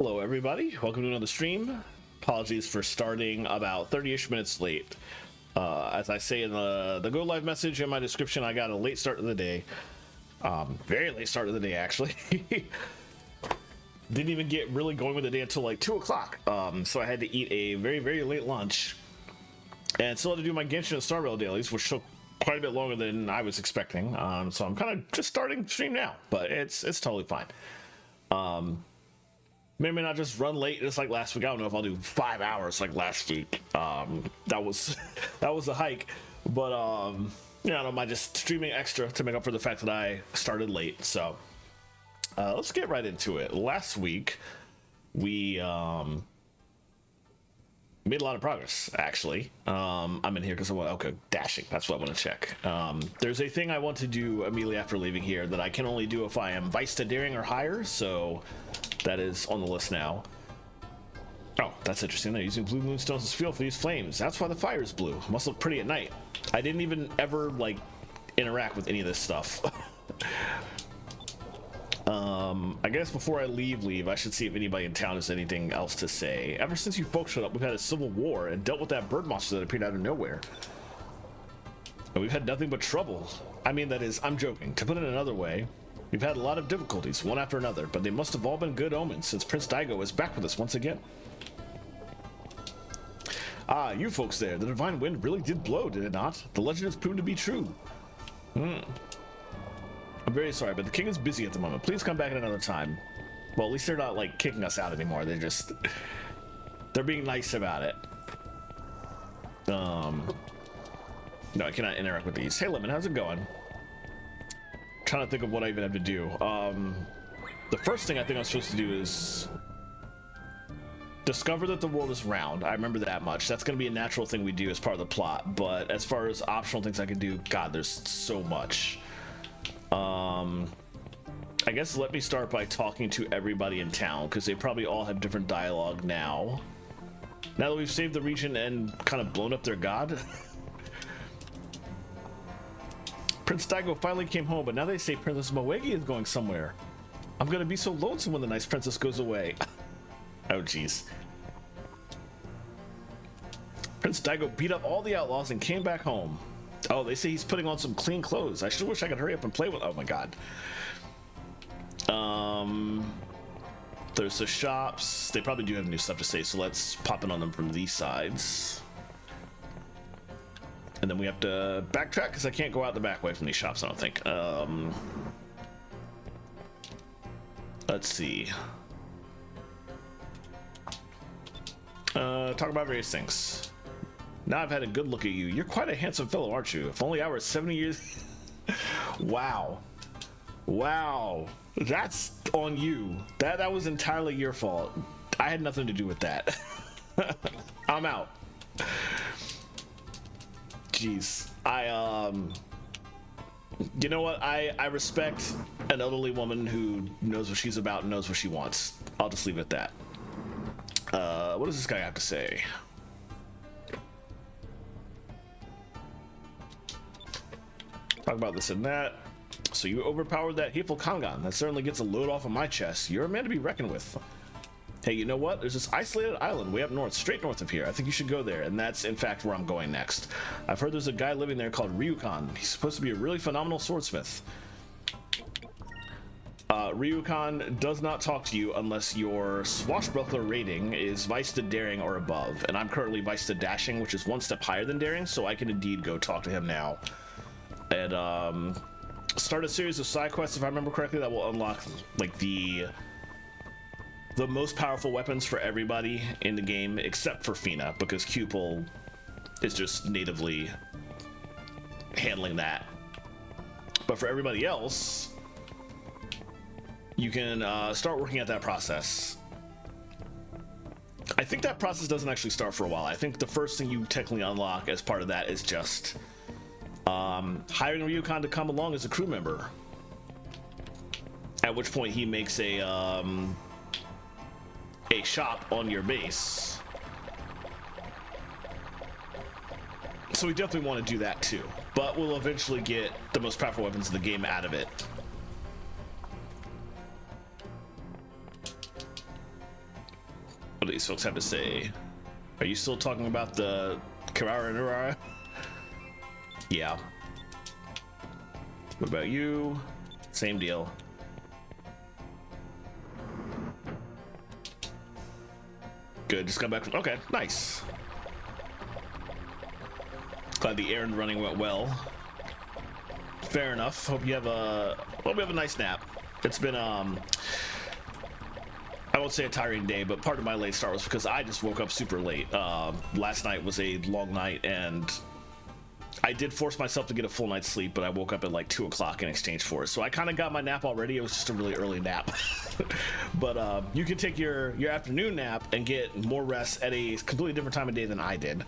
Hello everybody, welcome to another stream. Apologies for starting about 30-ish minutes late. As I say in the go live message in my description, I got a late start of the day. Very late start of the day actually. Didn't even get really going with the day until like 2 o'clock. So I had to eat a very late lunch and still had to do my Genshin and Star Rail dailies, which took quite a bit longer than I was expecting. So I'm kind of just starting stream now, but it's totally fine. May not just run late just like last week. I don't know if I'll do 5 hours like last week. That was a hike, but I don't mind just streaming extra to make up for the fact that I started late. So let's get right into it. Last week we made a lot of progress actually. I'm in here because I want dashing. That's what I want to check. There's a thing I want to do immediately after leaving here that I can only do if I am vice to daring or higher. So that is on the list now. Oh, that's interesting. They're using blue moonstones as fuel for these flames. That's why the fire is blue. Must look pretty at night. I didn't even ever like interact with any of this stuff. I guess before I leave, I should see if anybody in town has anything else to say. Ever since you folks showed up, we've had a civil war and dealt with that bird monster that appeared out of nowhere. And we've had nothing but trouble. I mean, that is, I'm joking. To put it another way, we've had a lot of difficulties, one after another, but they must have all been good omens since Prince Daigo is back with us once again. Ah, you folks there. The divine wind really did blow, did it not? The legend has proven to be true. I'm very sorry, but the king is busy at the moment. Please come back at another time. Well, at least they're not, like, kicking us out anymore. They're being nice about it. No, I cannot interact with these. Hey, Lemon, how's it going? Trying to think of what I even have to do. The first thing I think I'm supposed to do is discover that the world is round. I remember that much. That's going to be a natural thing we do as part of the plot. But as far as optional things I can do, God, there's so much. I guess let me start by talking to everybody in town because they probably all have different dialogue now. Now that we've saved the region and kind of blown up their god. Prince Daigo finally came home, but now they say Princess Moegi is going somewhere. I'm gonna be so lonesome when the nice princess goes away. Oh jeez. Prince Daigo beat up all the outlaws and came back home. Oh, they say he's putting on some clean clothes. I sure wish I could hurry up and play with. Oh my god. There's the shops. They probably do have new stuff to say, so let's pop in on them from these sides. And then we have to backtrack because I can't go out the back way from these shops, I don't think. Let's see. Talk about various things. Now I've had a good look at you. You're quite a handsome fellow, aren't you? If only I were 70 years... Wow. Wow. That's on you. That was entirely your fault. I had nothing to do with that. I'm out. Jeez. You know what? I respect an elderly woman who knows what she's about and knows what she wants. I'll just leave it at that. What does this guy have to say? Talk about this and that. So you overpowered that hateful Kangan. That certainly gets a load off of my chest. You're a man to be reckoned with. Hey, you know what? There's this isolated island way up north, straight north of here. I think you should go there, and that's in fact where I'm going next. I've heard there's a guy living there called Ryukan. He's supposed to be a really phenomenal swordsmith. Ryukan does not talk to you unless your swashbuckler rating is vice to daring or above, and I'm currently vice to dashing, which is one step higher than daring, so I can indeed go talk to him now. And start a series of side quests, if I remember correctly, that will unlock like the most powerful weapons for everybody in the game except for Fina, because Cupil is just natively handling that. But for everybody else, you can start working at that process. I think that process doesn't actually start for a while. I think the first thing you technically unlock as part of that is just hiring Ryukan to come along as a crew member. At which point he makes a shop on your base. So we definitely want to do that too, but we'll eventually get the most powerful weapons in the game out of it. What do these folks have to say? Are you still talking about the Kirara and Urara? Yeah. What about you? Same deal. Good, just got back from, okay, nice. Glad the errand running went well. Fair enough. Hope you have a nice nap. It's been I won't say a tiring day, but part of my late start was because I just woke up super late. Last night was a long night, and I did force myself to get a full night's sleep, but I woke up at like 2 o'clock in exchange for it. So I kind of got my nap already. It was just a really early nap. But you can take your afternoon nap and get more rest at a completely different time of day than I did.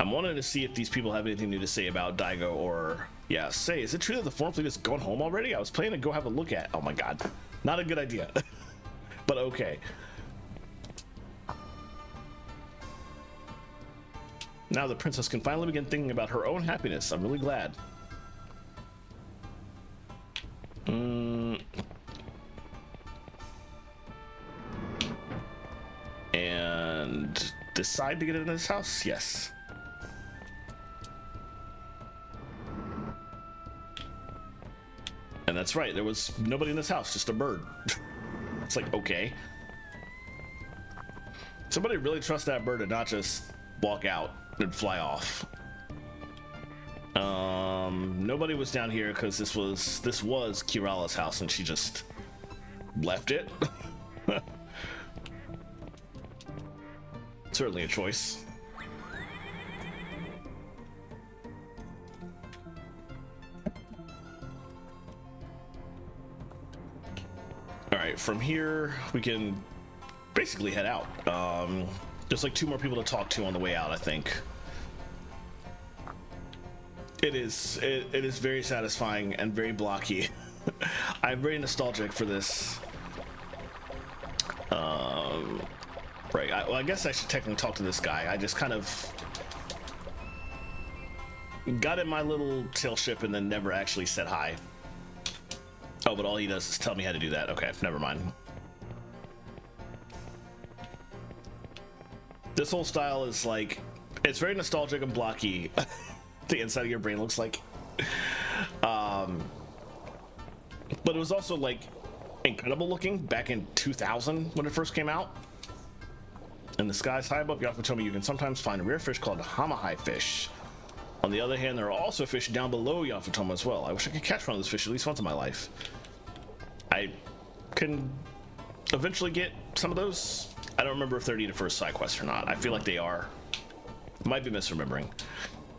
I'm wanting to see if these people have anything new to say about Daigo or... Yeah, say, is it true that the Foreign Fleet is going home already? I was planning to go have a look at... Oh my god. Not a good idea. But okay. Now the princess can finally begin thinking about her own happiness. I'm really glad. And decide to get into this house? Yes. And that's right, there was nobody in this house, just a bird. It's like, okay. Somebody really trust that bird to not just walk out and fly off. Nobody was down here because this was Kirala's house and she just left it. Certainly a choice. All right, from here we can basically head out. There's like 2 more people to talk to on the way out, I think. It is very satisfying and very blocky. I'm very nostalgic for this. Right, well, I guess I should technically talk to this guy. I just kind of got in my little tail ship and then never actually said hi. Oh, but all he does is tell me how to do that. Okay, never mind. This whole style is like, it's very nostalgic and blocky. The inside of your brain looks like. But it was also like incredible looking back in 2000 when it first came out. In the skies high above Yafatomi, you can sometimes find a rare fish called hamahai fish. On the other hand, there are also fish down below Yafatomi as well. I wish I could catch one of those fish at least once in my life. I can eventually get some of those. I don't remember if they're needed for a side quest or not. I feel like they are. Might be misremembering.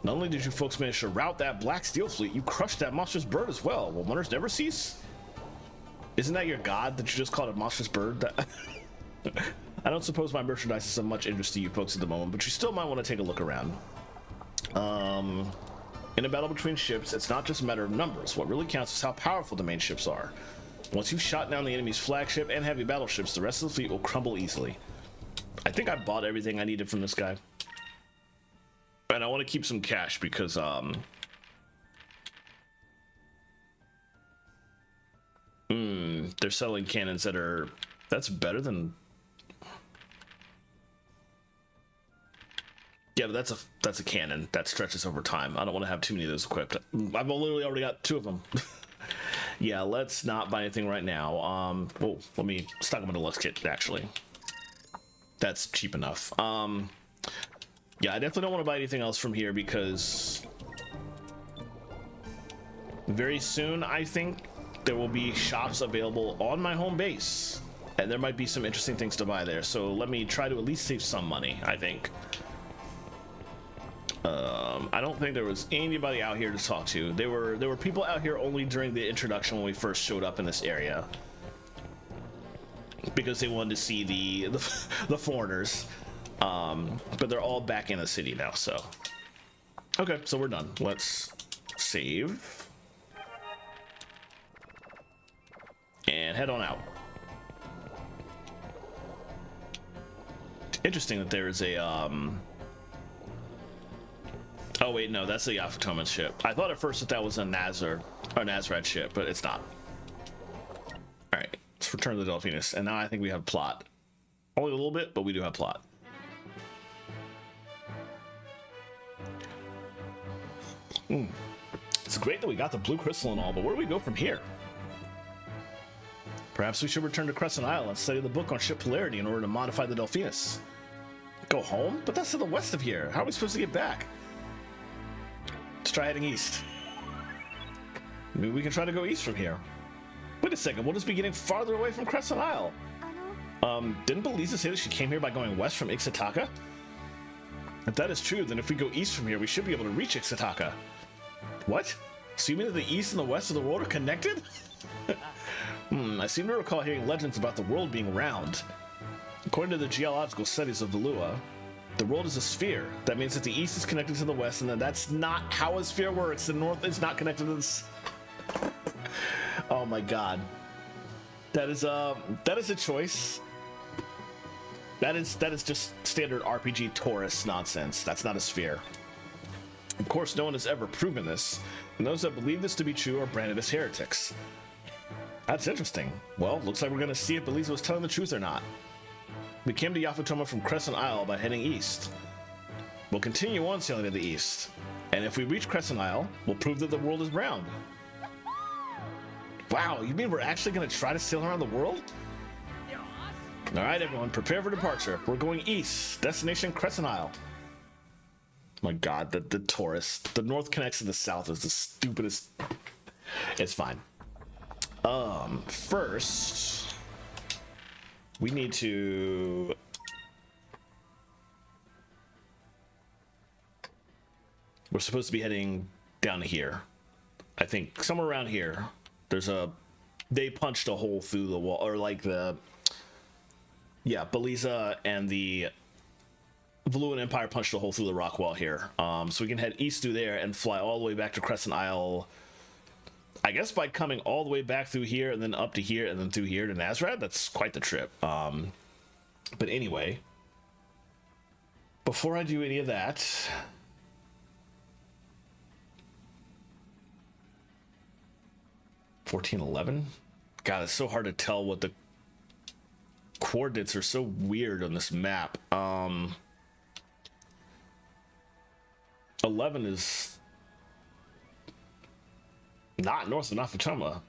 Not only did you folks manage to rout that black steel fleet, you crushed that monstrous bird as well. Will wonders never cease? Isn't that your god that you just called a monstrous bird? I don't suppose my merchandise is of much interest to you folks at the moment, but you still might want to take a look around. In a battle between ships, it's not just a matter of numbers. What really counts is how powerful the main ships are. Once you've shot down the enemy's flagship and heavy battleships, the rest of the fleet will crumble easily. I think I bought everything I needed from this guy. And I want to keep some cash because, they're selling cannons that are... That's better than... Yeah, but that's a cannon that stretches over time. I don't want to have too many of those equipped. I've literally already got 2 of them. Yeah, let's not buy anything right now. Oh, let me stock them in a deluxe kit, actually. That's cheap enough. Yeah, I definitely don't want to buy anything else from here because very soon, I think, there will be shops available on my home base. And there might be some interesting things to buy there. So let me try to at least save some money, I think. I don't think there was anybody out here to talk to. There were people out here only during the introduction when we first showed up in this area, because they wanted to see the foreigners. But they're all back in the city now. So okay, so we're done. Let's save and head on out. Interesting that there is a Oh wait, no, that's the Yafutoman ship. I thought at first that that was a Nazrad ship, but it's not. All right, let's return to the Delphinus, and now I think we have plot. Only a little bit, but we do have plot. It's great that we got the blue crystal and all, but where do we go from here? Perhaps we should return to Crescent Isle and study the book on ship polarity in order to modify the Delphinus. Go home? But that's to the west of here. How are we supposed to get back? Let's try heading east. Maybe we can try to go east from here. Wait a second, we'll just be getting farther away from Crescent Isle. Didn't Belisa say that she came here by going west from Ixataka? If that is true, then if we go east from here, we should be able to reach Ixataka. What? So you mean that the east and the west of the world are connected? I seem to recall hearing legends about the world being round. According to the geological studies of Valua, the world is a sphere. That means that the east is connected to the west, and then that's not how a sphere works. The north is not connected to the... Oh my god. That is a choice. That is just standard RPG Taurus nonsense. That's not a sphere. Of course, no one has ever proven this, and those that believe this to be true are branded as heretics. That's interesting. Well, looks like we're gonna see if Belisa was telling the truth or not. We came to Yafutoma from Crescent Isle by heading east. We'll continue on sailing to the east, and if we reach Crescent Isle, we'll prove that the world is round. Wow, you mean we're actually gonna try to sail around the world? Alright everyone, prepare for departure. We're going east, destination Crescent Isle. My god, the Taurus. The north connects to the south is the stupidest. It's fine. First, we need to... We're supposed to be heading down here. I think somewhere around here. There's a... They punched a hole through the wall, or like the... Yeah, Belisa and the Valuan Empire punched a hole through the rock wall here. So we can head east through there and fly all the way back to Crescent Isle. I guess by coming all the way back through here and then up to here and then through here to Nazrad. That's quite the trip. But anyway, before I do any of that, $14.11. God, it's so hard to tell what the coordinates are. So weird on this map. 11 is not north of Yafutoma.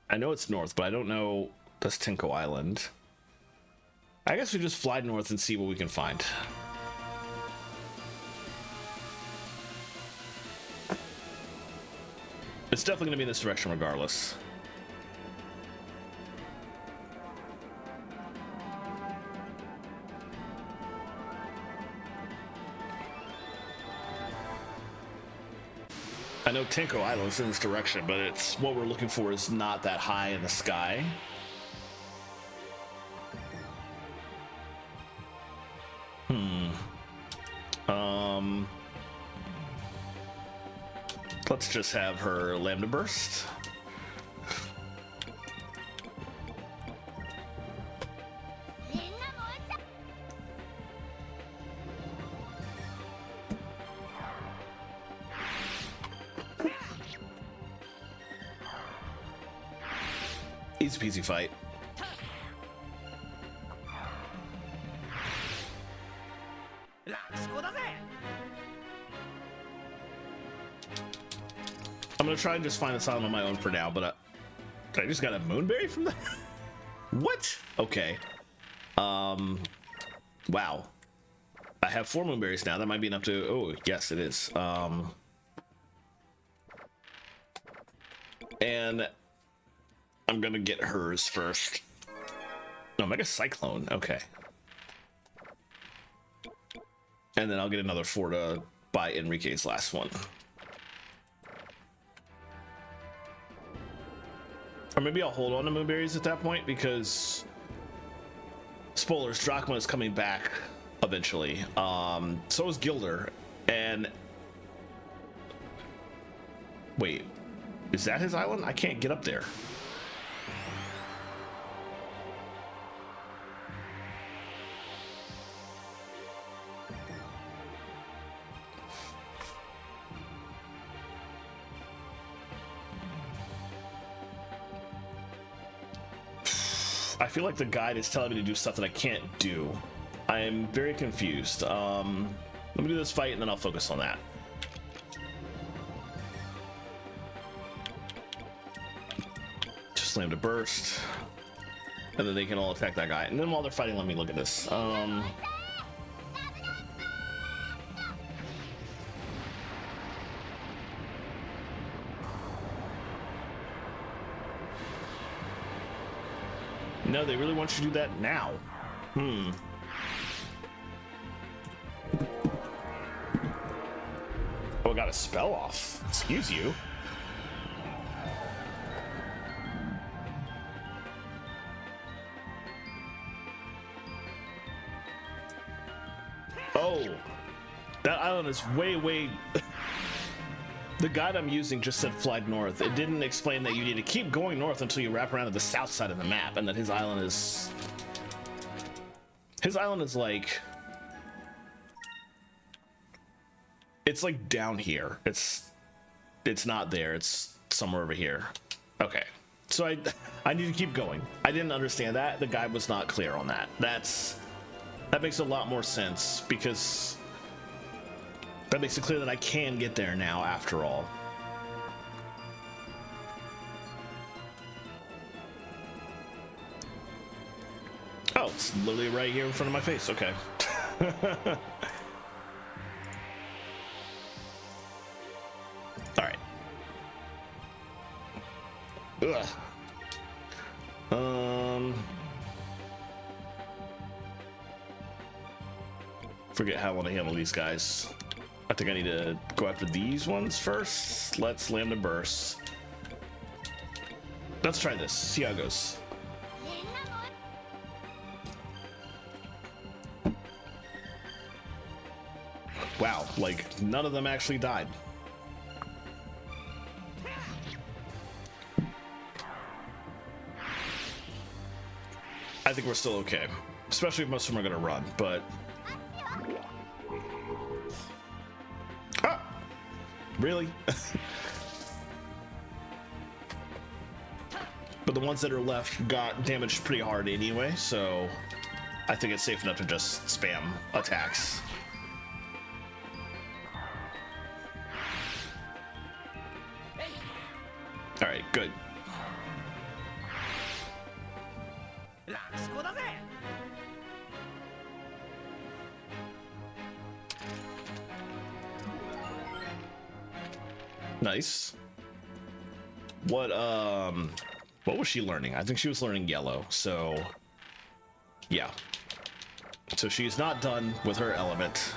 I know it's north, but I don't know. That's Tinko Island. I guess we just fly north and see what we can find. It's definitely going to be in this direction regardless. I know Tinko Island is in this direction, but it's what we're looking for is not that high in the sky. Let's just have her Lambda Burst. Easy peasy fight. I'm gonna try and just find asylum on my own for now, but I just got a moonberry from that. What? Okay. Wow. I have 4 moonberries now. That might be enough to. Oh, yes, it is. And I'm gonna get hers first. No, Mega Cyclone. Okay. And then I'll get another 4 to buy Enrique's last one. Or maybe I'll hold on to moonberries at that point because spoilers, Drachma is coming back eventually. So is Gilder. And wait, is that his island? I can't get up there. I feel like the guide is telling me to do stuff that I can't do. I am very confused. Let me do this fight and then I'll focus on that. Just slam to burst. And then they can all attack that guy. And then while they're fighting, let me look at this. No, they really want you to do that now. Oh, I got a spell off. Excuse you. Oh, that island is way... The guide I'm using just said fly north. It didn't explain that you need to keep going north until you wrap around to the south side of the map, and that his island is... His island is like... It's like down here. It's not there. It's somewhere over here. Okay. So I need to keep going. I didn't understand that. The guide was not clear on that. That makes a lot more sense, because that makes it clear that I can get there now after all. Oh, it's literally right here in front of my face. Okay. All right. Ugh. Forget how I want to handle these guys. I think I need to go after these ones first. Let's slam the burst. Let's try this. See how it goes. Wow, like none of them actually died. I think we're still okay, especially if most of them are gonna run, but... Ah! Really? But the ones that are left got damaged pretty hard anyway, so I think it's safe enough to just spam attacks. All right, good. Nice. What was she learning? I think she was learning yellow, so yeah. So she's not done with her element.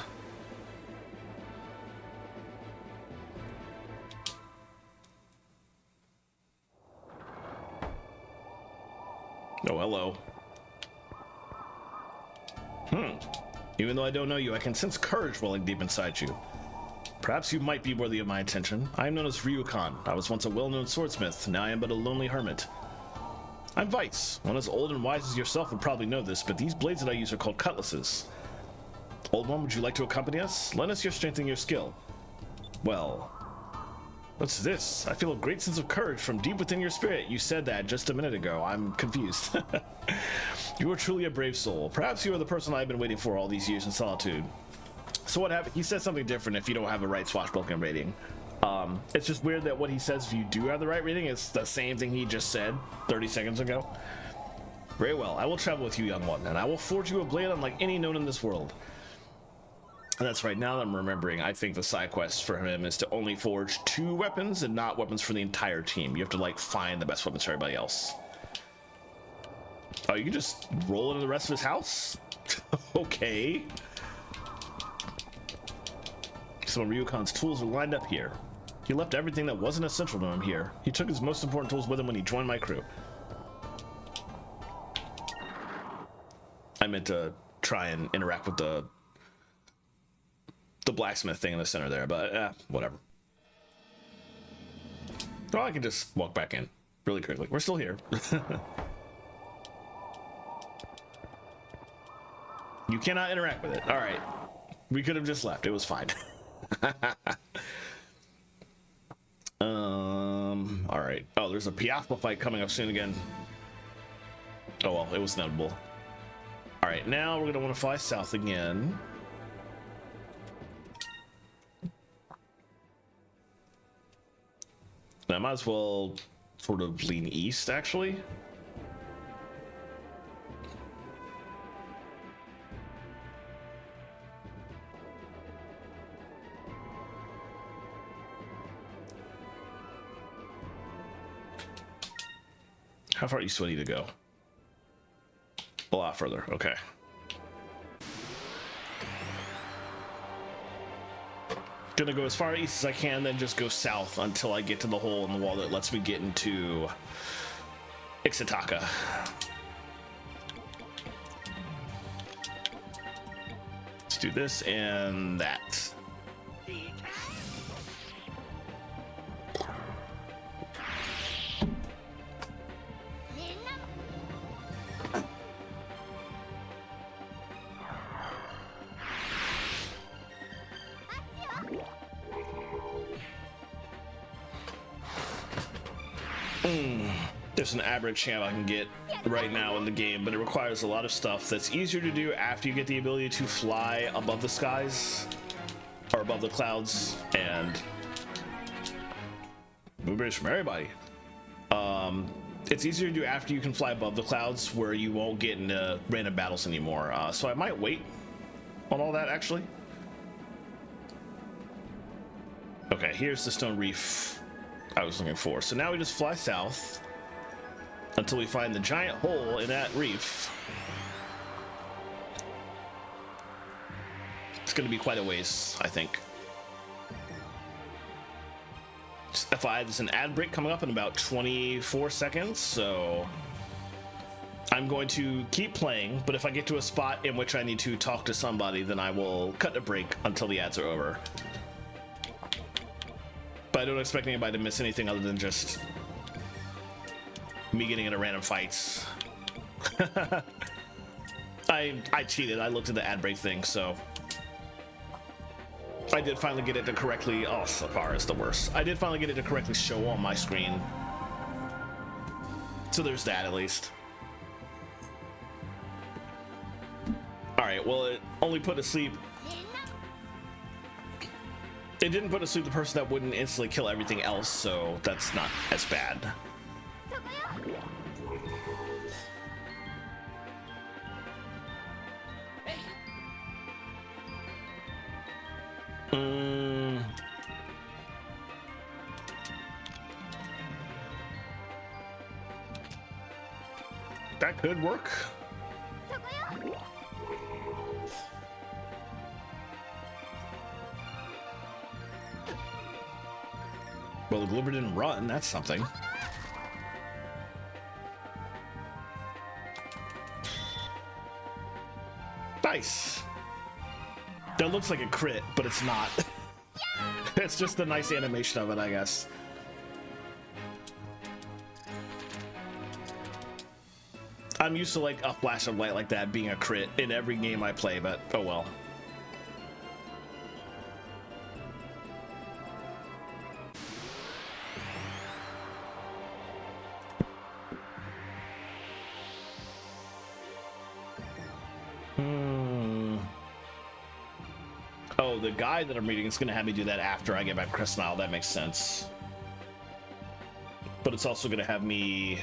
Oh, hello. Even though I don't know you, I can sense courage welling deep inside you. Perhaps you might be worthy of my attention. I am known as Ryukan. I was once a well-known swordsmith. Now I am but a lonely hermit. I'm Vice. One as old and wise as yourself would probably know this, but these blades that I use are called cutlasses. Old one, would you like to accompany us? Lend us your strength and your skill. Well, what's this? I feel a great sense of courage from deep within your spirit. You said that just a minute ago. I'm confused. You are truly a brave soul. Perhaps you are the person I've been waiting for all these years in solitude. So what happened? He said something different if you don't have the right swashbuckling rating. It's just weird that what he says if you do have the right rating is the same thing he just said 30 seconds ago. Very well, I will travel with you, young one, and I will forge you a blade unlike any known in this world. And that's right, now that I'm remembering, I think the side quest for him is to only forge 2 weapons and not weapons for the entire team. You have to like find the best weapons for everybody else. Oh, you can just roll into the rest of his house? Okay. Some of Ryukan's tools are lined up here. He left everything that wasn't essential to him here. He took his most important tools with him when he joined my crew. I meant to try and interact with the blacksmith thing in the center there, but whatever. Oh, I can just walk back in really quickly. We're still here. You cannot interact with it. All right. We could have just left. It was fine. All right. Oh, there's a Piafla fight coming up soon again. Oh well, it was inevitable. All right, now we're gonna want to fly south again. And I might as well sort of lean east, actually. How far east do I need to go? A lot further, okay. Gonna go as far east as I can, then just go south until I get to the hole in the wall that lets me get into Ixataka. Let's do this and that. There's an aberrant champ I can get right now in the game, but it requires a lot of stuff that's easier to do after you get the ability to fly above the skies or above the clouds and blueberries from everybody. It's easier to do after you can fly above the clouds, where you won't get into random battles anymore. So I might wait on all that, actually. Okay, here's the stone reef I was looking for. So now we just fly south until we find the giant hole in that reef. It's going to be quite a ways, I think. Just FYI, there's an ad break coming up in about 24 seconds, so I'm going to keep playing, but if I get to a spot in which I need to talk to somebody, then I will cut the break until the ads are over. But I don't expect anybody to miss anything other than just me getting into random fights. I cheated. I looked at the ad break thing, so I did finally get it to correctly. Oh, Safar is the worst. I did finally get it to correctly show on my screen. So there's that at least. All right. Well, it only put to sleep. It didn't put to sleep the person that wouldn't instantly kill everything else, so that's not as bad. That could work. Well, the Gloober didn't run. That's something. Nice. That looks like a crit, but it's not. It's just a nice animation of it, I guess. I'm used to like a flash of light like that being a crit in every game I play, but oh well. Oh, the guide that I'm reading is going to have me do that after I get back to Crescent Isle. That makes sense. But it's also going to have me...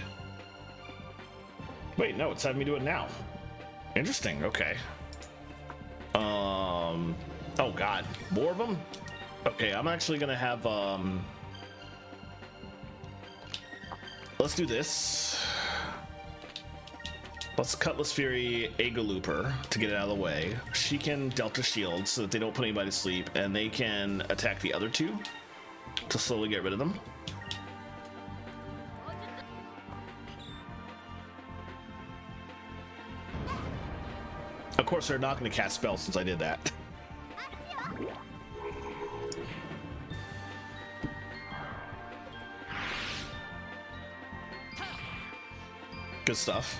Wait, no, it's having me do it now. Interesting, okay. Oh god, more of them? Okay, I'm actually going to have... Let's do this. Let's Cutlass Fury Agalooper to get it out of the way. She can Delta Shield so that they don't put anybody to sleep, and they can attack the other two to slowly get rid of them. Of course, they're not going to cast spells since I did that. Good stuff.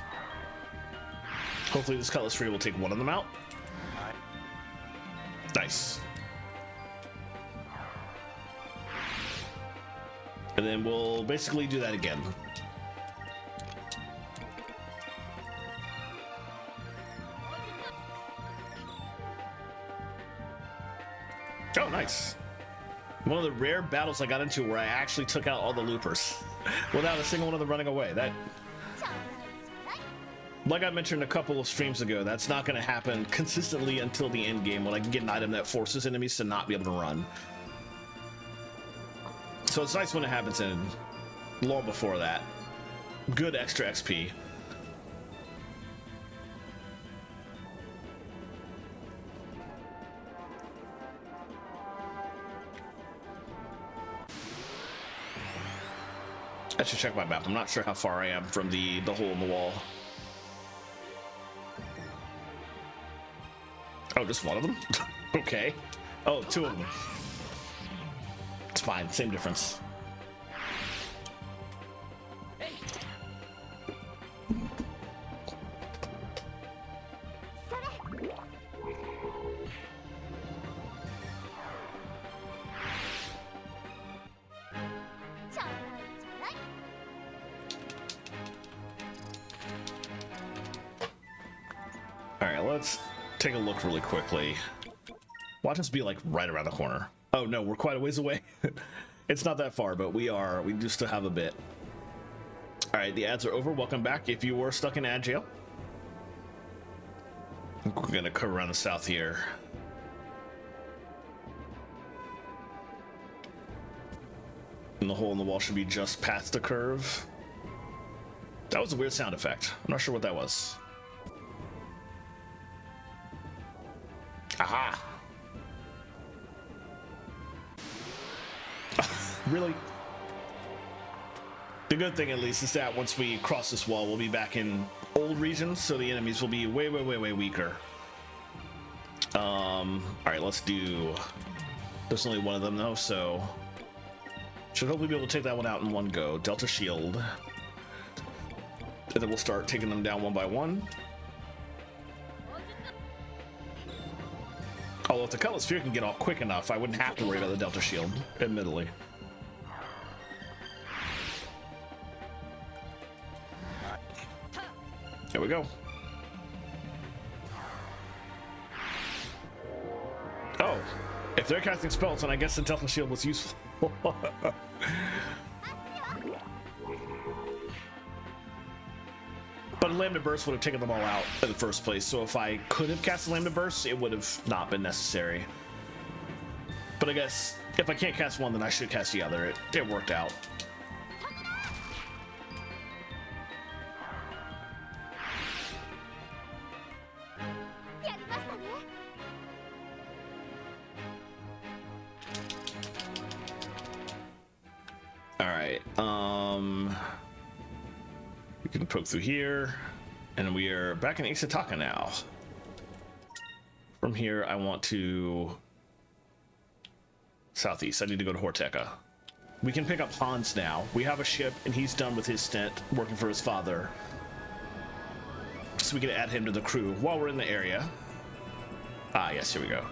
Hopefully this Cutlass Fury will take one of them out. Nice. And then we'll basically do that again. Oh, nice. One of the rare battles I got into where I actually took out all the loopers without a single one of them running away. That, like I mentioned a couple of streams ago, that's not going to happen consistently until the end game when I can get an item that forces enemies to not be able to run. So it's nice when it happens, and long before that. Good extra XP. I should check my map. I'm not sure how far I am from the hole in the wall. Oh, just one of them? Okay. Oh, two of them. It's fine. Same difference. Let's take a look really quickly. Watch us be like right around the corner. Oh no, we're quite a ways away. It's not that far, but we do still have a bit. All right, the ads are over. Welcome back. If you were stuck in ad jail, I think we're gonna come around the south here. And the hole in the wall should be just past the curve. That was a weird sound effect. I'm not sure what that was. Aha! Really? The good thing, at least, is that once we cross this wall, we'll be back in old regions, so the enemies will be way, way, way, way weaker. All right, let's do... There's only one of them, though, so... Should hopefully be able to take that one out in one go. Delta Shield. And then we'll start taking them down one by one. Although if the Cutlass Sphere can get off quick enough, I wouldn't have to worry about the Delta Shield, admittedly. There we go. Oh, if they're casting spells, then I guess the Delta Shield was useful. But a Lambda Burst would have taken them all out in the first place, so if I could have cast a Lambda Burst, it would have not been necessary. But I guess if I can't cast one, then I should cast the other. It worked out. Alright, we can poke through here, and we are back in Isataka now. From here, I want to... southeast. I need to go to Horteka. We can pick up Hans now. We have a ship, and he's done with his stint working for his father. So we can add him to the crew while we're in the area. Ah, yes, here we go.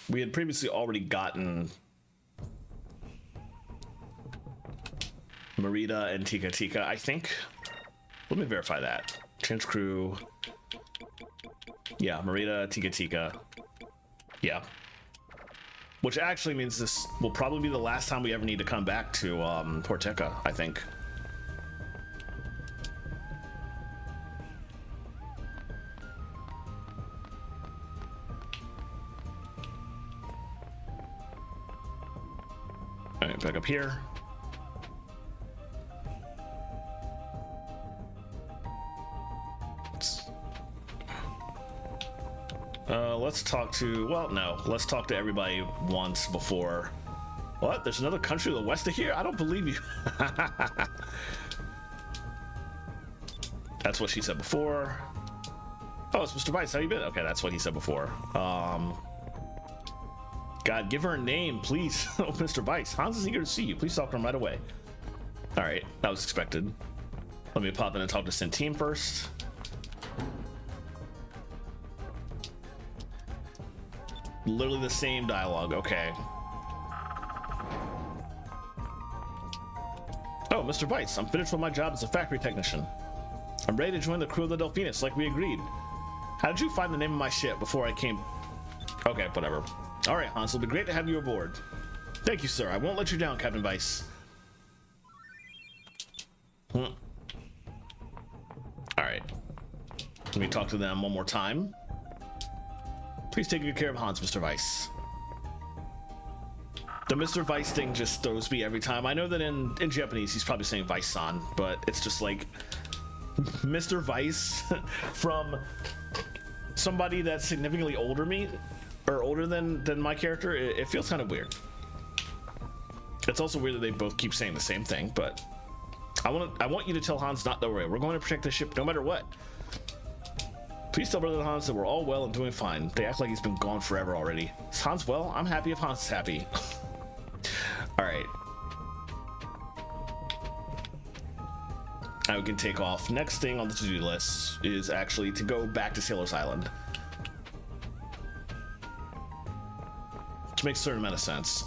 We had previously already gotten Merida and Tika Tika, I think. Let me verify that. Change crew. Yeah, Merida, Tika Tika. Yeah. Which actually means this will probably be the last time we ever need to come back to Horteka, I think. All right, back up here. Let's talk to, well, no, let's talk to everybody once before. What? There's another country to the west of here? I don't believe you. That's what she said before. Oh, it's Mr. Vice. How you been? Okay, that's what he said before. God, give her a name, please. Oh, Mr. Vice. Hans is eager to see you. Please talk to him right away. All right, that was expected. Let me pop in and talk to Centime first. Literally the same dialogue. Okay. Oh, Mr. Vice, I'm finished with my job as a factory technician. I'm ready to join the crew of the Delphinus, like we agreed. How did you find the name of my ship before I came? Okay, whatever. All right, Hans, it'll be great to have you aboard. Thank you, sir. I won't let you down, Captain Weiss. All right. Let me talk to them one more time. Please take good care of Hans, Mr. Weiss. The Mr. Weiss thing just throws me every time. I know that in Japanese he's probably saying Weiss-san, but it's just like Mr. Weiss from somebody that's significantly older than my character. It feels kind of weird. It's also weird that they both keep saying the same thing, but I want you to tell Hans not to worry. We're going to protect the ship no matter what. Please tell Brother Hans that we're all well and doing fine. They act like he's been gone forever already. Is Hans well? I'm happy if Hans is happy. All right. Now we can take off. Next thing on the to-do list is actually to go back to Sailor's Island. Which makes a certain amount of sense.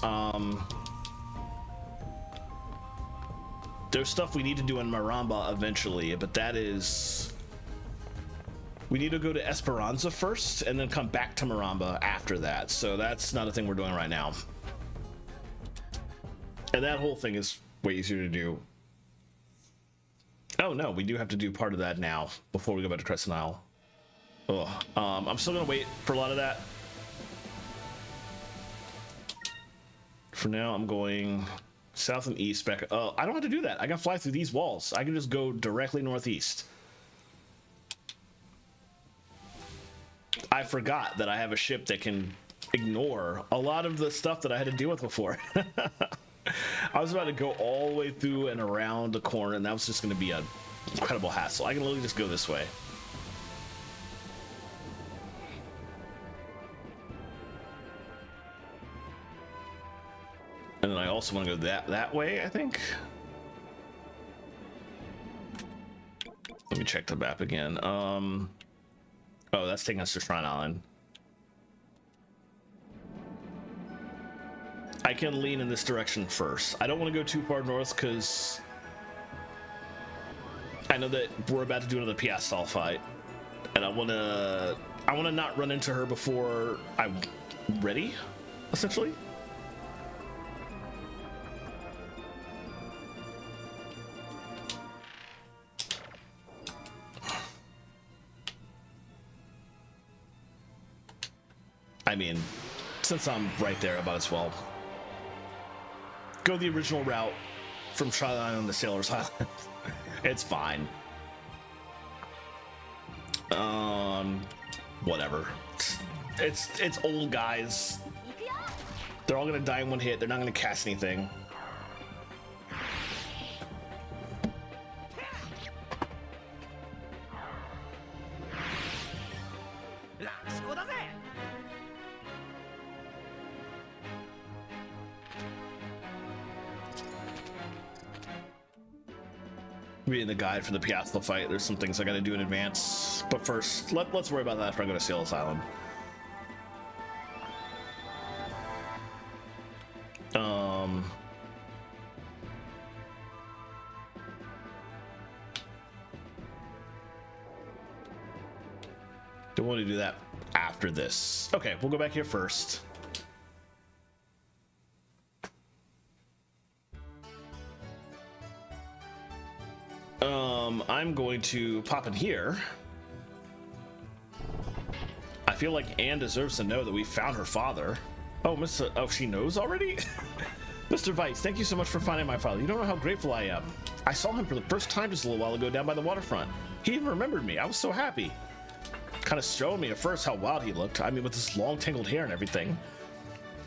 There's stuff we need to do in Maramba eventually, but that is... We need to go to Esperanza first and then come back to Maramba after that. So that's not a thing we're doing right now. And that whole thing is way easier to do. Oh no, we do have to do part of that now before we go back to Crescent Isle. Ugh. I'm still gonna wait for a lot of that. For now, I'm going south and east back. I don't have to do that. I can fly through these walls. I can just go directly northeast. I forgot that I have a ship that can ignore a lot of the stuff that I had to deal with before. I was about to go all the way through and around the corner, and that was just going to be an incredible hassle. I can literally just go this way. And then I also want to go that way, I think. Let me check the map again. Oh, that's taking us to Shrine Island. I can lean in this direction first. I don't want to go too far north because I know that we're about to do another Piastal fight, and I want to not run into her before I'm ready, essentially. I mean, since I'm right there, I might as well go the original route from Shrine Island to Sailor's Island. It's fine. Whatever. It's old guys. They're all gonna die in one hit. They're not gonna cast anything. Reading the guide for the Piastal fight, there's some things I gotta do in advance. But first, let's worry about that after I go to Sailor's Island. Don't want to do that after this. Okay, we'll go back here first. I'm going to pop in here. I feel like Anne deserves to know that we found her father. Oh, oh, she knows already? Mr. Weiss, thank you so much for finding my father. You don't know how grateful I am. I saw him for the first time just a little while ago down by the waterfront. He even remembered me. I was so happy. Kind of showed me at first how wild he looked. I mean, with his long tangled hair and everything.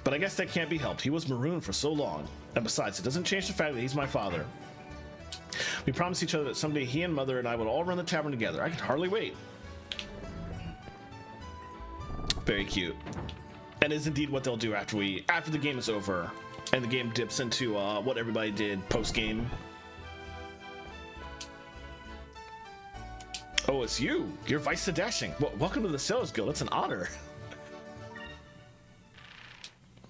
But I guess that can't be helped. He was marooned for so long. And besides, it doesn't change the fact that he's my father. We promised each other that someday he and Mother and I would all run the tavern together. I can hardly wait. Very cute. And is indeed what they'll do after the game is over and the game dips into what everybody did post-game. Oh, it's you. You're Vice to Dashing. Welcome to the Sailors Guild. It's an honor.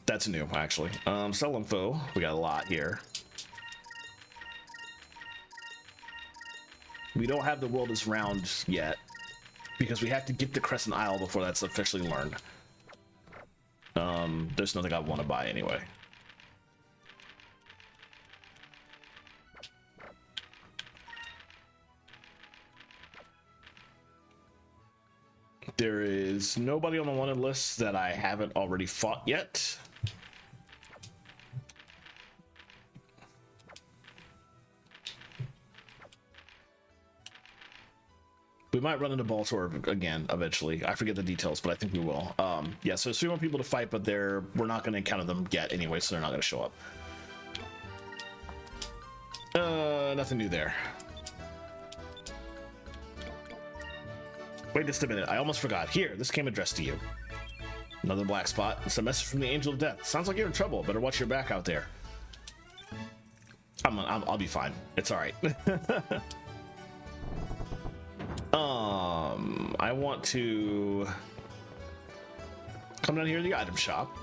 That's new, actually. Sell info. We got a lot here. We don't have the world is round yet because we have to get the Crescent Isle before that's officially learned. There's nothing I want to buy anyway. There is nobody on the wanted list that I haven't already fought yet. We might run into Baltor again eventually. I forget the details, but I think we will. Yeah, so 3 more people to fight, but we're not going to encounter them yet anyway, so they're not going to show up. Nothing new there. Wait just a minute, I almost forgot. Here, this came addressed to you. Another black spot. It's a message from the Angel of Death. Sounds like you're in trouble. Better watch your back out there. I'll be fine. It's all right. I want to come down here to the item shop.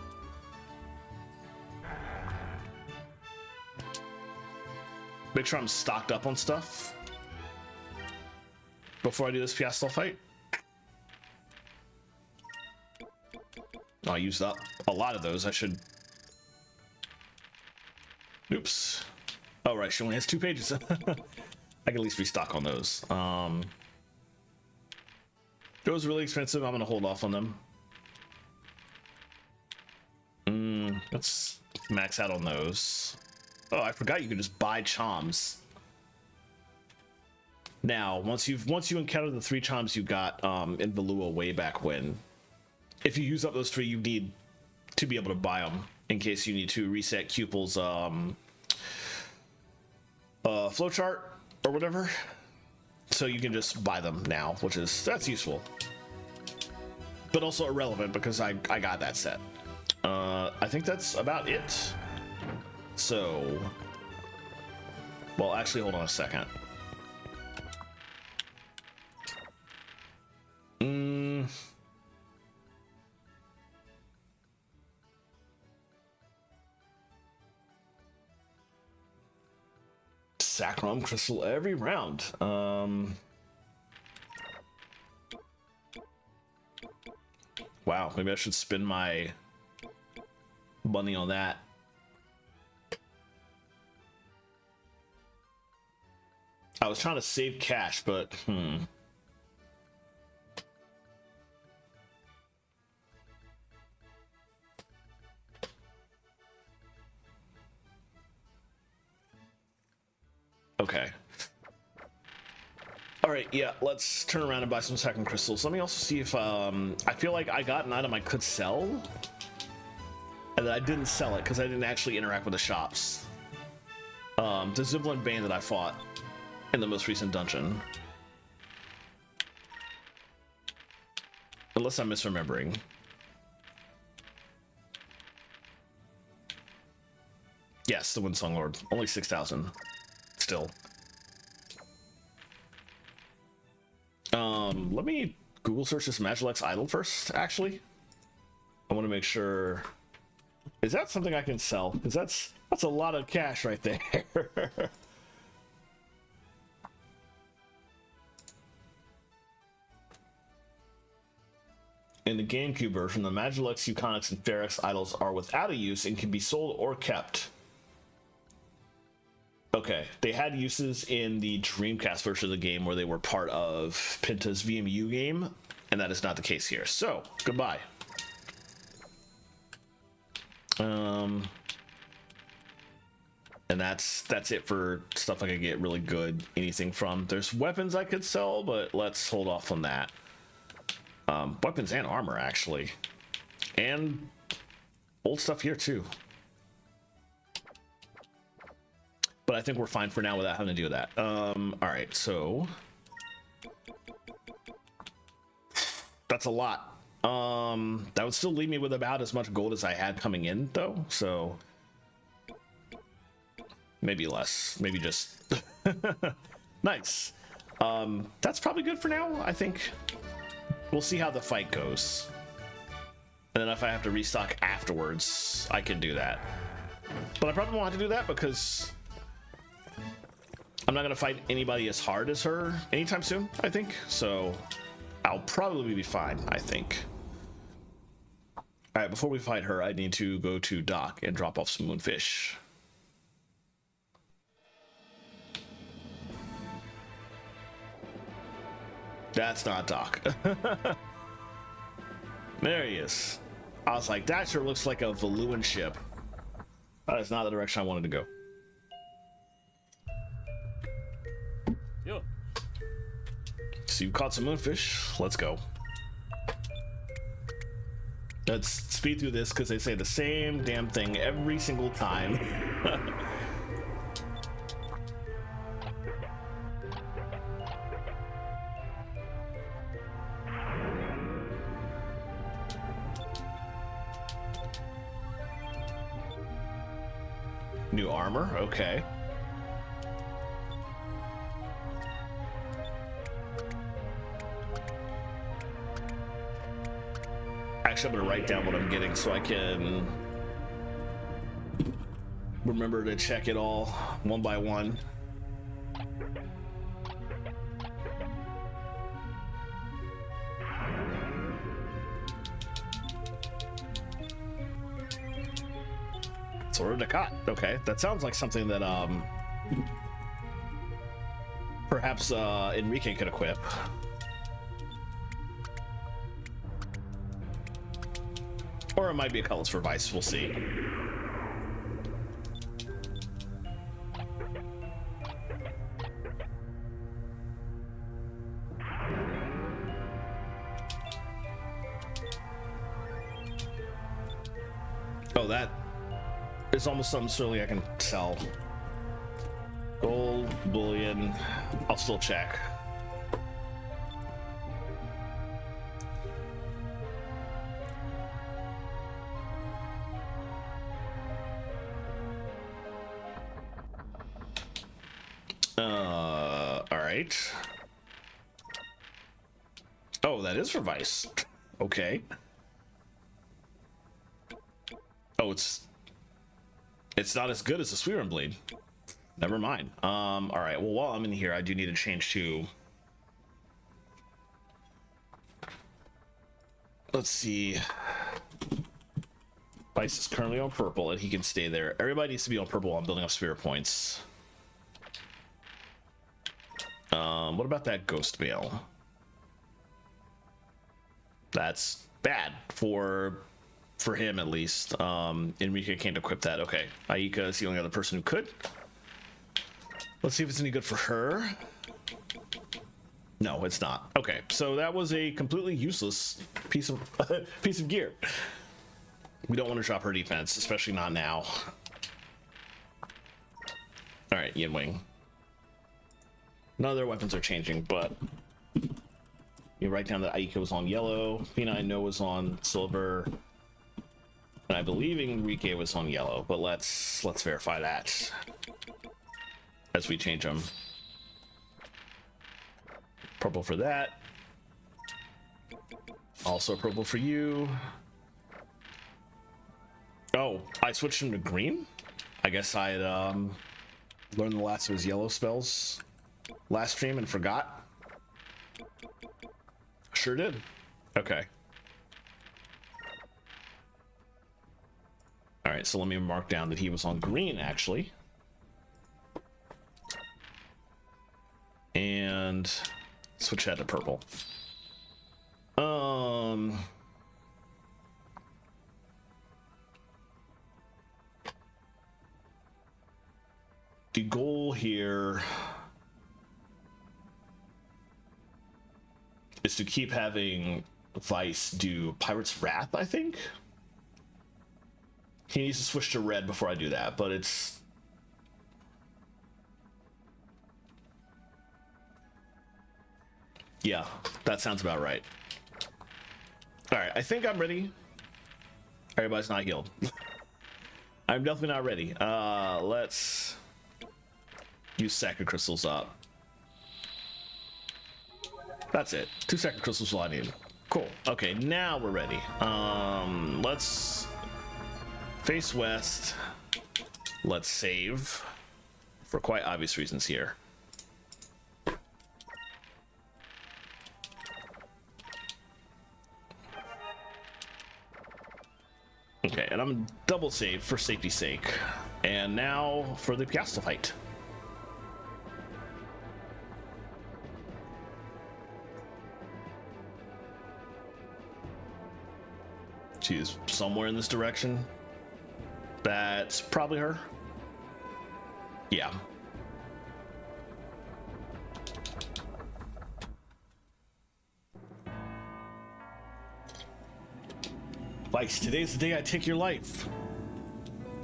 Make sure I'm stocked up on stuff before I do this Piastel fight. Oh, I used up a lot of those. I should... Oops. Oh, right. She only has 2 pages. I can at least restock on those. Those are really expensive. I'm going to hold off on them. Let's max out on those. Oh, I forgot you could just buy charms. Now, once you encounter the 3 charms you got in Valua way back when, if you use up those 3, you need to be able to buy them in case you need to reset Cupel's flowchart or whatever. So you can just buy them now, that's useful, but also irrelevant because I got that set. I think that's about it. So, well, actually, hold on a second. Sacrum crystal every round. Wow, maybe I should spend my money on that. I was trying to save cash, but okay. All right, yeah, let's turn around and buy some second crystals. Let me also see if I feel like I got an item I could sell, and then I didn't sell it because I didn't actually interact with the shops. The Ziblin Bane that I fought in the most recent dungeon. Unless I'm misremembering. Yes, the Windsong Lord. Only 6,000. Still. Let me Google search this Magilex idol first, actually. I want to make sure. Is that something I can sell? Because that's a lot of cash right there. In the GameCube version, the Magilex, Euconyx, and Ferex idols are without a use and can be sold or kept. Okay, they had uses in the Dreamcast version of the game where they were part of Penta's VMU game, and that is not the case here. So, goodbye. And that's it for stuff I could get really good anything from. There's weapons I could sell, but let's hold off on that. Weapons and armor, actually. And old stuff here, too. But I think we're fine for now without having to do that. Alright, so... that's a lot. That would still leave me with about as much gold as I had coming in, though, so... maybe less. Maybe just... nice. That's probably good for now, I think. We'll see how the fight goes. And then if I have to restock afterwards, I can do that. But I probably won't have to do that because I'm not gonna fight anybody as hard as her anytime soon, I think. So I'll probably be fine, I think. All right, before we fight her, I need to go to dock and drop off some moonfish. That's not Doc. There he is. I was like, that sure looks like a Valuan ship. That is not the direction I wanted to go. Yeah. So you caught some moonfish. Let's go. Let's speed through this because they say the same damn thing every single time. New armor, okay. Actually, I'm gonna write down what I'm getting so I can remember to check it all one by one. Sword of Cut. Okay, that sounds like something that perhaps Enrique could equip. Or it might be a cutlass for Vice, we'll see. Oh, that is almost something certainly I can sell. Gold, bullion, I'll still check. All right. Oh, that is for Vice. Okay. Oh, it's not as good as the Sweerin blade. Never mind. All right. Well, while I'm in here, I do need to change to. Let's see. Vice is currently on purple, and he can stay there. Everybody needs to be on purple while I'm building up spirit points. What about that ghost mail? That's bad for him, at least. Enrique can't equip that. Okay, Aika is the only other person who could. Let's see if it's any good for her. No, it's not. Okay, so that was a completely useless piece of piece of gear. We don't want to drop her defense, especially not now. All right, Yin Wing. None of their weapons are changing, but you write down that Aika was on yellow. Fina, I know, was on silver. And I believe Enrique was on yellow, but let's verify that as we change them. Purple for that. Also purple for you. Oh, I switched him to green? I guess I had learned the last of his yellow spells last stream and forgot. Sure did. Okay. All right, so let me mark down that he was on green, actually. And switch that to purple. The goal here is to keep having Vice do Pirate's Wrath, I think. He needs to switch to red before I do that, but it's... Yeah, that sounds about right. All right, I think I'm ready. Everybody's not healed. I'm definitely not ready. Let's use Sacred Crystals up. That's it. 2 Sacred Crystals is all I need. Cool. Okay, now we're ready. Let's face west. Let's save for quite obvious reasons here. Okay, and I'm double save for safety's sake. And now for the Piasta fight. She's somewhere in this direction. That's probably her. Yeah. Vice, today's the day I take your life.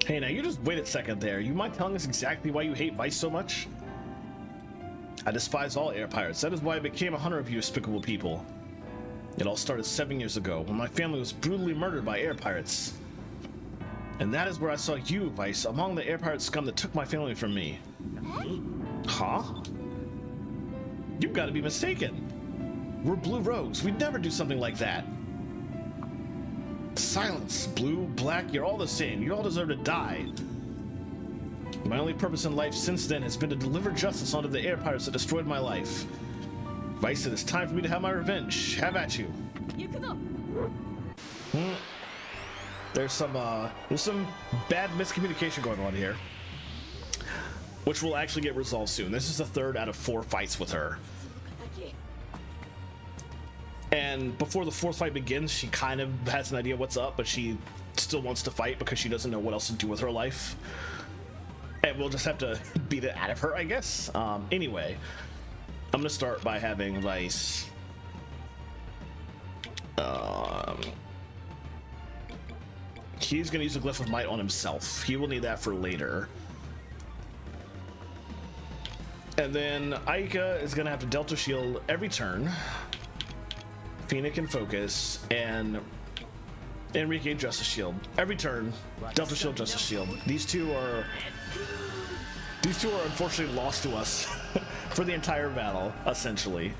Hey, now you just wait a second there. You mind telling us exactly why you hate Vice so much? I despise all air pirates. That is why I became a hunter of you despicable people. It all started 7 years ago when my family was brutally murdered by air pirates. And that is where I saw you, Vice, among the air pirate scum that took my family from me. Huh? You've got to be mistaken. We're blue rogues. We'd never do something like that. Silence, blue, black, you're all the same. You all deserve to die. My only purpose in life since then has been to deliver justice onto the air pirates that destroyed my life. Vice, it is time for me to have my revenge. Have at you. There's some bad miscommunication going on here, which will actually get resolved soon. This is the 3rd out of 4 fights with her. And before the 4th fight begins, she kind of has an idea what's up, but she still wants to fight because she doesn't know what else to do with her life. And we'll just have to beat it out of her, I guess. Anyway, I'm gonna start by having Vice. He's gonna use a Glyph of Might on himself. He will need that for later. And then Aika is gonna have to Delta Shield every turn. Fina can focus, and Enrique Justice Shield every turn. Delta Shield, Justice Shield. These two are unfortunately lost to us for the entire battle, essentially.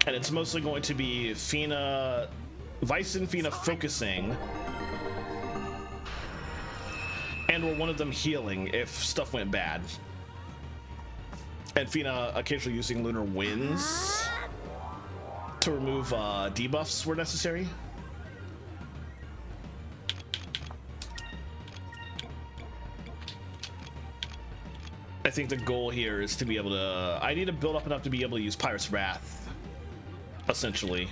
And it's mostly going to be Fina, Vice and Fina focusing, and or one of them healing if stuff went bad. And Fina occasionally using Lunar Winds to remove debuffs where necessary. I think the goal here is to be able to... I need to build up enough to be able to use Pirate's Wrath, essentially.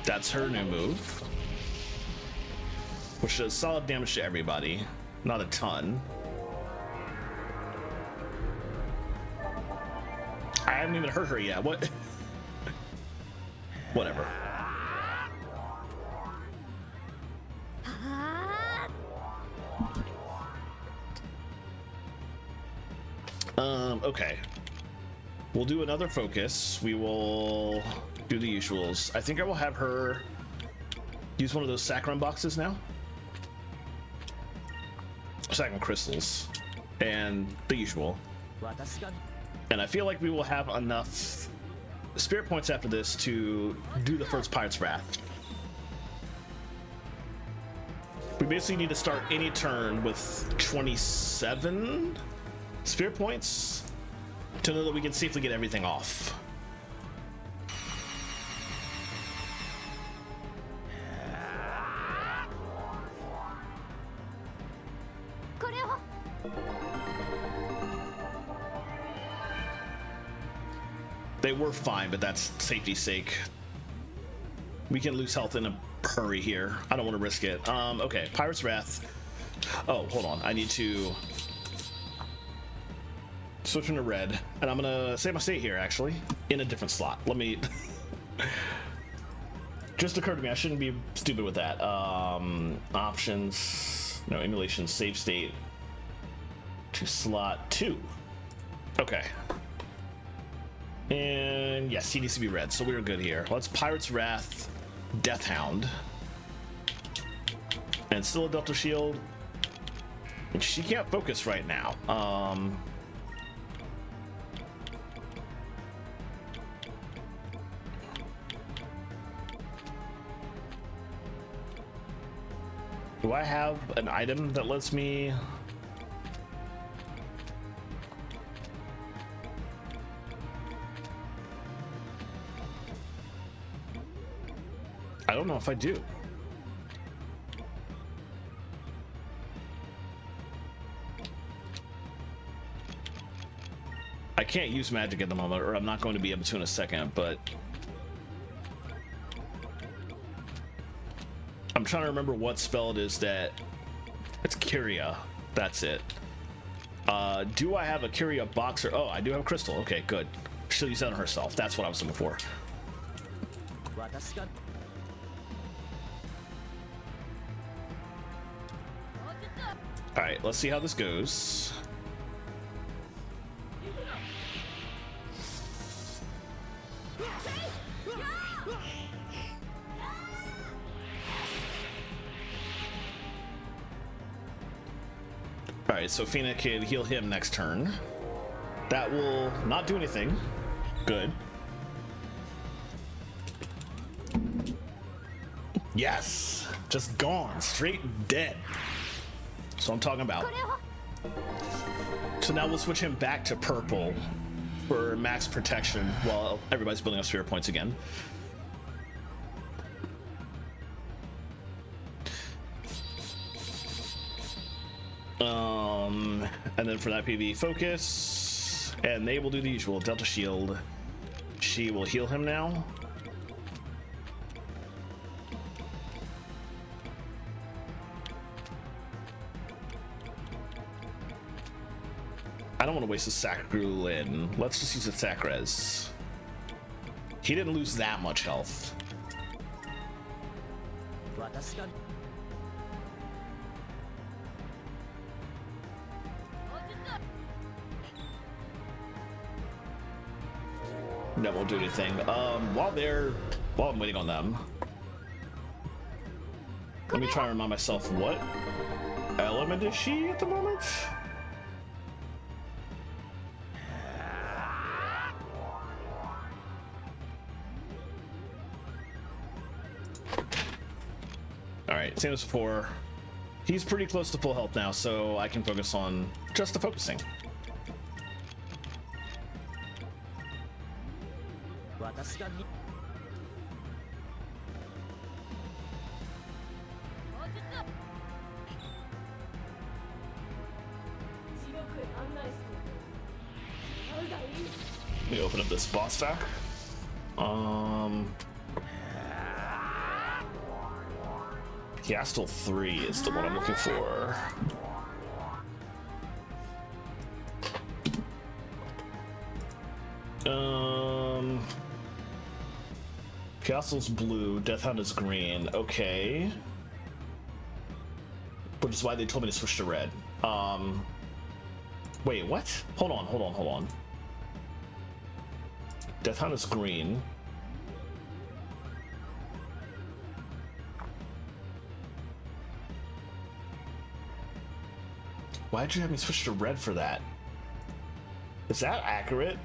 That's her new move, which does solid damage to everybody. Not a ton. I haven't even hurt her yet. What? Whatever. Okay. We'll do another focus. We will do the usuals. I think I will have her use one of those saccharin boxes now. Saccharin crystals. And the usual. And I feel like we will have enough spirit points after this to do the first Pirate's Wrath. We basically need to start any turn with 27 spirit points to know that we can safely get everything off. They were fine, but that's safety's sake. We can lose health in a hurry here. I don't want to risk it. Okay, Pirate's Wrath. Oh, hold on. I need to switch into red, and I'm gonna save my state here, actually, in a different slot. Let me... Just occurred to me, I shouldn't be stupid with that. Options, no, emulation, save state to slot 2. Okay. And yes, he needs to be red, so we're good here. Let's Pirate's Wrath, Death Hound, and still a Delta Shield. And she can't focus right now. Do I have an item that lets me? I don't know if I do. I can't use magic at the moment, or I'm not going to be able to in a second, but I'm trying to remember what spell it is that it's Kyria. That's it. Do I have a Kyria boxer? Oh, I do have a crystal. Okay, good. She'll use that on herself. That's what I was looking for. All right, let's see how this goes. All right, so Fina can heal him next turn. That will not do anything. Good. Yes, just gone, straight dead. So I'm talking about. So now we'll switch him back to purple for max protection while everybody's building up spirit points again. And then for that PV focus, and they will do the usual Delta Shield. She will heal him now. I don't want to waste a Sacrulin. Let's just use a Sacres. He didn't lose that much health. That won't do anything. While I'm waiting on them, let me try and remind myself what element is she at the moment? Alright, same as before. He's pretty close to full health now, so I can focus on just the focusing. Let me open up this boss stack. Piastel 3 is the one I'm looking for. Piastel's blue, Deathhound is green. Okay. Which is why they told me to switch to red. Wait, what? Hold on. Deathhound is green. Why'd you have me switch to red for that? Is that accurate?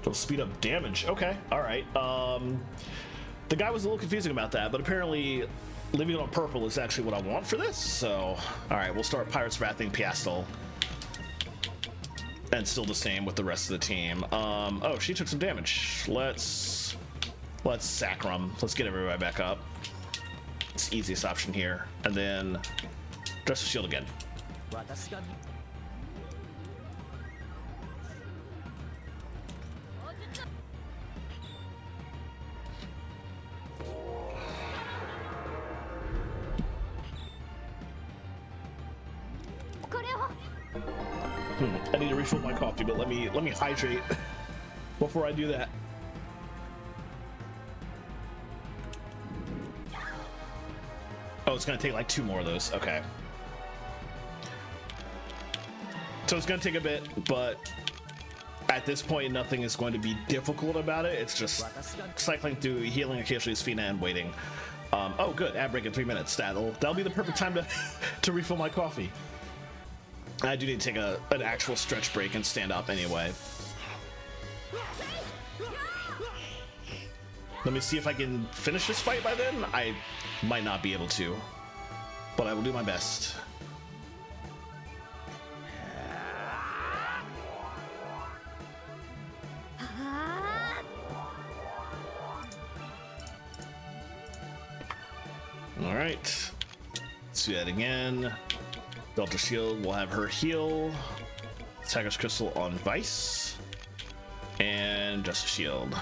It'll speed up damage. Okay, all right. The guy was a little confusing about that, but apparently leaving it on purple is actually what I want for this. So, all right, we'll start Pirates Wrathing Piastel. And still the same with the rest of the team. Oh, she took some damage. Let's Sacrum. Let's get everybody back up. It's the easiest option here. And then Dress the Shield again. I need to refill my coffee, but let me hydrate before I do that. Oh, it's gonna take like 2 more of those. Okay. So it's gonna take a bit, but at this point, nothing is going to be difficult about it. It's just cycling through, healing occasionally his Fina, and waiting. Oh, good. Ad break in 3 minutes. That'll be the perfect time to to refill my coffee. I do need to take an actual stretch break and stand up anyway. Let me see if I can finish this fight by then. I might not be able to, but I will do my best. All right, let's do that again. Delta Shield will have her heal. Tiger's Crystal on Vice. And just a shield.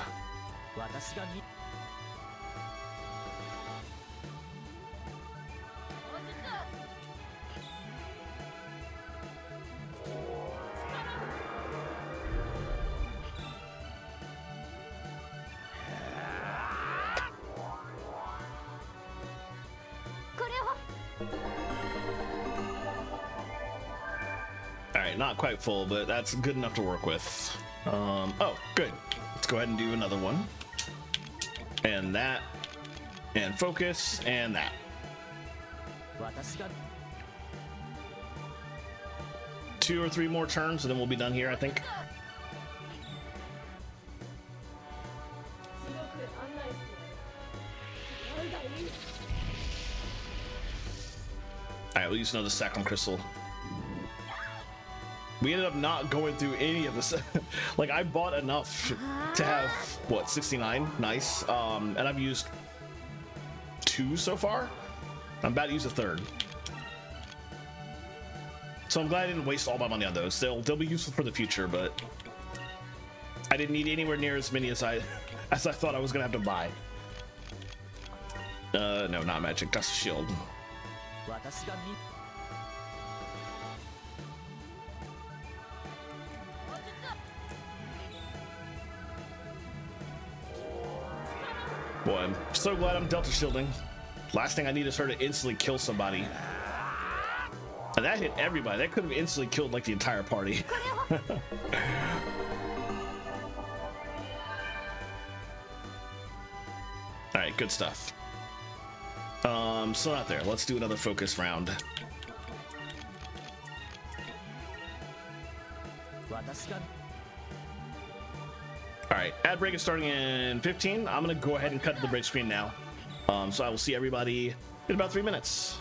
Alright, not quite full, but that's good enough to work with. Oh, good. Let's go ahead and do another one. And that. And focus, and that. 2 or 3 more turns, and then we'll be done here, I think. Alright, we'll use another Sacrum Crystal. We ended up not going through any of this. Like, I bought enough to have, what, 69? Nice. And I've used 2 so far. I'm about to use a 3rd. So I'm glad I didn't waste all my money on those. They'll be useful for the future, but I didn't need anywhere near as many as I thought I was gonna have to buy. No, not magic, just a shield. Boy, I'm so glad I'm Delta Shielding. Last thing I need is her to instantly kill somebody. And that hit everybody. That could have instantly killed like the entire party. Alright, good stuff. Still not there. Let's do another focus round. Alright, ad break is starting in 15. I'm gonna go ahead and cut to the break screen now. So I will see everybody in about 3 minutes.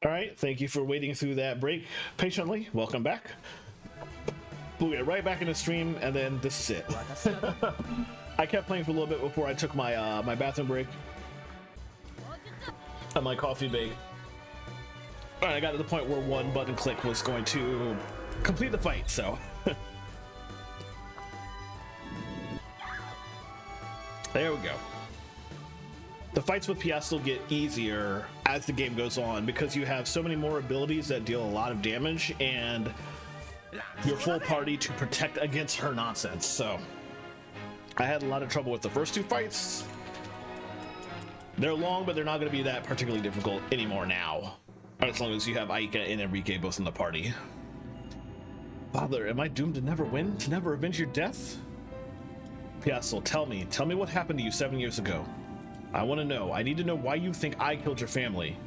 All right, thank you for waiting through that break patiently. Welcome back. We'll get right back in the stream, and then this is it. I kept playing for a little bit before I took my my bathroom break and my coffee break. All right, I got to the point where one button click was going to complete the fight, so. There we go. The fights with Piastel get easier as the game goes on because you have so many more abilities that deal a lot of damage and your full party to protect against her nonsense. So I had a lot of trouble with the first two fights. They're long, but they're not going to be that particularly difficult anymore now, as long as you have Aika and Enrique both in the party. Father, am I doomed to never win? To never avenge your death? Piastel, tell me what happened to you 7 years ago. I want to know. I need to know why you think I killed your family.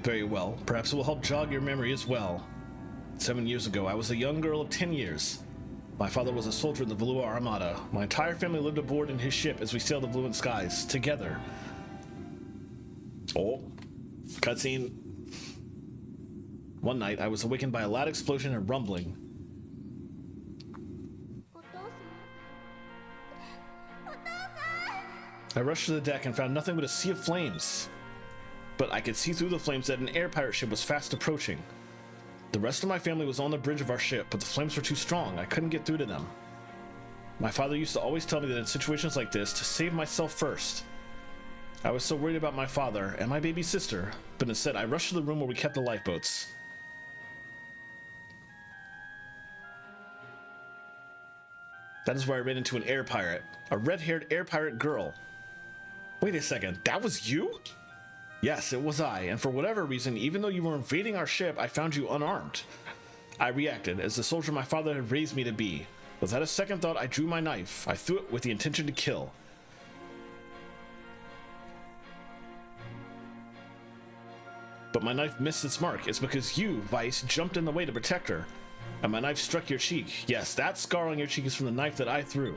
Very well. Perhaps it will help jog your memory as well. 7 years ago, I was a young girl of 10 years. My father was a soldier in the Valua Armada. My entire family lived aboard in his ship as we sailed the fluent skies together. Oh, cutscene. One night, I was awakened by a loud explosion and rumbling. I rushed to the deck and found nothing but a sea of flames. But I could see through the flames that an air pirate ship was fast approaching. The rest of my family was on the bridge of our ship, but the flames were too strong. I couldn't get through to them. My father used to always tell me that in situations like this, to save myself first. I was so worried about my father and my baby sister, but instead I rushed to the room where we kept the lifeboats. That is where I ran into an air pirate, a red-haired air pirate girl. Wait a second, that was you? Yes, it was I, and for whatever reason, even though you were invading our ship, I found you unarmed. I reacted as the soldier my father had raised me to be. Without a second thought, I drew my knife. I threw it with the intention to kill. But my knife missed its mark. It's because you, Vice, jumped in the way to protect her. And my knife struck your cheek. Yes, that scar on your cheek is from the knife that I threw.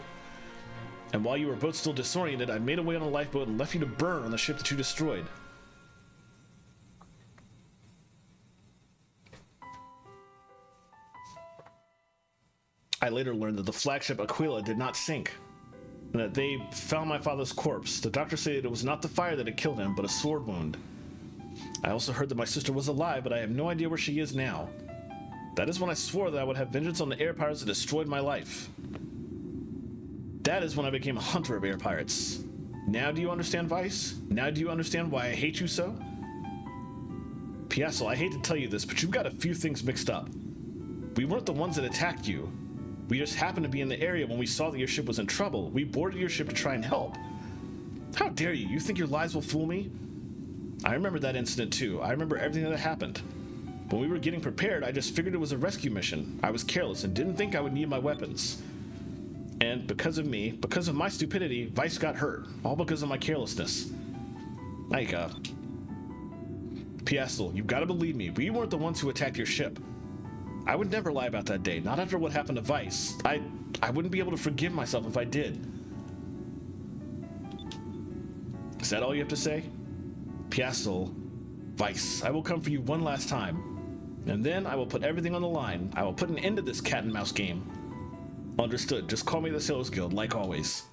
And while you were both still disoriented, I made away on a lifeboat and left you to burn on the ship that you destroyed. I later learned that the flagship Aquila did not sink, and that they found my father's corpse. The doctor said it was not the fire that had killed him, but a sword wound. I also heard that my sister was alive, but I have no idea where she is now. That is when I swore that I would have vengeance on the air pirates that destroyed my life. That is when I became a hunter of air pirates. Now do you understand, Vice? Now do you understand why I hate you so? Piastel, I hate to tell you this, but you've got a few things mixed up. We weren't the ones that attacked you. We just happened to be in the area when we saw that your ship was in trouble. We boarded your ship to try and help. How dare you? You think your lies will fool me? I remember that incident too. I remember everything that happened. When we were getting prepared, I just figured it was a rescue mission. I was careless and didn't think I would need my weapons. And because of me, because of my stupidity, Vice got hurt. All because of my carelessness. Aika. Piastel, you've got to believe me. We weren't the ones who attacked your ship. I would never lie about that day, not after what happened to Vice. I wouldn't be able to forgive myself if I did. Is that all you have to say? Piastel, Vice, I will come for you one last time. And then I will put everything on the line. I will put an end to this cat and mouse game. Understood. Just call me the Sailors Guild, like always.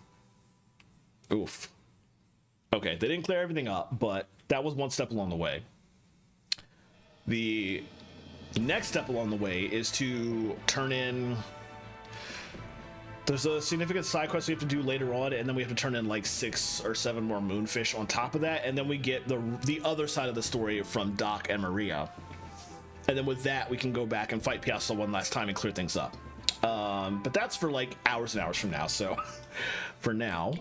Oof. Okay, they didn't clear everything up, but that was one step along the way. The next step along the way is to turn in... There's a significant side quest we have to do later on, and then we have to turn in like 6 or 7 more moonfish on top of that, and then we get the other side of the story from Doc and Maria. And then with that, we can go back and fight Piastel one last time and clear things up. But that's for like hours and hours from now, so for now,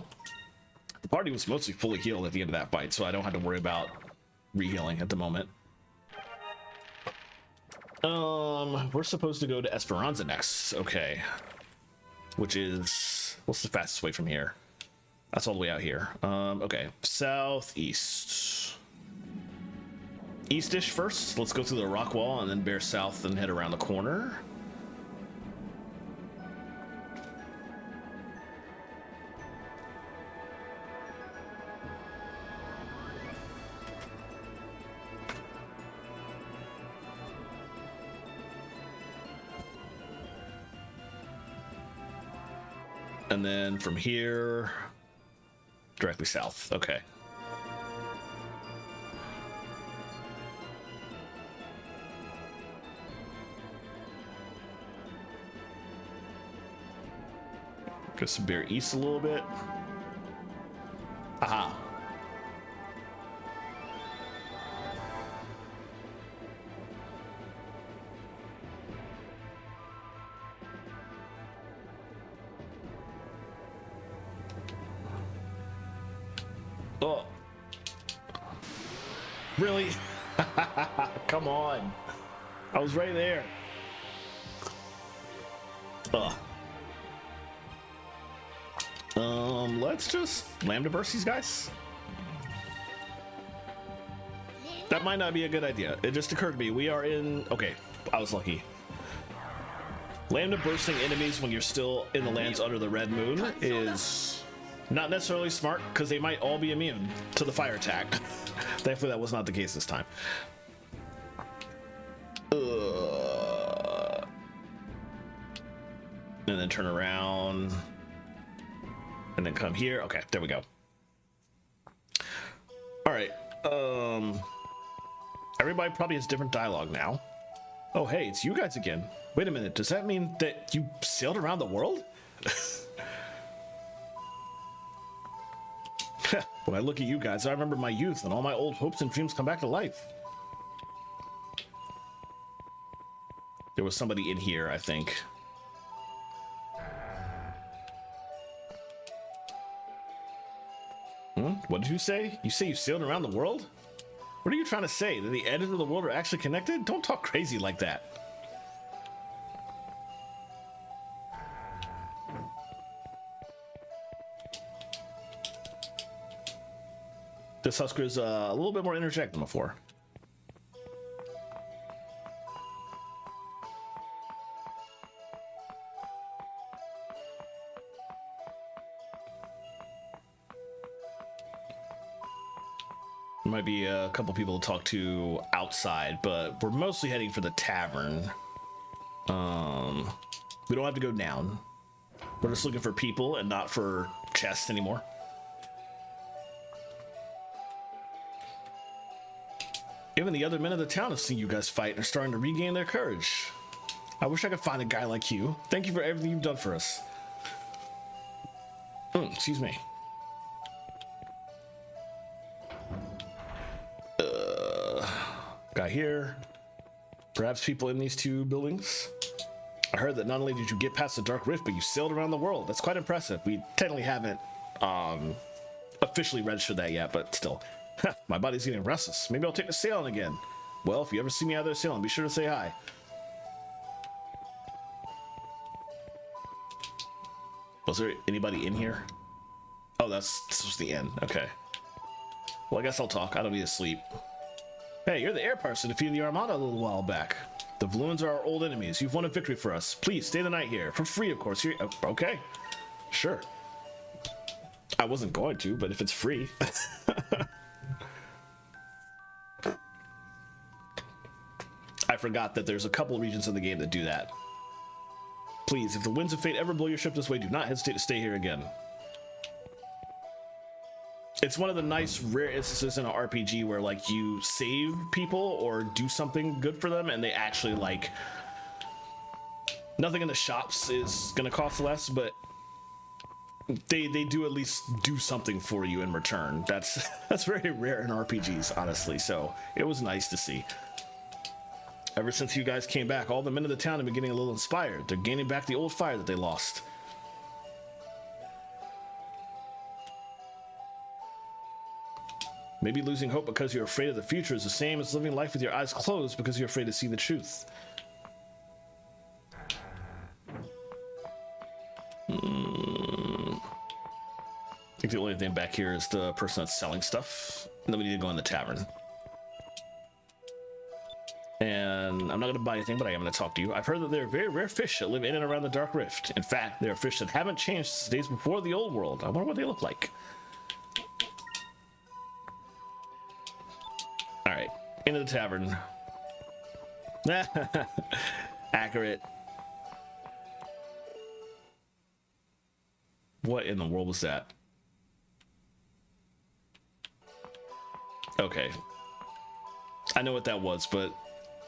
the party was mostly fully healed at the end of that fight, so I don't have to worry about re-healing at the moment. We're supposed to go to Esperanza next, okay. Which is, what's the fastest way from here? That's all the way out here. Okay, southeast. Eastish first. Let's go through the rock wall and then bear south and head around the corner. And then from here, directly south. Okay. Go some bear east a little bit. Aha. Oh. Really? Come on. I was right there. Ugh. Let's just lambda burst these guys. That might not be a good idea. It just occurred to me. We are in... Okay, I was lucky. Lambda bursting enemies when you're still in the lands under the red moon is not necessarily smart, because they might all be immune to the fire attack. Thankfully, that was not the case this time. And then turn around. And then come here. Okay, there we go. All right. Everybody probably has different dialogue now. Oh, hey, it's you guys again. Wait a minute. Does that mean that you sailed around the world? When I look at you guys, I remember my youth and all my old hopes and dreams come back to life. There was somebody in here, I think. What did you say? You say you sailed around the world? What are you trying to say? That the edges of the world are actually connected? Don't talk crazy like that. This Husker's a little bit more interject than before. Might be a couple people to talk to outside, but we're mostly heading for the tavern. We don't have to go down. We're just looking for people and not for chests anymore. Even the other men of the town have seen you guys fight and are starting to regain their courage. I wish I could find a guy like you. Thank you for everything you've done for us. Excuse me. Guy here. Perhaps people in these two buildings. I heard that not only did you get past the Dark Rift, but you sailed around the world. That's quite impressive. We technically haven't officially registered that yet, but still. My body's getting restless. Maybe I'll take to sailing again. Well, if you ever see me out there sailing, be sure to say hi. Was there anybody in here? Oh, this was the inn. Okay. Well, I guess I'll talk. I don't need to sleep. Hey, you're the air person defeated the Armada a little while back. The Valoons are our old enemies. You've won a victory for us. Please stay the night here. For free, of course. Okay. Sure. I wasn't going to, but if it's free. I forgot that there's a couple regions in the game that do that. Please, if the winds of fate ever blow your ship this way, do not hesitate to stay here again. It's one of the nice rare instances in an RPG where like you save people or do something good for them and they actually like nothing in the shops is gonna cost less, but they do at least do something for you in return. That's very rare in RPGs, honestly, so it was nice to see. Ever since you guys came back, all the men of the town have been getting a little inspired. They're gaining back the old fire that they lost. Maybe losing hope because you're afraid of the future is the same as living life with your eyes closed because you're afraid to see the truth. I think the only thing back here is the person that's selling stuff. And then we need to go in the tavern. And I'm not going to buy anything, but I am going to talk to you. I've heard that there are very rare fish that live in and around the Dark Rift. In fact, there are fish that haven't changed since the days before the old world. I wonder what they look like. All right, into the tavern. Accurate. What in the world was that? Okay. I know what that was, but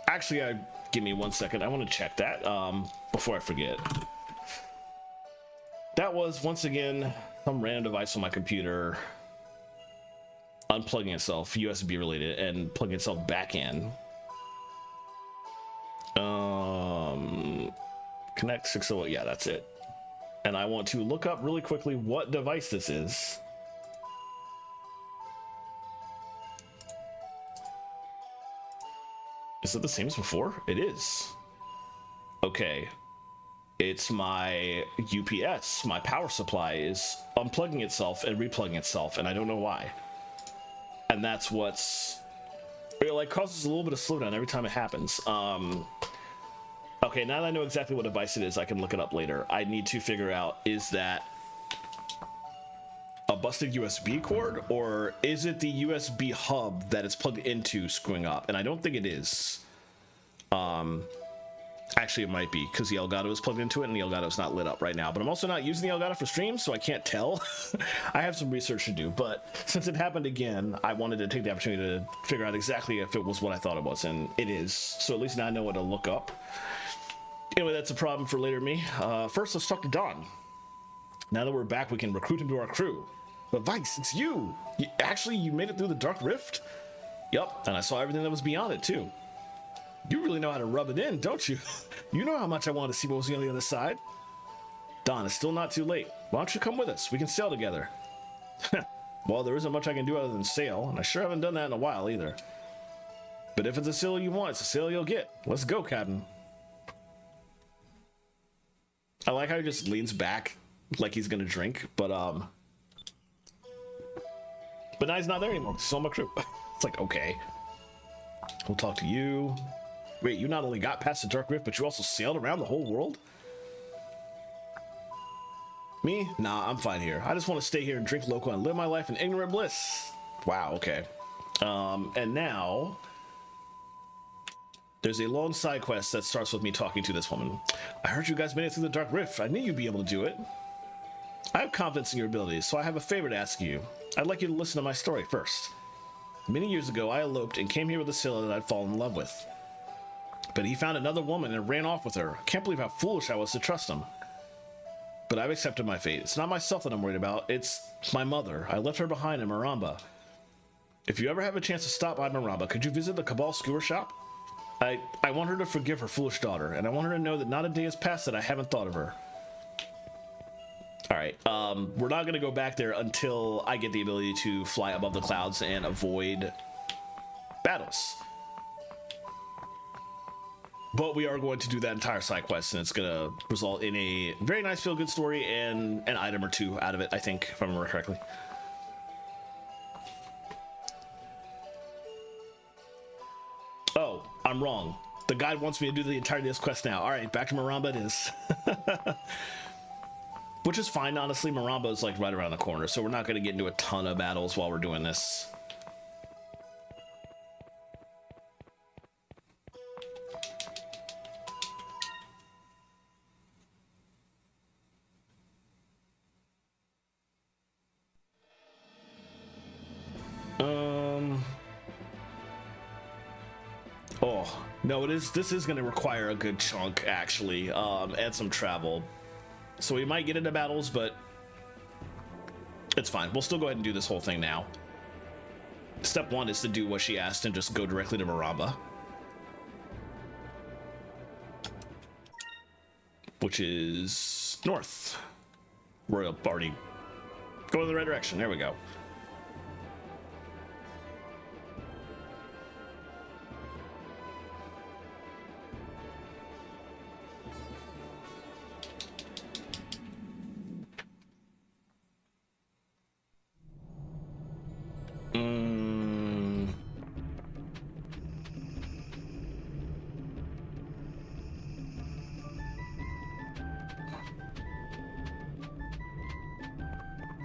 actually, give me 1 second. I want to check that before I forget. That was, once again, some random device on my computer unplugging itself, USB related, and plugging itself back in. Connect 608, yeah, that's it. And I want to look up really quickly what device this is. Is it the same as before? It is. Okay. It's my UPS. My power supply is unplugging itself and replugging itself, and I don't know why. And that's what's... It like causes a little bit of slowdown every time it happens. Okay, now that I know exactly what device it is, I can look it up later. I need to figure out, is that a busted USB cord, or is it the USB hub that it's plugged into screwing up? And I don't think it is. Actually, it might be, because the Elgato is plugged into it, and the Elgato is not lit up right now. But I'm also not using the Elgato for streams, so I can't tell. I have some research to do, but since it happened again, I wanted to take the opportunity to figure out exactly if it was what I thought it was, and it is. So at least now I know what to look up. Anyway, that's a problem for later me. First, let's talk to Don. Now that we're back, we can recruit him to our crew. But Vice, it's you! Actually, you made it through the Dark Rift? Yup, and I saw everything that was beyond it, too. You really know how to rub it in, don't you? You know how much I wanted to see what was on the other side. Don, it's still not too late. Why don't you come with us? We can sail together. Well, there isn't much I can do other than sail, and I sure haven't done that in a while either. But if it's a sail you want, it's a sail you'll get. Let's go, Captain. I like how he just leans back like he's gonna drink, but now he's not there anymore. He's on my crew. It's like, okay. We'll talk to you. Wait, you not only got past the Dark Rift, but you also sailed around the whole world? Me? Nah, I'm fine here. I just want to stay here and drink local and live my life in ignorant bliss. Wow, okay. And now there's a long side quest that starts with me talking to this woman. I heard you guys made it through the Dark Rift. I knew you'd be able to do it. I have confidence in your abilities, so I have a favor to ask you. I'd like you to listen to my story first. Many years ago, I eloped and came here with a sailor that I'd fallen in love with. But he found another woman and ran off with her. I can't believe how foolish I was to trust him. But I've accepted my fate. It's not myself that I'm worried about. It's my mother. I left her behind in Maramba. If you ever have a chance to stop by Maramba, could you visit the Cabal Skewer Shop? I want her to forgive her foolish daughter, and I want her to know that not a day has passed that I haven't thought of her. Alright, we're not going to go back there until I get the ability to fly above the clouds and avoid battles. But we are going to do that entire side quest, and it's going to result in a very nice feel-good story and an item or two out of it, I think, if I remember correctly. Oh, I'm wrong. The guide wants me to do the entirety of this quest now. Alright, back to Maramba it is. Which is fine, honestly. Maramba is like right around the corner, so we're not going to get into a ton of battles while we're doing this. Oh, no, this is going to require a good chunk, actually, and some travel. So we might get into battles, but it's fine. We'll still go ahead and do this whole thing now. Step one is to do what she asked and just go directly to Maramba, which is north. We're already going in the right direction. There we go.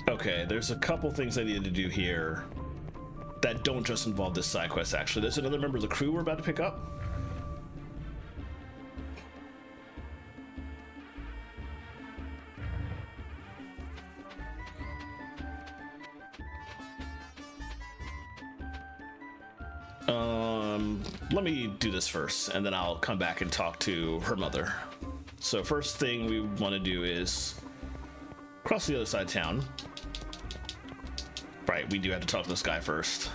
Okay, there's a couple things I need to do here that don't just involve this side quest, actually. There's another member of the crew we're about to pick up. Let me do this first, and then I'll come back and talk to her mother. So first thing we want to do is cross the other side of town. Right, we do have to talk to this guy first.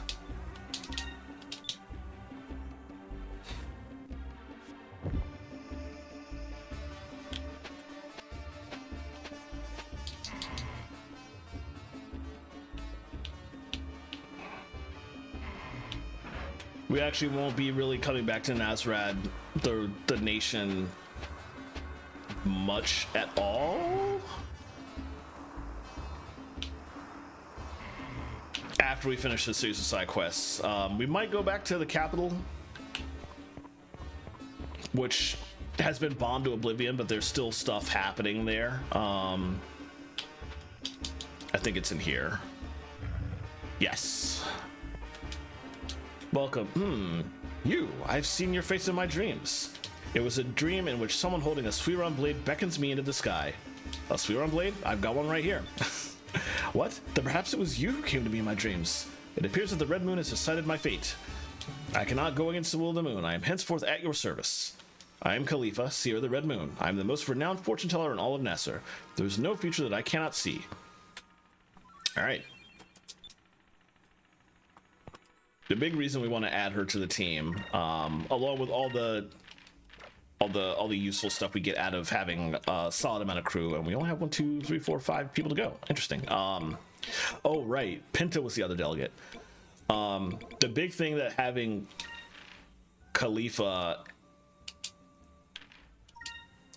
We actually won't be really coming back to Nazrad, the nation, much at all after we finish the series of side quests. We might go back to the capital, which has been bombed to oblivion, but there's still stuff happening there. I think it's in here. Yes. Welcome. You. I've seen your face in my dreams. It was a dream in which someone holding a Suiron blade beckons me into the sky. A Suiron blade? I've got one right here. What? Then perhaps it was you who came to me in my dreams. It appears that the Red Moon has decided my fate. I cannot go against the will of the moon. I am henceforth at your service. I am Khalifa, seer of the Red Moon. I am the most renowned fortune teller in all of Nasser. There is no future that I cannot see. All right. The big reason we want to add her to the team, along with all the useful stuff we get out of having a solid amount of crew, and we only have 1, 2, 3, 4, 5 people to go. Interesting. Oh right, Pinta was the other delegate. The big thing that having Khalifa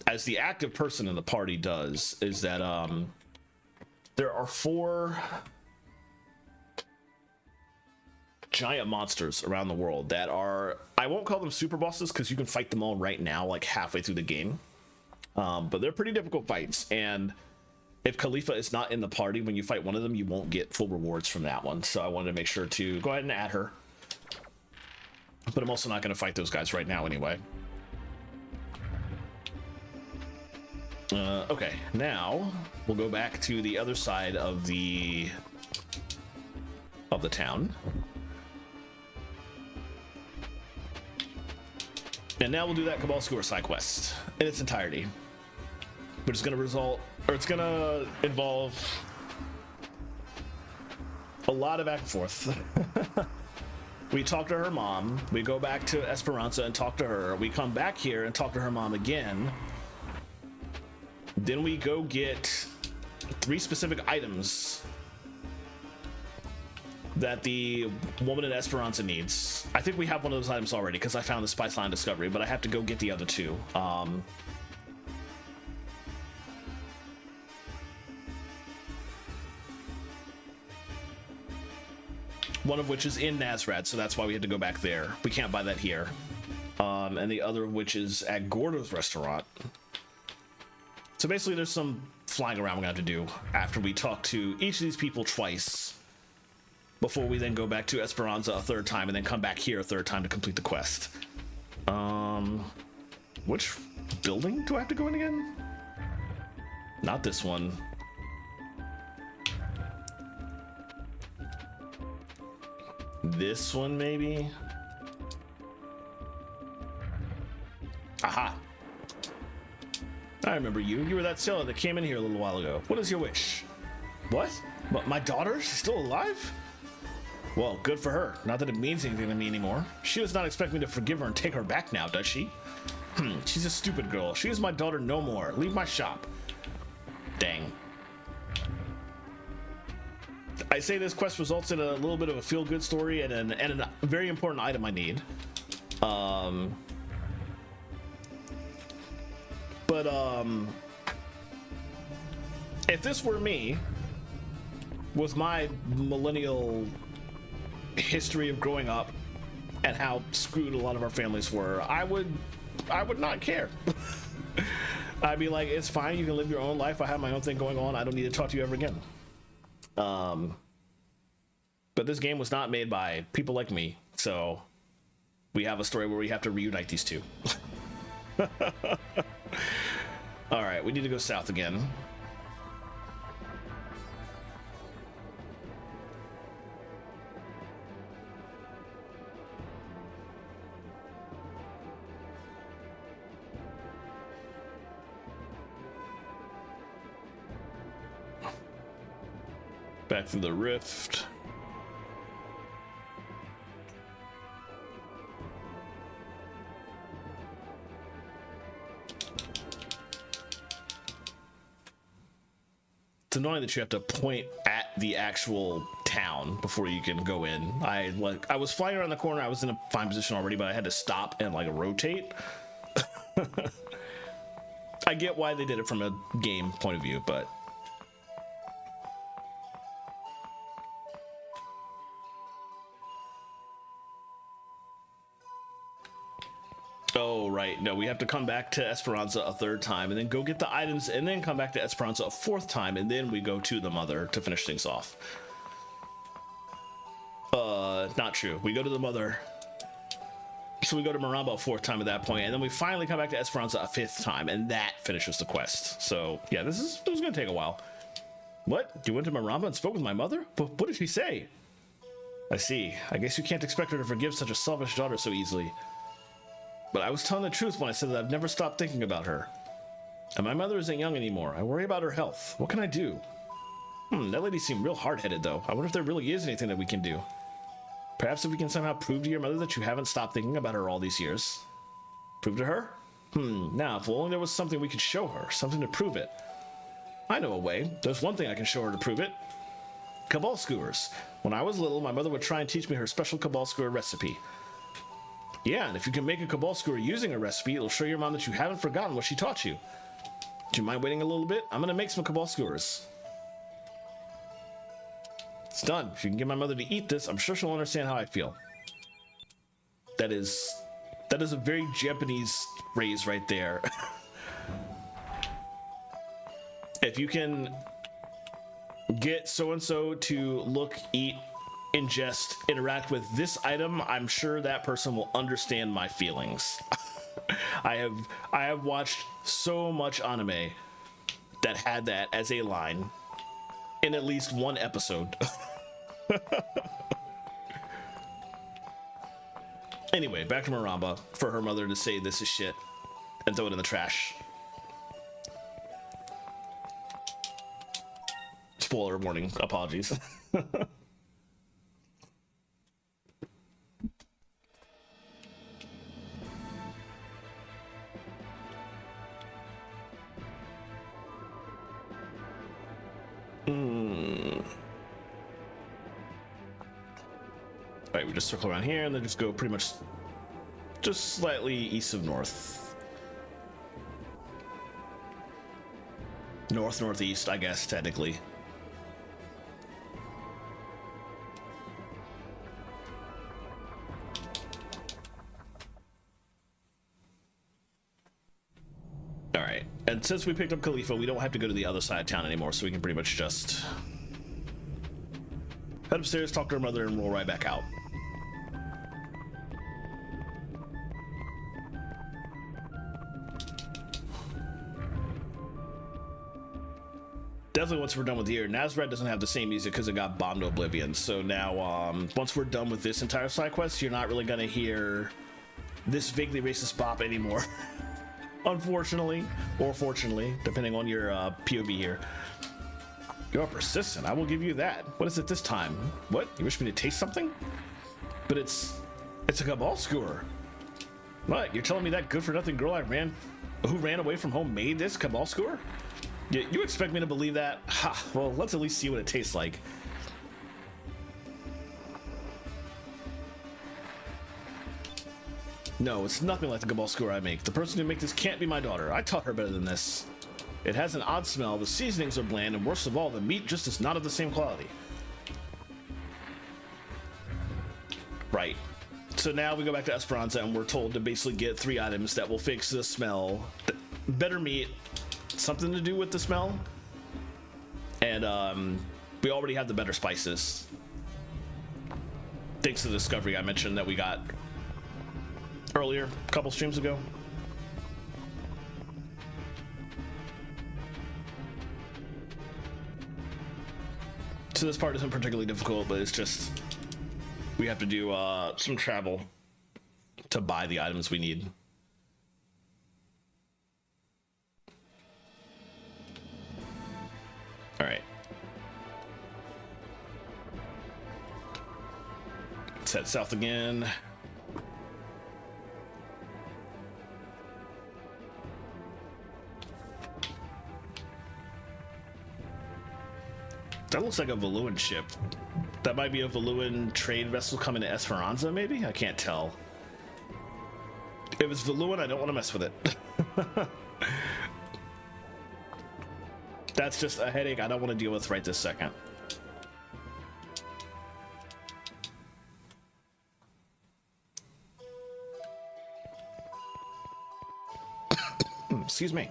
as the active person in the party does is that there are 4 giant monsters around the world that are, I won't call them super bosses because you can fight them all right now, like halfway through the game, but they're pretty difficult fights, and if Khalifa is not in the party when you fight one of them, you won't get full rewards from that one. So I wanted to make sure to go ahead and add her, but I'm also not going to fight those guys right now anyway. Okay, now we'll go back to the other side of the town. And now we'll do that Cabal Skewer side quest in its entirety, which is going to involve a lot of back and forth. We talk to her mom, we go back to Esperanza and talk to her, we come back here and talk to her mom again, then we go get 3 specific items that the woman in Esperanza needs. I think we have one of those items already because I found the Spice Line Discovery, but I have to go get the other 2. One of which is in Nazrad, so that's why we had to go back there. We can't buy that here. And the other of which is at Gordo's restaurant. So basically there's some flying around we're gonna have to do after we talk to each of these people twice, before we then go back to Esperanza a 3rd time and then come back here a 3rd time to complete the quest. Which building do I have to go in again? Not this one. This one, maybe? Aha! I remember you. You were that sailor that came in here a little while ago. What is your wish? What? My daughter? She's still alive? Well, good for her. Not that it means anything to me anymore. She does not expect me to forgive her and take her back now, does she? She's a stupid girl. She is my daughter no more. Leave my shop. Dang. I say this quest results in a little bit of a feel-good story and a very important item I need. If this were me, with my millennial history of growing up and how screwed a lot of our families were, I would not care. I'd be like, it's fine, you can live your own life. I have my own thing going on. I don't need to talk to you ever again. But this game was not made by people like me, so we have a story where we have to reunite these 2. All right, we need to go south again. Back through the rift. It's annoying that you have to point at the actual town before you can go in. I was flying around the corner. I was in a fine position already, but I had to stop and like rotate. I get why they did it from a game point of view, but oh right, no, we have to come back to Esperanza a third time and then go get the items and then come back to Esperanza a fourth time and then we go to the mother to finish things off. Not true. We go to the mother. So we go to Maramba a fourth time at that point, and then we finally come back to Esperanza a fifth time, and that finishes the quest. So yeah, this was gonna take a while. What? You went to Maramba and spoke with my mother? But what did she say? I see. I guess you can't expect her to forgive such a selfish daughter so easily. But I was telling the truth when I said that I've never stopped thinking about her. And my mother isn't young anymore. I worry about her health. What can I do? That lady seemed real hard-headed though. I wonder if there really is anything that we can do. Perhaps if we can somehow prove to your mother that you haven't stopped thinking about her all these years. Prove to her? Now, if only there was something we could show her, something to prove it. I know a way. There's one thing I can show her to prove it. Cabal skewers. When I was little, my mother would try and teach me her special cabal skewer recipe. Yeah, and if you can make a cabal skewer using a recipe, it'll show your mom that you haven't forgotten what she taught you. Do you mind waiting a little bit? I'm gonna make some cabal skewers. It's done. If you can get my mother to eat this, I'm sure she'll understand how I feel. That is a very Japanese phrase right there. If you can get so-and-so to look, eat, ingest, interact with this item, I'm sure that person will understand my feelings. I have watched so much anime that had that as a line in at least one episode. Anyway, back to Maramba for her mother to say this is shit and throw it in the trash. Spoiler warning, apologies. Right, we just circle around here and then just go pretty much just slightly east of north. Northeast, I guess, technically. Alright, and since we picked up Khalifa, we don't have to go to the other side of town anymore, so we can pretty much just head upstairs, talk to her mother, and roll right back out. Definitely once we're done with here, Nazareth doesn't have the same music because it got bombed to oblivion. So now, once we're done with this entire side quest, you're not really gonna hear this vaguely racist bop anymore. Unfortunately, or fortunately, depending on your POV here. You're persistent, I will give you that. What is it this time? What? You wish me to taste something? But it's a cabal skewer. What? You're telling me that good-for-nothing girl who ran away from home made this cabal skewer? You expect me to believe that? Ha, well, let's at least see what it tastes like. No, it's nothing like the cabal skewer I make. The person who makes this can't be my daughter. I taught her better than this. It has an odd smell, the seasonings are bland, and worst of all, the meat just is not of the same quality. Right. So now we go back to Esperanza and we're told to basically get 3 items that will fix the smell. Better meat, something to do with the smell, and we already have the better spices. Thanks to the discovery I mentioned that we got earlier, a couple streams ago. So this part isn't particularly difficult, but it's just we have to do some travel to buy the items we need. All right. Let's head south again. That looks like a Valuan ship. That might be a Valuan trade vessel coming to Esperanza, maybe? I can't tell. If it's Valuan, I don't want to mess with it. That's just a headache I don't want to deal with right this second. Excuse me.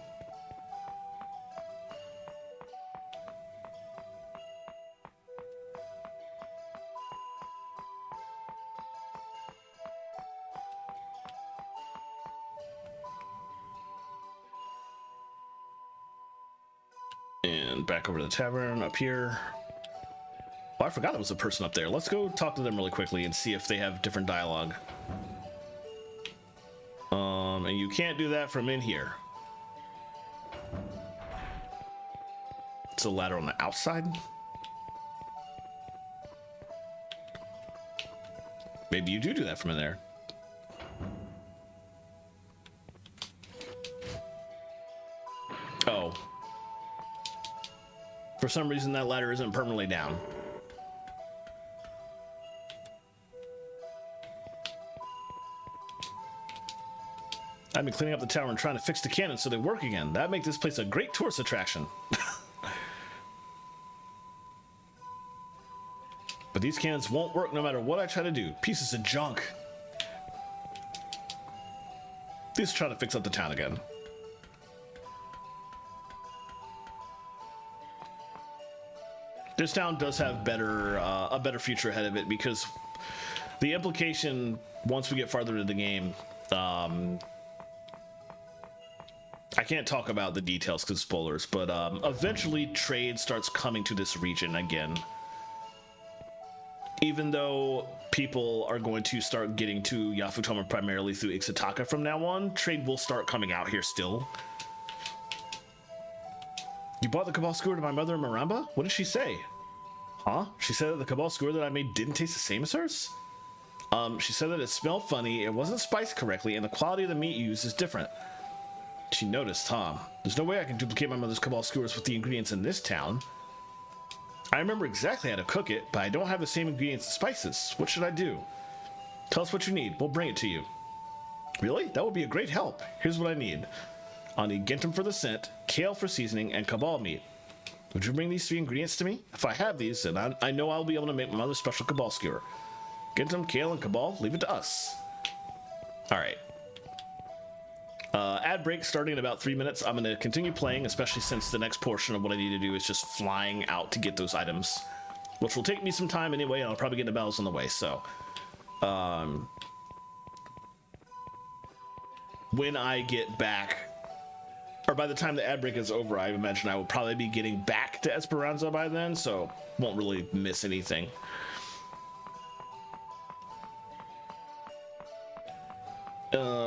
And back over to the tavern up here. Oh, I forgot there was a person up there. Let's go talk to them really quickly and see if they have different dialogue. And you can't do that from in here. It's a ladder on the outside. Maybe you do that from in there. Oh. For some reason, that ladder isn't permanently down. I've been cleaning up the tower and trying to fix the cannons so they work again. That'd make this place a great tourist attraction. But these cannons won't work no matter what I try to do. Pieces of junk. Let's try to fix up the town again. This town does have a better future ahead of it, because the implication once we get farther into the game, I can't talk about the details because spoilers, but eventually trade starts coming to this region again. Even though people are going to start getting to Yafutama primarily through Ixataka from now on, trade will start coming out here still. You bought the Cabal skewer to my mother in Maramba? What did she say? Huh? She said that the Cabal skewer that I made didn't taste the same as hers? She said that it smelled funny, it wasn't spiced correctly, and the quality of the meat used is different. She noticed, huh? There's no way I can duplicate my mother's Cabal skewers with the ingredients in this town. I remember exactly how to cook it, but I don't have the same ingredients and spices. What should I do? Tell us what you need. We'll bring it to you. Really? That would be a great help. Here's what I need. I'll need Gintum for the scent, kale for seasoning, and Cabal meat. Would you bring these 3 ingredients to me? If I have these, then I know I'll be able to make my mother's special Cabal skewer. Gintum, kale, and Cabal, leave it to us. Alright. Ad break starting in about 3 minutes. I'm going to continue playing, especially since the next portion of what I need to do is just flying out to get those items, which will take me some time anyway, and I'll probably get the battles on the way, so when I get back, or by the time the ad break is over, I imagine I will probably be getting back to Esperanza by then, so won't really miss anything.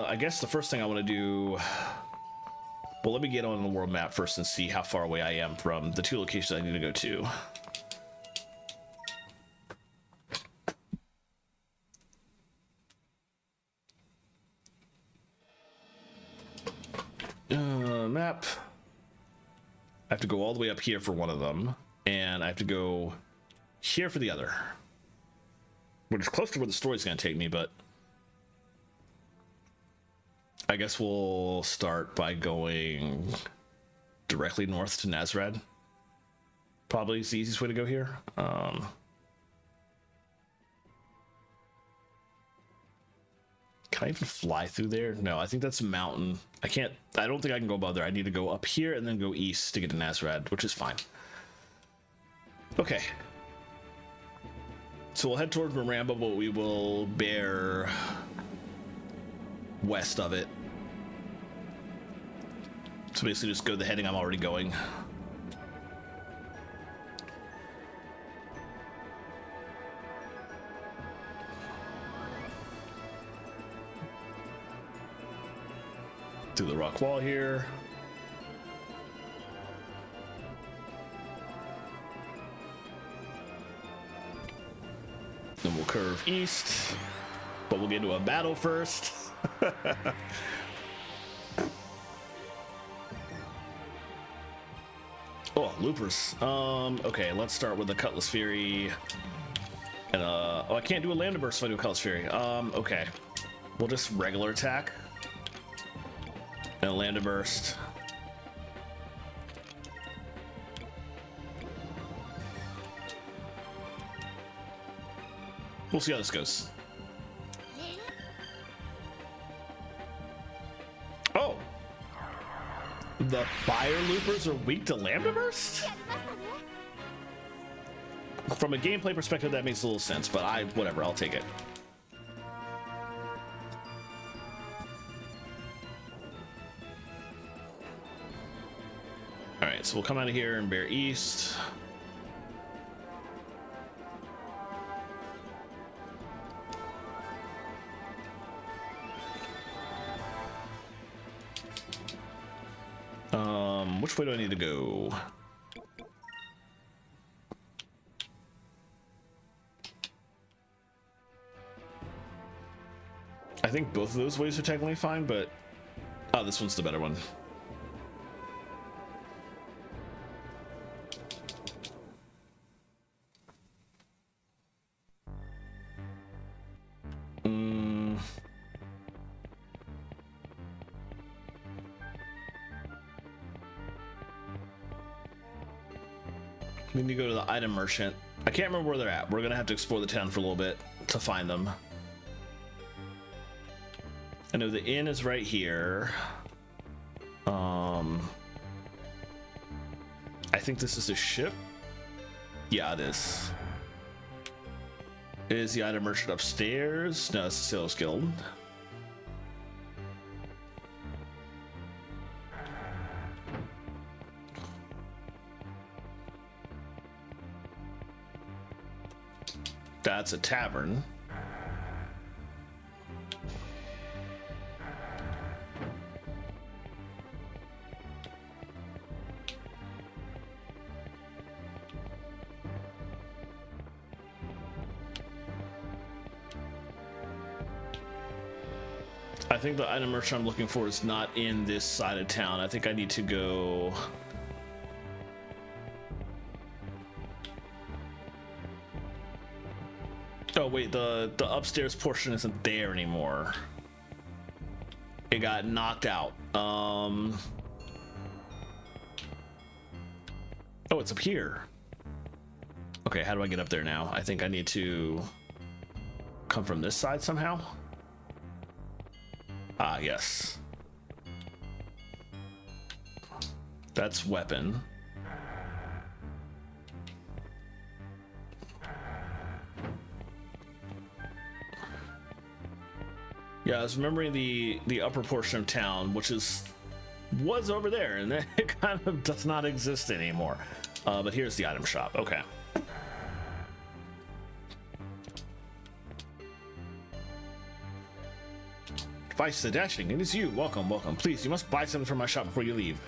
I guess the first thing I want to do, well, let me get on the world map first and see how far away I am from the 2 locations I need to go to. Map. I have to go all the way up here for one of them, and I have to go here for the other, which is close to where the story's going to take me, but I guess we'll start by going directly north to Nazrad. Probably is the easiest way to go here. Can I even fly through there? No, I think that's a mountain. I don't think I can go above there. I need to go up here and then go east to get to Nazrad, which is fine. Okay. So we'll head towards Maramba, but we will bear west of it. So basically just go the heading I'm already going. Through the rock wall here. Then we'll curve east, but we'll get into a battle first. Oh, loopers. Okay, let's start with the Cutlass Fury. And oh, I can't do a Lambda Burst if I do a Cutlass Fury. Okay. We'll just regular attack. And a Lambda Burst. We'll see how this goes. Oh! The fire loopers are weak to Lambda Burst? From a gameplay perspective, that makes a little sense, but whatever, I'll take it. Alright, so we'll come out of here and bear east. Which way do I need to go? I think both of those ways are technically fine, but oh, this one's the better one. We need to go to the item merchant. I can't remember where they're at. We're gonna have to explore the town for a little bit to find them. I know the inn is right here. I think this is the ship. Yeah, it is. Is the item merchant upstairs? No, it's the Sailors Guild. That's a tavern. I think the item merchant I'm looking for is not in this side of town. I think I need to go... Oh wait, the upstairs portion isn't there anymore. It got knocked out. Oh, it's up here. Okay, how do I get up there now? I think I need to come from this side somehow. Ah, yes. That's weapon. Yeah, I was remembering the upper portion of town, which was over there, and it kind of does not exist anymore. But here's the item shop. Okay. Vice the Dashing, it is you. Welcome, welcome. Please, you must buy something from my shop before you leave.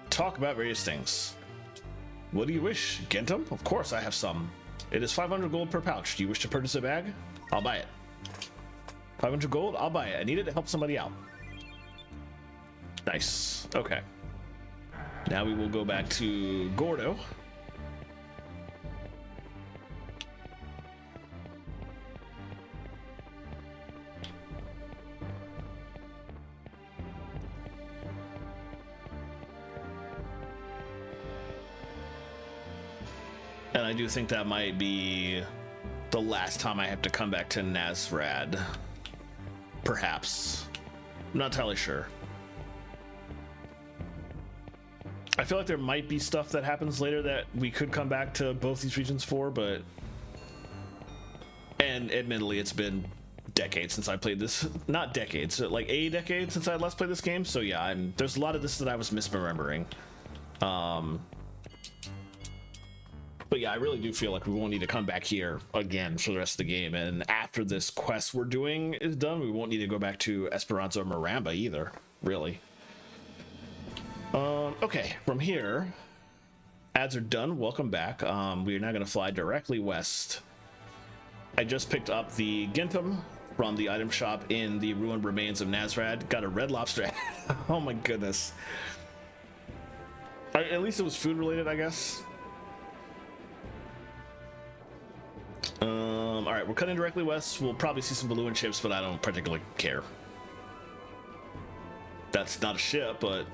Talk about various things. What do you wish? Gentum? Of course I have some. It is 500 gold per pouch. Do you wish to purchase a bag? I'll buy it. 500 gold? I'll buy it. I need it to help somebody out. Nice. Okay. Now we will go back to Gordo. And I do think that might be the last time I have to come back to Nazrad. Perhaps. I'm not entirely sure. I feel like there might be stuff that happens later that we could come back to both these regions for, but... And admittedly, it's been decades since I played this. Not decades, like a decade since I last played this game. So yeah, there's a lot of this that I was misremembering. But yeah, I really do feel like we won't need to come back here again for the rest of the game. And after this quest we're doing is done, we won't need to go back to Esperanza or Maramba either, really. Okay, from here, Ads are done. Welcome back. We are now going to fly directly west. I just picked up the Gintham from the item shop in the ruined remains of Nazrad. Got a red lobster. Oh my goodness. At least it was food related, I guess. All right, we're cutting directly west. We'll probably see some balloon ships, but I don't particularly care. That's not a ship, but...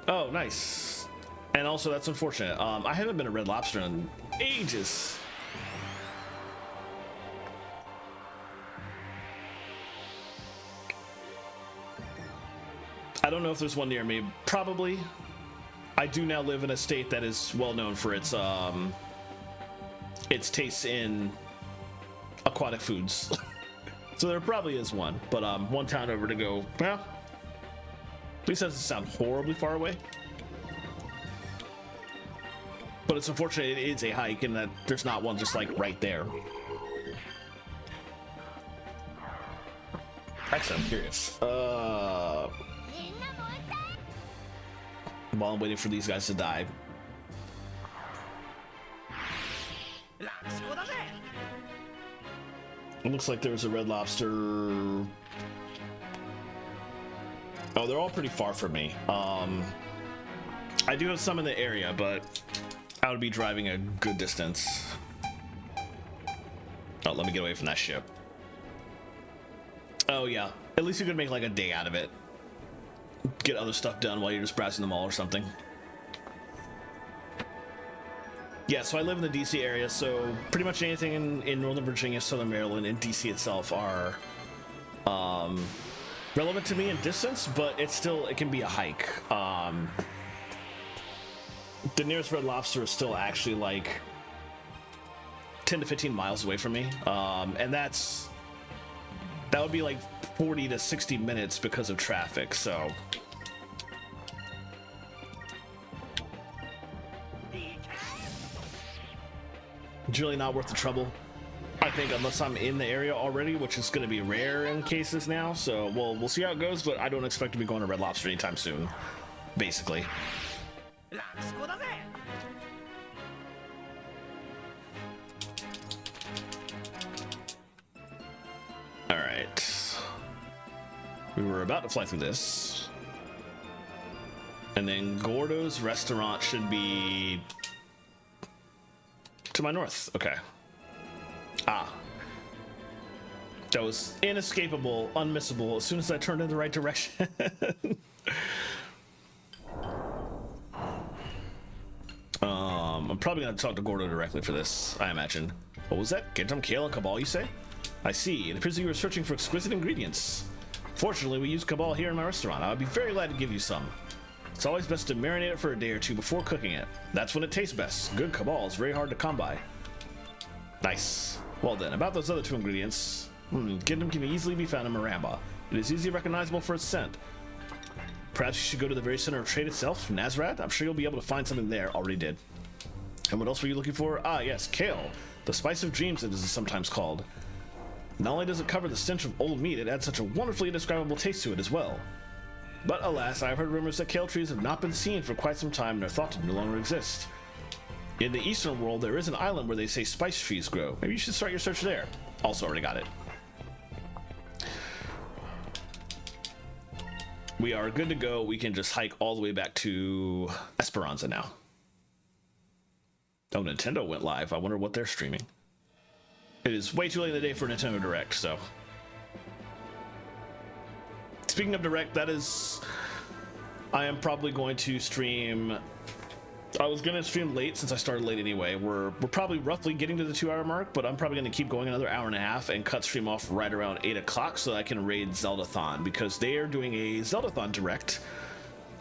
Oh, nice. And also, that's unfortunate. I haven't been a Red Lobster in ages. I don't know if there's one near me. Probably. I do now live in a state that is well known for its tastes in aquatic foods. So there probably is one, but one town over to go. Well, at least doesn't sound horribly far away. But it's unfortunate it is a hike and that there's not one just like right there. Actually, I'm curious. While I'm waiting for these guys to die. It looks like there's a Red Lobster. Oh, they're all pretty far from me. I do have some in the area, but I would be driving a good distance. Oh, let me get away from that ship. Oh yeah, at least you could make like a day out of it. Get other stuff done while you're just browsing the mall or something. Yeah, so I live in the DC area, so pretty much anything in Northern Virginia, Southern Maryland, and DC itself are relevant to me in distance, but it can be a hike. The nearest Red Lobster is still actually like 10 to 15 miles away from me, and that would be like 40 to 60 minutes because of traffic, so... It's really not worth the trouble, I think, unless I'm in the area already, which is going to be rare in cases now, so we'll see how it goes, but I don't expect to be going to Red Lobster anytime soon, basically. Alright. We were about to fly through this. And then Gordo's restaurant should be to my north. Okay. Ah. That was inescapable, unmissable as soon as I turned in the right direction. I'm probably gonna talk to Gordo directly for this, I imagine. What was that? Gintam, kale, and cabal, you say? I see. It appears that you were searching for exquisite ingredients. Fortunately, we use cabal here in my restaurant. I would be very glad to give you some. It's always best to marinate it for a day or two before cooking it. That's when it tastes best. Good cabal is very hard to come by. Nice. Well then, about those other two ingredients. Gintam can easily be found in Maramba. It is easily recognizable for its scent. Perhaps you should go to the very center of trade itself, Nazrad. I'm sure you'll be able to find something there. Already did. And what else were you looking for? Ah, yes, kale. The spice of dreams, it is sometimes called. Not only does it cover the stench of old meat, it adds such a wonderfully indescribable taste to it as well. But alas, I have heard rumors that kale trees have not been seen for quite some time and are thought to no longer exist. In the eastern world, there is an island where they say spice trees grow. Maybe you should start your search there. Also already got it. We are good to go. We can just hike all the way back to Esperanza now. Oh, Nintendo went live. I wonder what they're streaming. It is way too late in the day for Nintendo Direct, so... Speaking of Direct, I am probably going to stream... I was going to stream late since I started late anyway. We're probably roughly getting to the 2-hour mark, but I'm probably going to keep going another hour and a half and cut stream off right around 8 o'clock so that I can raid Zeldathon, because they are doing a Zeldathon Direct.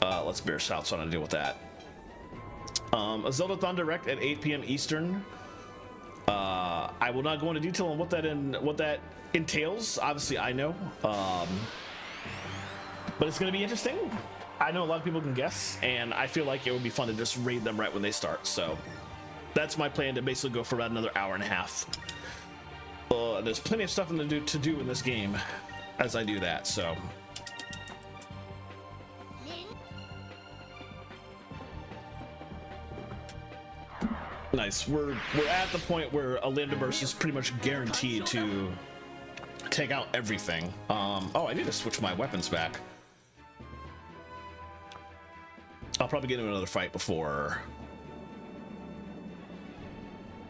Let's bear south so I don't deal with that. A Zeldathon Direct at 8 p.m. Eastern. I will not go into detail on what that entails. Obviously, I know. But it's going to be interesting. I know a lot of people can guess, and I feel like it would be fun to just raid them right when they start. So that's my plan, to basically go for about another hour and a half. There's plenty of stuff to do in this game as I do that, so... Nice. We're at the point where a lambda burst is pretty much guaranteed to take out everything. Oh, I need to switch my weapons back. I'll probably get into another fight before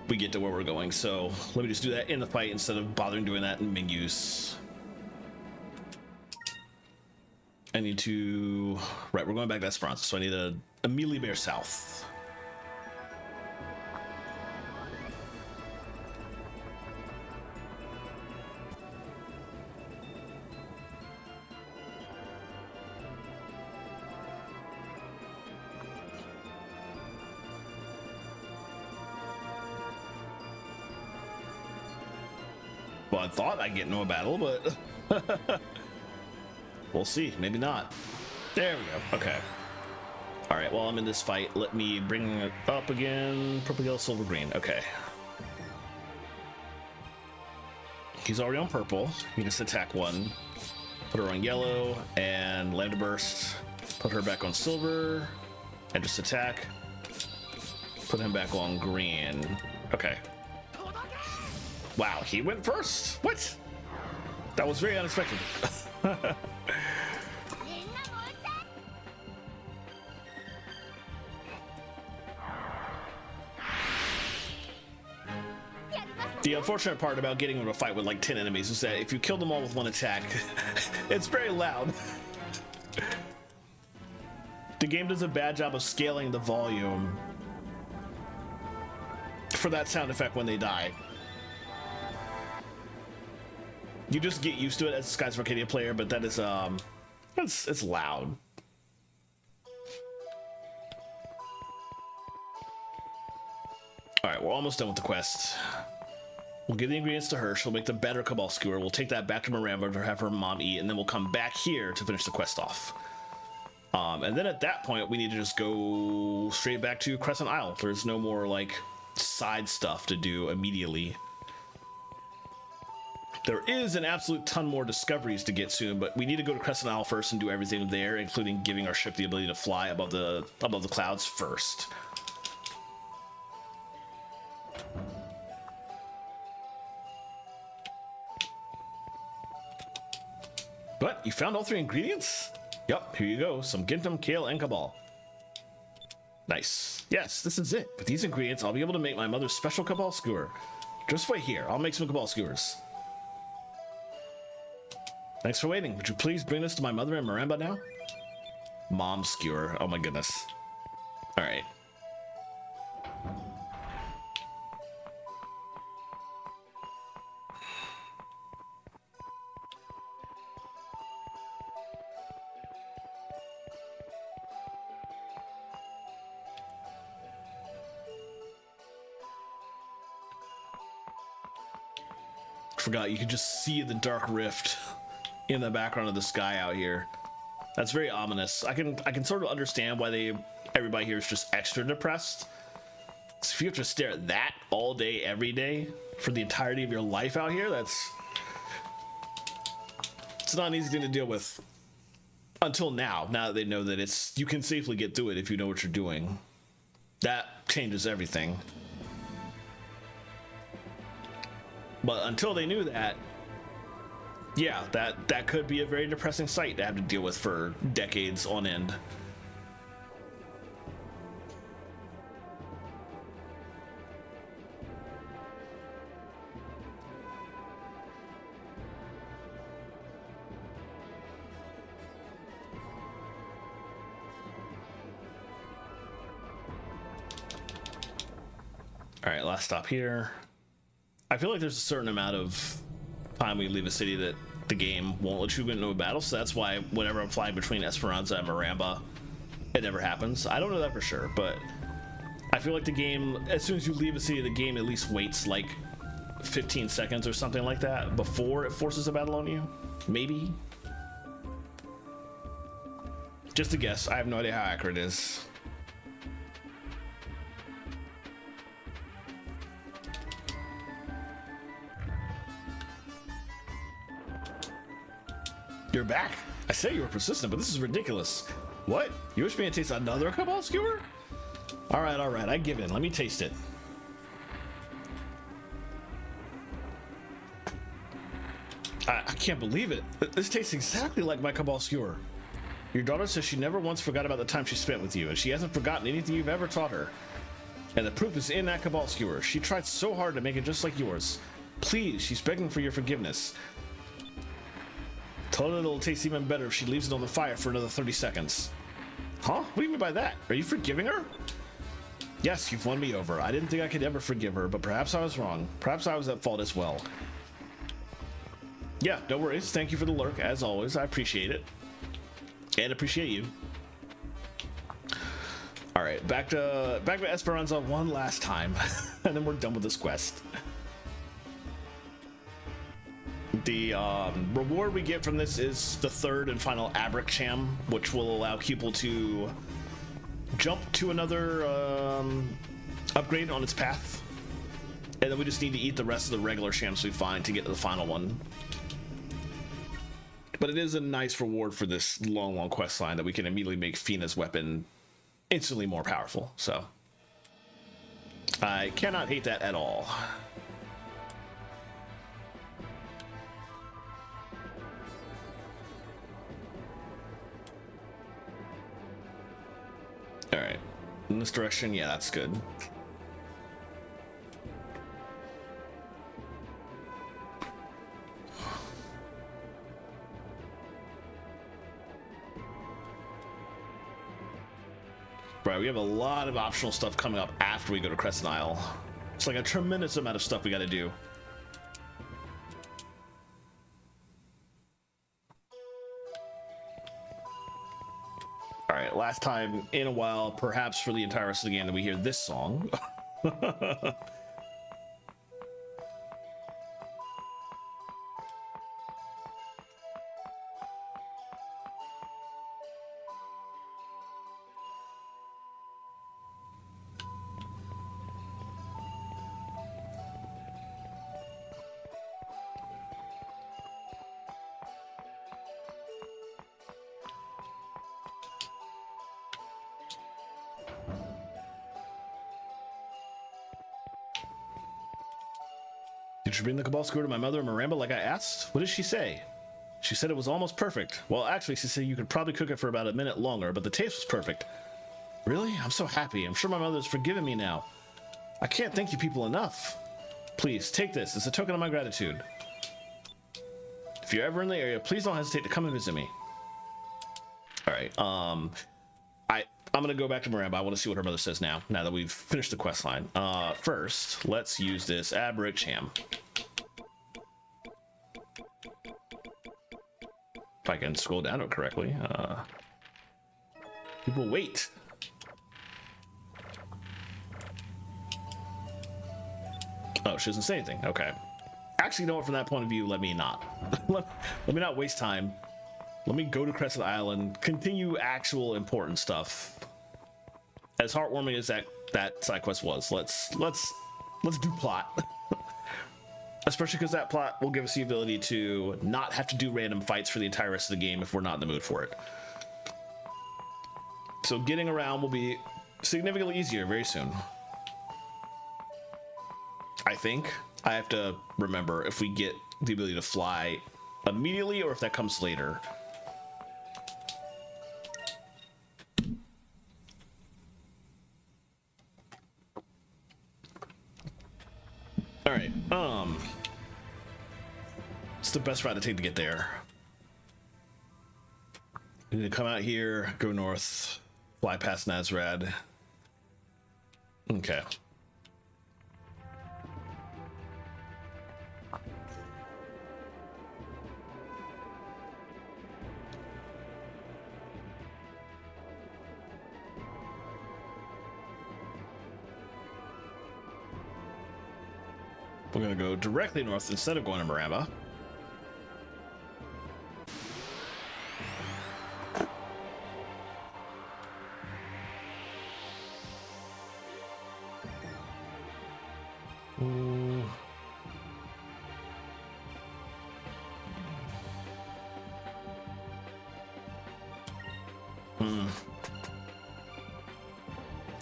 we get to where we're going, so let me just do that in the fight instead of bothering doing that in menus. I need to... Right, we're going back to Esperanza, so I need a melee bear south. Well, I thought I'd get into a battle, but we'll see. Maybe not. There we go. Okay. All right. While I'm in this fight, let me bring it up again. Purple, yellow, silver, green. Okay. He's already on purple. You just attack one. Put her on yellow and lambda burst. Put her back on silver and just attack. Put him back on green. Okay. Wow, he went first. What? That was very unexpected. The unfortunate part about getting into a fight with like 10 enemies is that if you kill them all with one attack, it's very loud. The game does a bad job of scaling the volume for that sound effect when they die. You just get used to it as a Skies of Arcadia player, but that is it's loud. All right, we're almost done with the quest. We'll give the ingredients to her. She'll make the better Cabal Skewer. We'll take that back to Miranda to have her mom eat, and then we'll come back here to finish the quest off. And then at that point, we need to just go straight back to Crescent Isle. There's no more like side stuff to do immediately. There is an absolute ton more discoveries to get soon, but we need to go to Crescent Isle first and do everything there, including giving our ship the ability to fly above the clouds first. But you found all 3 ingredients? Yup, here you go. Some Gintum, Kale, and Cabal. Nice. Yes, this is it. With these ingredients, I'll be able to make my mother's special Cabal Skewer. Just wait here. I'll make some Cabal Skewers. Thanks for waiting. Would you please bring this to my mother in Miranda now? Mom Skewer. Oh my goodness. All right. Forgot you could just see the dark rift in the background of the sky out here. That's very ominous. I can sort of understand why everybody here is just extra depressed. So if you have to stare at that all day, every day, for the entirety of your life out here, it's not an easy thing to deal with. Until now that they know that you can safely get through it if you know what you're doing. That changes everything. But until they knew that, yeah, that could be a very depressing sight to have to deal with for decades on end. All right, last stop here. I feel like there's a certain amount of time we leave a city that the game won't let you get into a battle, so that's why whenever I'm flying between Esperanza and Miranda, it never happens. I don't know that for sure, but I feel like the game, as soon as you leave a city, the game at least waits like 15 seconds or something like that before it forces a battle on you. Maybe. Just a guess. I have no idea how accurate it is. You're back. I say you were persistent, but this is ridiculous. What? You wish me to taste another Cabal Skewer? All right, I give in. Let me taste it. I can't believe it. This tastes exactly like my cabal skewer. Your daughter says she never once forgot about the time she spent with you, and she hasn't forgotten anything you've ever taught her. And the proof is in that cabal skewer. She tried so hard to make it just like yours. Please, she's begging for your forgiveness. Tell her that it'll taste even better if she leaves it on the fire for another 30 seconds. Huh? What do you mean by that? Are you forgiving her? Yes, you've won me over. I didn't think I could ever forgive her, but perhaps I was wrong. Perhaps I was at fault as well. Yeah, no worries. Thank you for the lurk, as always. I appreciate it. And appreciate you. Alright, back to Esperanza one last time. And then we're done with this quest. The reward we get from this is the third and final Abric Sham, which will allow people to jump to another upgrade on its path. And then we just need to eat the rest of the regular shams we find to get to the final one. But it is a nice reward for this long quest line that we can immediately make Fina's weapon instantly more powerful. So I cannot hate that at all. All right, in this direction, yeah, that's good. Right, we have a lot of optional stuff coming up after we go to Crescent Isle. It's like a tremendous amount of stuff we got to do. All right, last time in a while, perhaps for the entire rest of the game, that we hear this song. Did you bring the cabal skewer to my mother, Miranda, like I asked? What did she say? She said it was almost perfect. Well, actually, she said you could probably cook it for about a minute longer, but the taste was perfect. Really? I'm so happy. I'm sure my mother's forgiven me now. I can't thank you people enough. Please, take this. It's a token of my gratitude. If you're ever in the area, please don't hesitate to come and visit me. All right. I'm gonna go back to Miranda. I want to see what her mother says now that we've finished the quest line. First, let's use this Abric Sham. If I can scroll down to it correctly. People wait. Oh, she doesn't say anything. Okay. Actually, you know what? From that point of view, let me not. let me not waste time. Let me go to Crescent Island, continue actual important stuff. As heartwarming as that side quest was, let's do plot. Especially because that plot will give us the ability to not have to do random fights for the entire rest of the game if we're not in the mood for it. So getting around will be significantly easier very soon. I think I have to remember if we get the ability to fly immediately or if that comes later. All right, it's the best route to take to get there. We need to come out here, go north, fly past Nazrad. Okay. We're gonna go directly north instead of going to Maramba.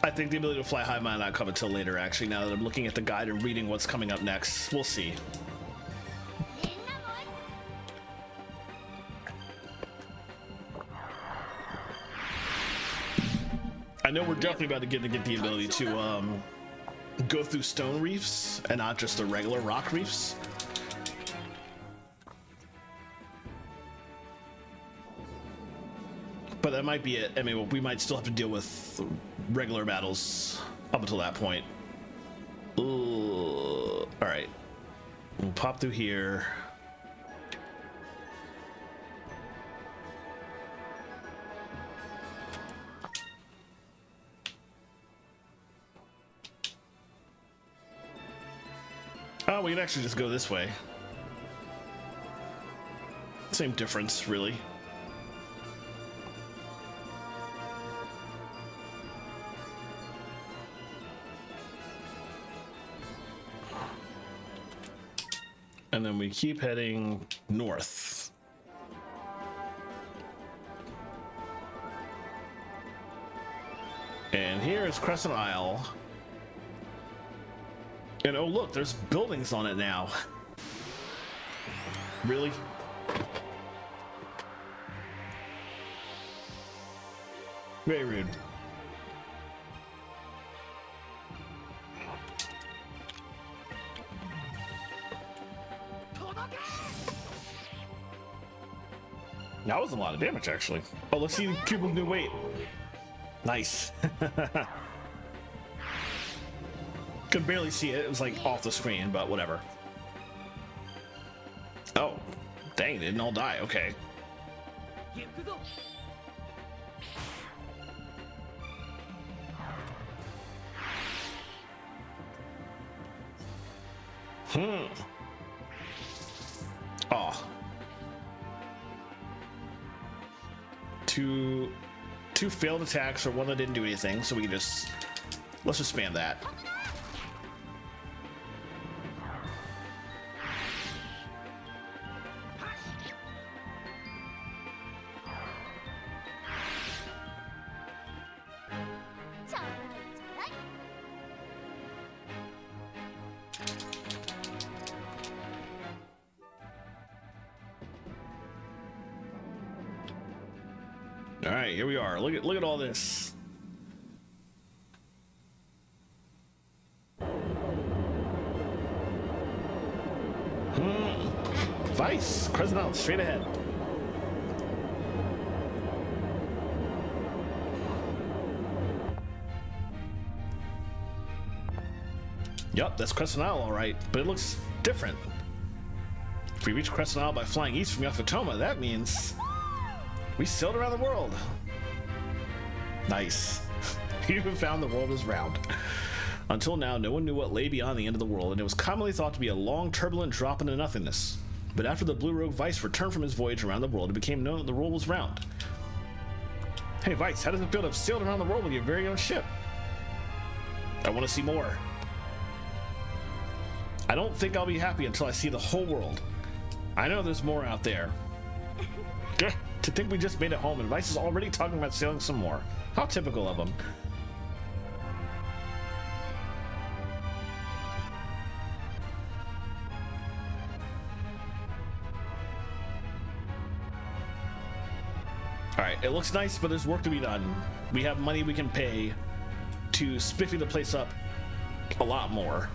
I think the ability to fly high might not come until later, actually, now that I'm looking at the guide and reading what's coming up next. We'll see. I know we're definitely about to get the ability to go through stone reefs and not just the regular rock reefs. But that might be it. I mean, we might still have to deal with regular battles up until that point. Ooh. All right, we'll pop through here. Oh, we can actually just go this way. Same difference, really. And then we keep heading north. And here is Crescent Isle. And oh look, there's buildings on it now. Really? Very rude. That was a lot of damage, actually. Oh, let's see Cubal's new weight. Nice. Could barely see it. It was like off the screen, but whatever. Oh, dang, they didn't all die. Okay. Oh. Two failed attacks or one that didn't do anything, so we can just let's just spam that. All right, here we are. Look at all this. Vice, Crescent Isle, straight ahead. Yup, that's Crescent Isle, all right, but it looks different. If we reach Crescent Isle by flying east from Yafatoma, that means we sailed around the world. Nice. You even found the world is round. Until now, no one knew what lay beyond the end of the world, and it was commonly thought to be a long, turbulent drop into nothingness. But after the Blue Rogue Vice returned from his voyage around the world, it became known that the world was round. Hey Vice, how does it feel to have sailed around the world with your very own ship? I want to see more. I don't think I'll be happy until I see the whole world. I know there's more out there. To think we just made it home and Vice is already talking about sailing some more. How typical of him. Alright, it looks nice, but there's work to be done. We have money we can pay to spiffy the place up a lot more.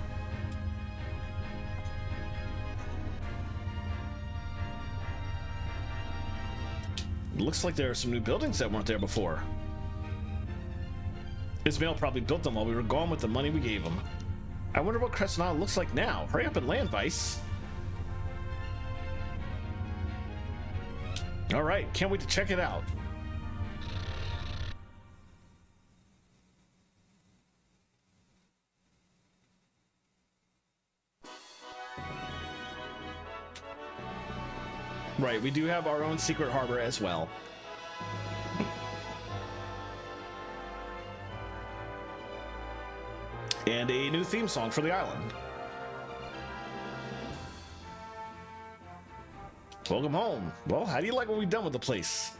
It looks like there are some new buildings that weren't there before. Ismail probably built them while we were gone with the money we gave him. I wonder what Crescent Isle looks like now. Hurry up and land, Vice. All right, can't wait to check it out. Right, we do have our own secret harbor as well. And a new theme song for the island. Welcome home. Well, how do you like what we've done with the place?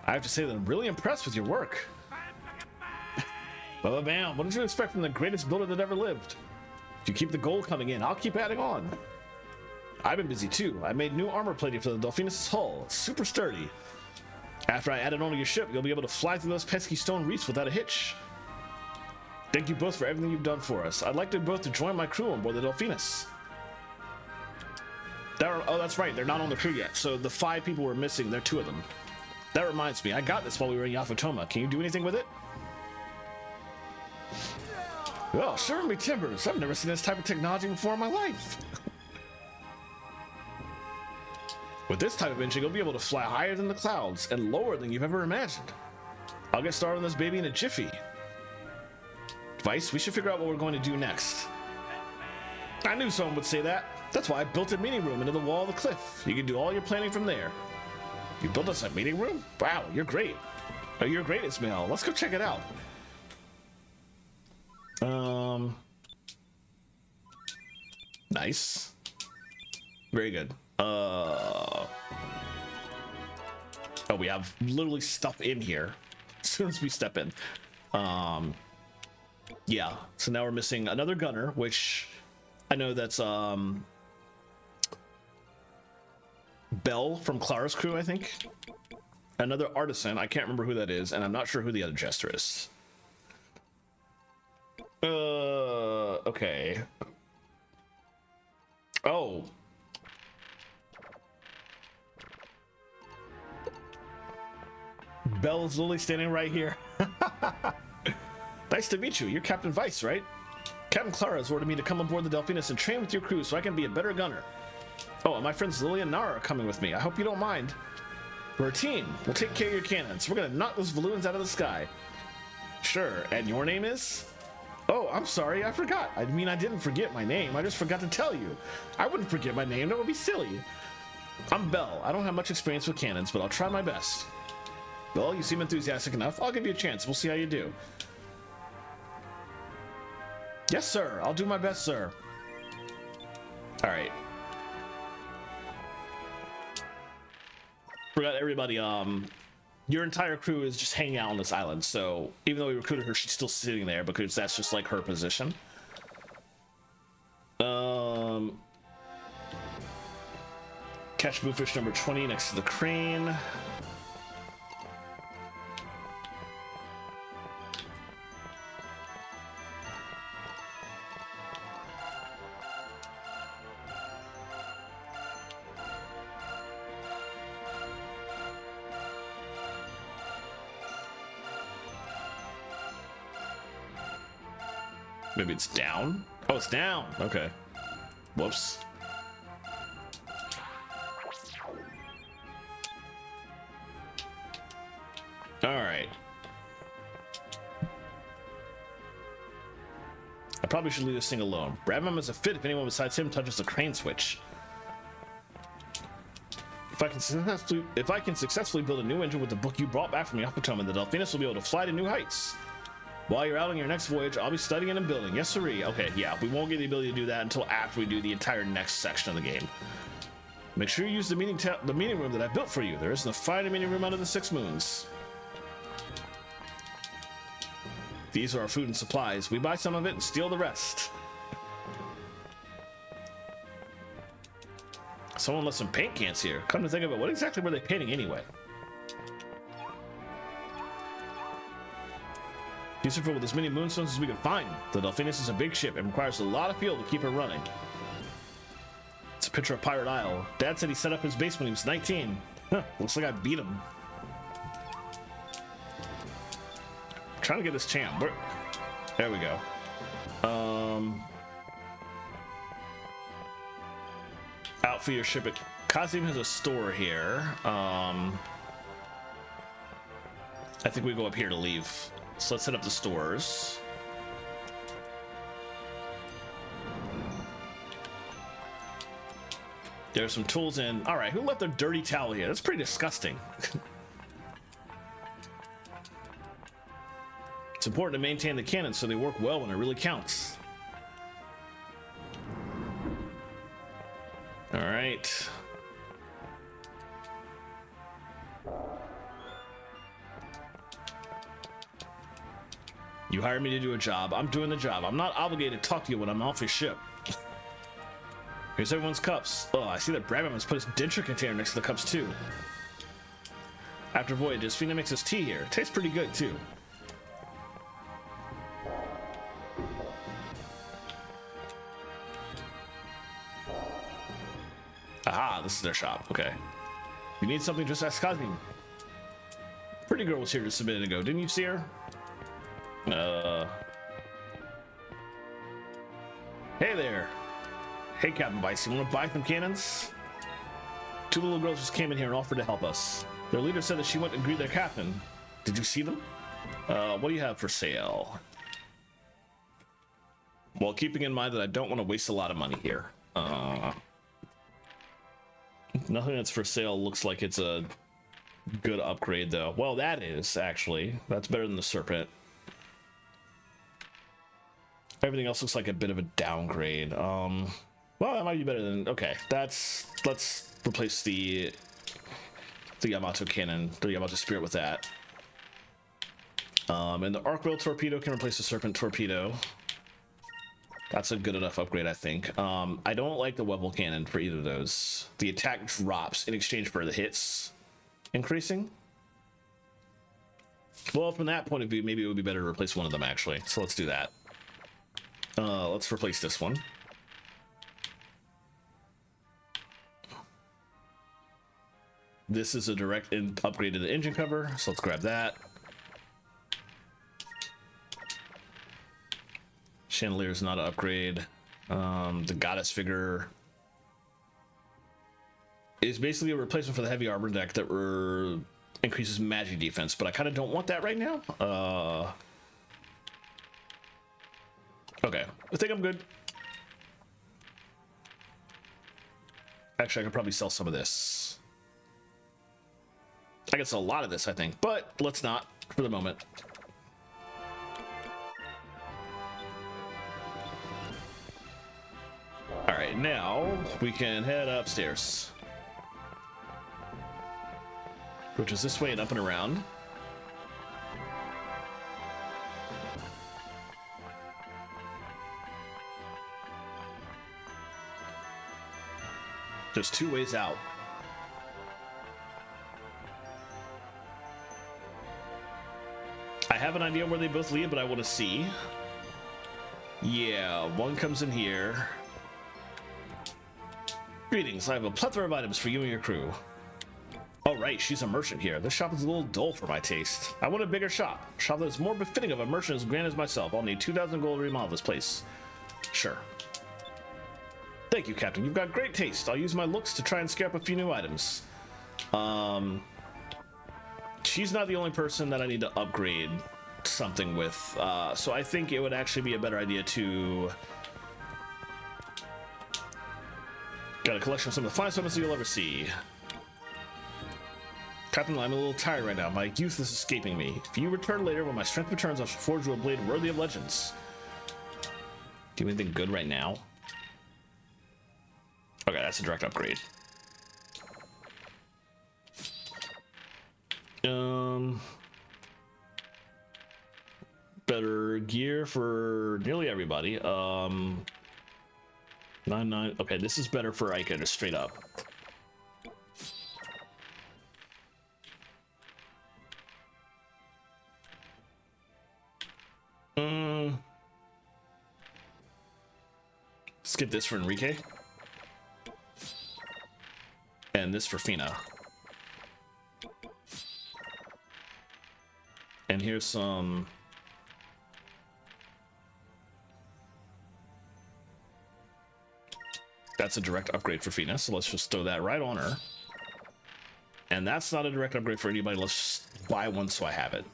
I have to say that I'm really impressed with your work. Baba Bam, what did you expect from the greatest builder that ever lived? If you keep the gold coming in, I'll keep adding on. I've been busy too. I made new armor plating for the Delphinus' hull. It's super sturdy. After I add it onto your ship, you'll be able to fly through those pesky stone reefs without a hitch. Thank you both for everything you've done for us. I'd like to both to join my crew on board the Delphinus. Oh, that's right. They're not on the crew yet. So the 5 people we're missing, there are 2 of them. That reminds me, I got this while we were in Yafatoma. Can you do anything with it? Well, sure me timbers. I've never seen this type of technology before in my life. With this type of engine, you'll be able to fly higher than the clouds and lower than you've ever imagined. I'll get started on this baby in a jiffy. Vice, we should figure out what we're going to do next. I knew someone would say that. That's why I built a meeting room into the wall of the cliff. You can do all your planning from there. You built us a meeting room? Wow, you're great. Oh, you're great, Ismail. Let's go check it out. Nice. Very good. Oh, we have literally stuff in here as soon as we step in. Yeah, so now we're missing another gunner, which I know that's Belle from Clara's crew, I think. Another artisan, I can't remember who that is, and I'm not sure who the other jester is. Okay. Oh. Belle's literally standing right here. Nice to meet you. You're Captain Vice, right? Captain Clara has ordered me to come aboard the Delphinus and train with your crew so I can be a better gunner. Oh, and my friends Lily and Nara are coming with me. I hope you don't mind. We're a team. We'll take care of your cannons. We're gonna knock those balloons out of the sky. Sure. And your name is? Oh, I'm sorry. I forgot. I mean, I didn't forget my name. I just forgot to tell you. I wouldn't forget my name. That would be silly. I'm Belle. I don't have much experience with cannons, but I'll try my best. Well, you seem enthusiastic enough. I'll give you a chance. We'll see how you do. Yes, sir. I'll do my best, sir. All right. Forgot everybody. Your entire crew is just hanging out on this island. So even though we recruited her, she's still sitting there because that's just like her position. Catch bluefish number 20 next to the crane. Maybe it's down? Oh, it's down. Okay. Whoops. All right. I probably should leave this thing alone. Bradman is a fit if anyone besides him touches the crane switch. If I can successfully build a new engine with the book you brought back from Yafatoma, the Delphinus will be able to fly to new heights. While you're out on your next voyage, I'll be studying and building. Yes, sirree. Okay, yeah, we won't get the ability to do that until after we do the entire next section of the game. Make sure you use the meeting room that I built for you. There isn't a finer meeting room under the 6 moons. These are our food and supplies. We buy some of it and steal the rest. Someone left some paint cans here. Come to think of it, what exactly were they painting anyway? These are filled with as many moonstones as we could find. The Delphinus is a big ship and requires a lot of fuel to keep her running. It's a picture of Pirate Isle. Dad said he set up his base when he was 19. Huh, looks like I beat him. I'm trying to get this champ. There we go. Out for your ship. Kazim has a store here. I think we go up here to leave. So let's hit up the stores. There's some tools in. All right, who left their dirty towel here? That's pretty disgusting. It's important to maintain the cannons so they work well when it really counts. All right. You hired me to do a job. I'm doing the job. I'm not obligated to talk to you when I'm off your ship. Here's everyone's cups. Oh, I see that Bradman has put his denture container next to the cups too. After voyages, Fina makes us tea here. It tastes pretty good too. Aha, this is their shop. Okay. If you need something, just ask Kazi. Pretty girl was here just a minute ago. Didn't you see her? Hey there. Hey, Captain Vice, you want to buy some cannons? Two little girls just came in here and offered to help us. Their leader said that she went and greet their captain. Did you see them? What do you have for sale? Well, keeping in mind that I don't want to waste a lot of money here. Nothing that's for sale looks like it's a good upgrade, though. Well, that is, actually. That's better than the Serpent. Everything else looks like a bit of a downgrade. Well, that might be better than... Okay, let's replace the Yamato cannon, the Yamato Spirit with that. And the Arc Wheel Torpedo can replace the Serpent Torpedo. That's a good enough upgrade, I think. I don't like the Webbel Cannon for either of those. The attack drops in exchange for the hits increasing. Well, from that point of view, maybe it would be better to replace one of them, actually. So let's do that. Let's replace this one. This is a direct upgrade to the engine cover, so let's grab that. Chandelier is not an upgrade. The Goddess figure is basically a replacement for the heavy armor deck that increases magic defense, but I kind of don't want that right now. Okay, I think I'm good. Actually, I could probably sell some of this. I could sell a lot of this, I think, but let's not for the moment. All right, now we can head upstairs, which is this way and up and around. There's two ways out. I have an idea where they both lead, but I want to see. Yeah, one comes in here. Greetings, I have a plethora of items for you and your crew. Oh right, she's a merchant here. This shop is a little dull for my taste. I want a bigger shop. A shop that's more befitting of a merchant as grand as myself. I'll need 2,000 gold to remodel this place. Sure. Thank you, Captain. You've got great taste. I'll use my looks to try and scare up a few new items. She's not the only person that I need to upgrade something with. So I think it would actually be a better idea to... Got a collection of some of the finest weapons you'll ever see. Captain, I'm a little tired right now. My youth is escaping me. If you return later, when my strength returns, I shall forge you a blade worthy of legends. Do you have anything good right now? Okay, that's a direct upgrade. Better gear for nearly everybody. 9. Okay, this is better for Ica, just straight up. Let's get this for Enrique. And this for Fina. And here's some... That's a direct upgrade for Fina, so let's just throw that right on her. And that's not a direct upgrade for anybody. Let's just buy one so I have it.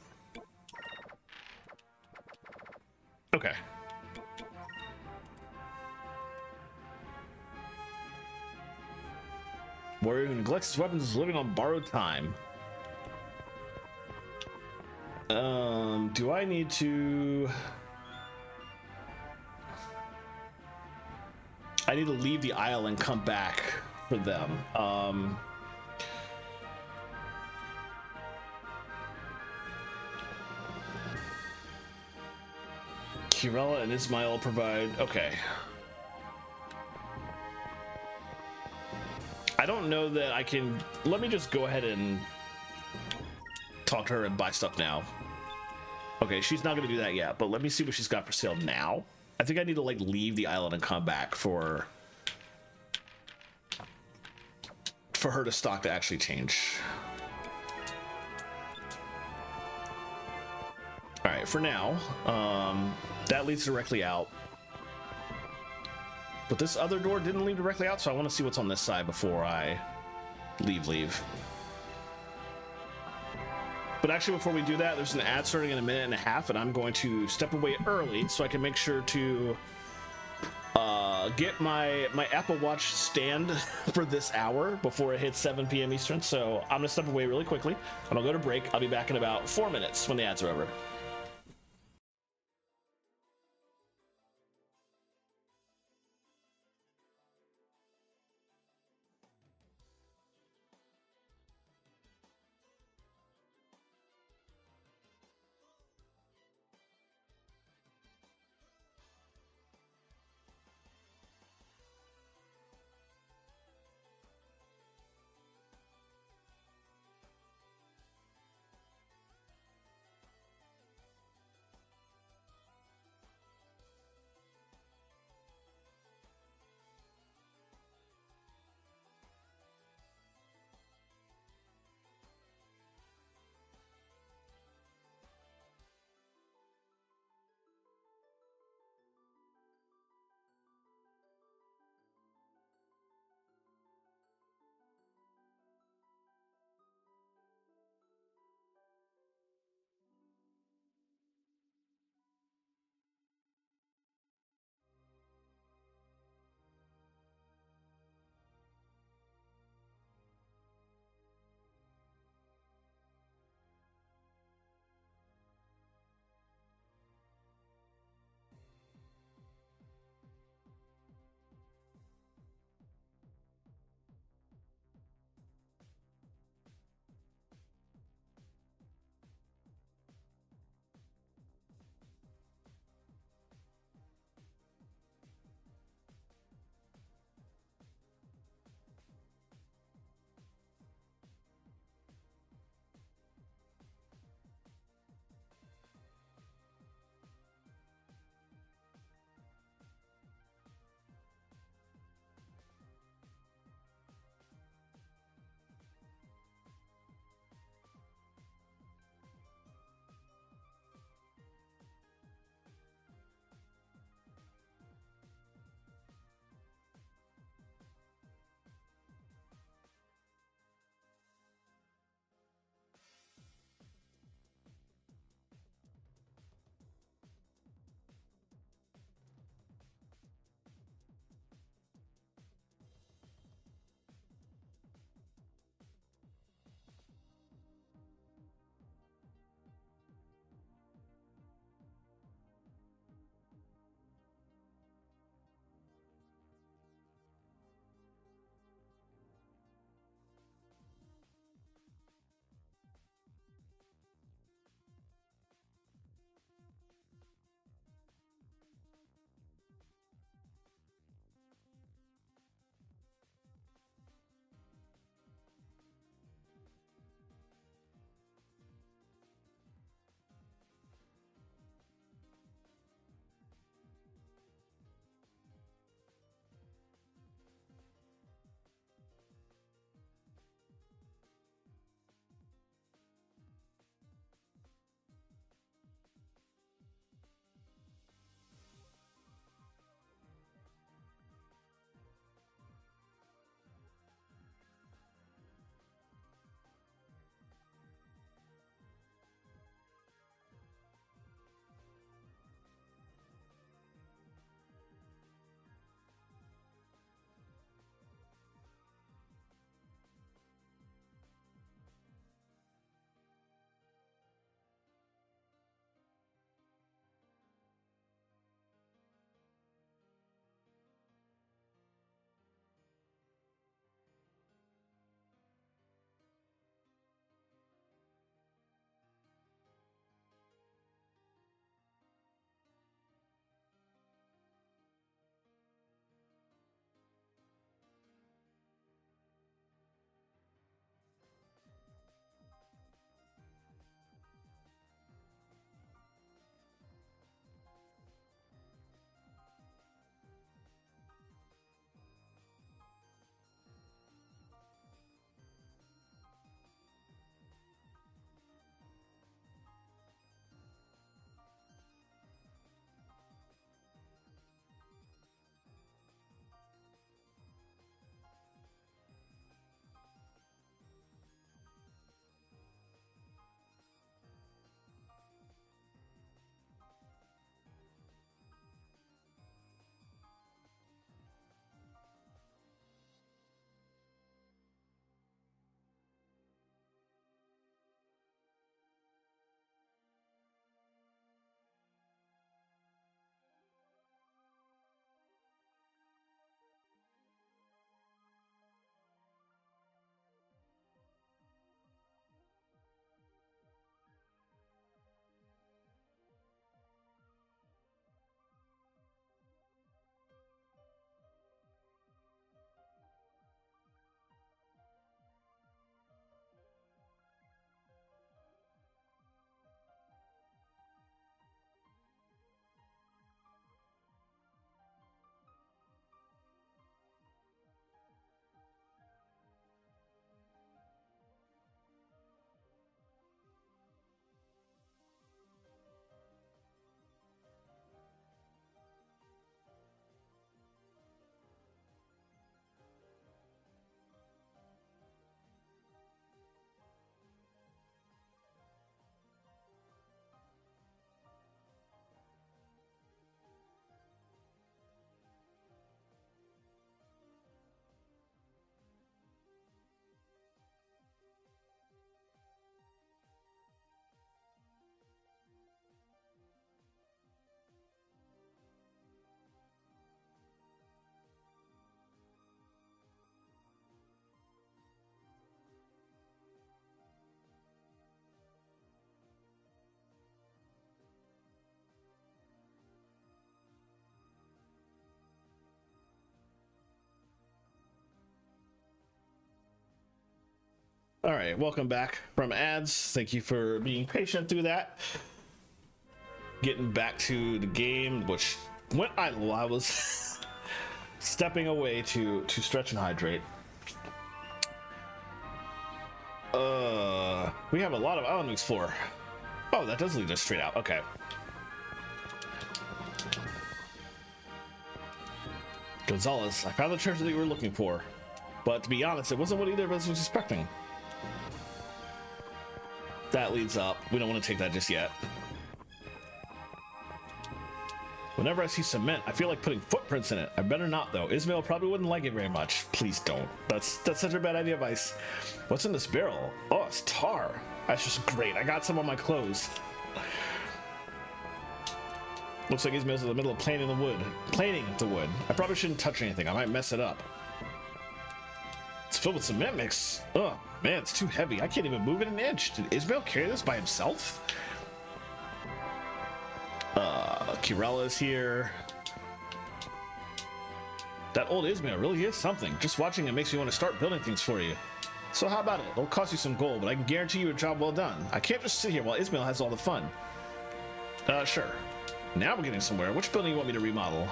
Okay. Warrior who neglects his weapons is living on borrowed time. Do I need to... I need to leave the isle and come back for them. Kirella and Ismail provide... Okay. I don't know that I can... Let me just go ahead and talk to her and buy stuff now. Okay, she's not going to do that yet, but let me see what she's got for sale now. I think I need to, like, leave the island and come back for for her to stock to actually change. All right, for now, that leads directly out. But this other door didn't lead directly out, so I want to see what's on this side before I leave. But actually, before we do that, there's an ad starting in a minute and a half, and I'm going to step away early so I can make sure to get my Apple Watch stand for this hour before it hits 7 p.m. Eastern. So I'm gonna step away really quickly, and I'll go to break. I'll be back in about 4 minutes when the ads are over. All right, welcome back from ads. Thank you for being patient through that. Getting back to the game, which went idle while I was stepping away to stretch and hydrate. We have a lot of island to explore. Oh, that does lead us straight out. Okay. Gonzalez, I found the treasure that you were looking for. But to be honest, it wasn't what either of us was expecting. That leads up. We don't want to take that just yet. Whenever I see cement, I feel like putting footprints in it. I better not, though. Ismail probably wouldn't like it very much. Please don't. That's such a bad idea, Vice. What's in this barrel? Oh, it's tar. That's just great. I got some on my clothes. Looks like Ismail's in the middle of planing the wood. I probably shouldn't touch anything. I might mess it up. It's filled with cement mix. Oh, man, it's too heavy. I can't even move it an inch. Did Ismail carry this by himself? Kirella is here. That old Ismail really is something. Just watching it makes me want to start building things for you. So how about it? It'll cost you some gold, but I can guarantee you a job well done. I can't just sit here while Ismail has all the fun. Sure. Now we're getting somewhere. Which building do you want me to remodel?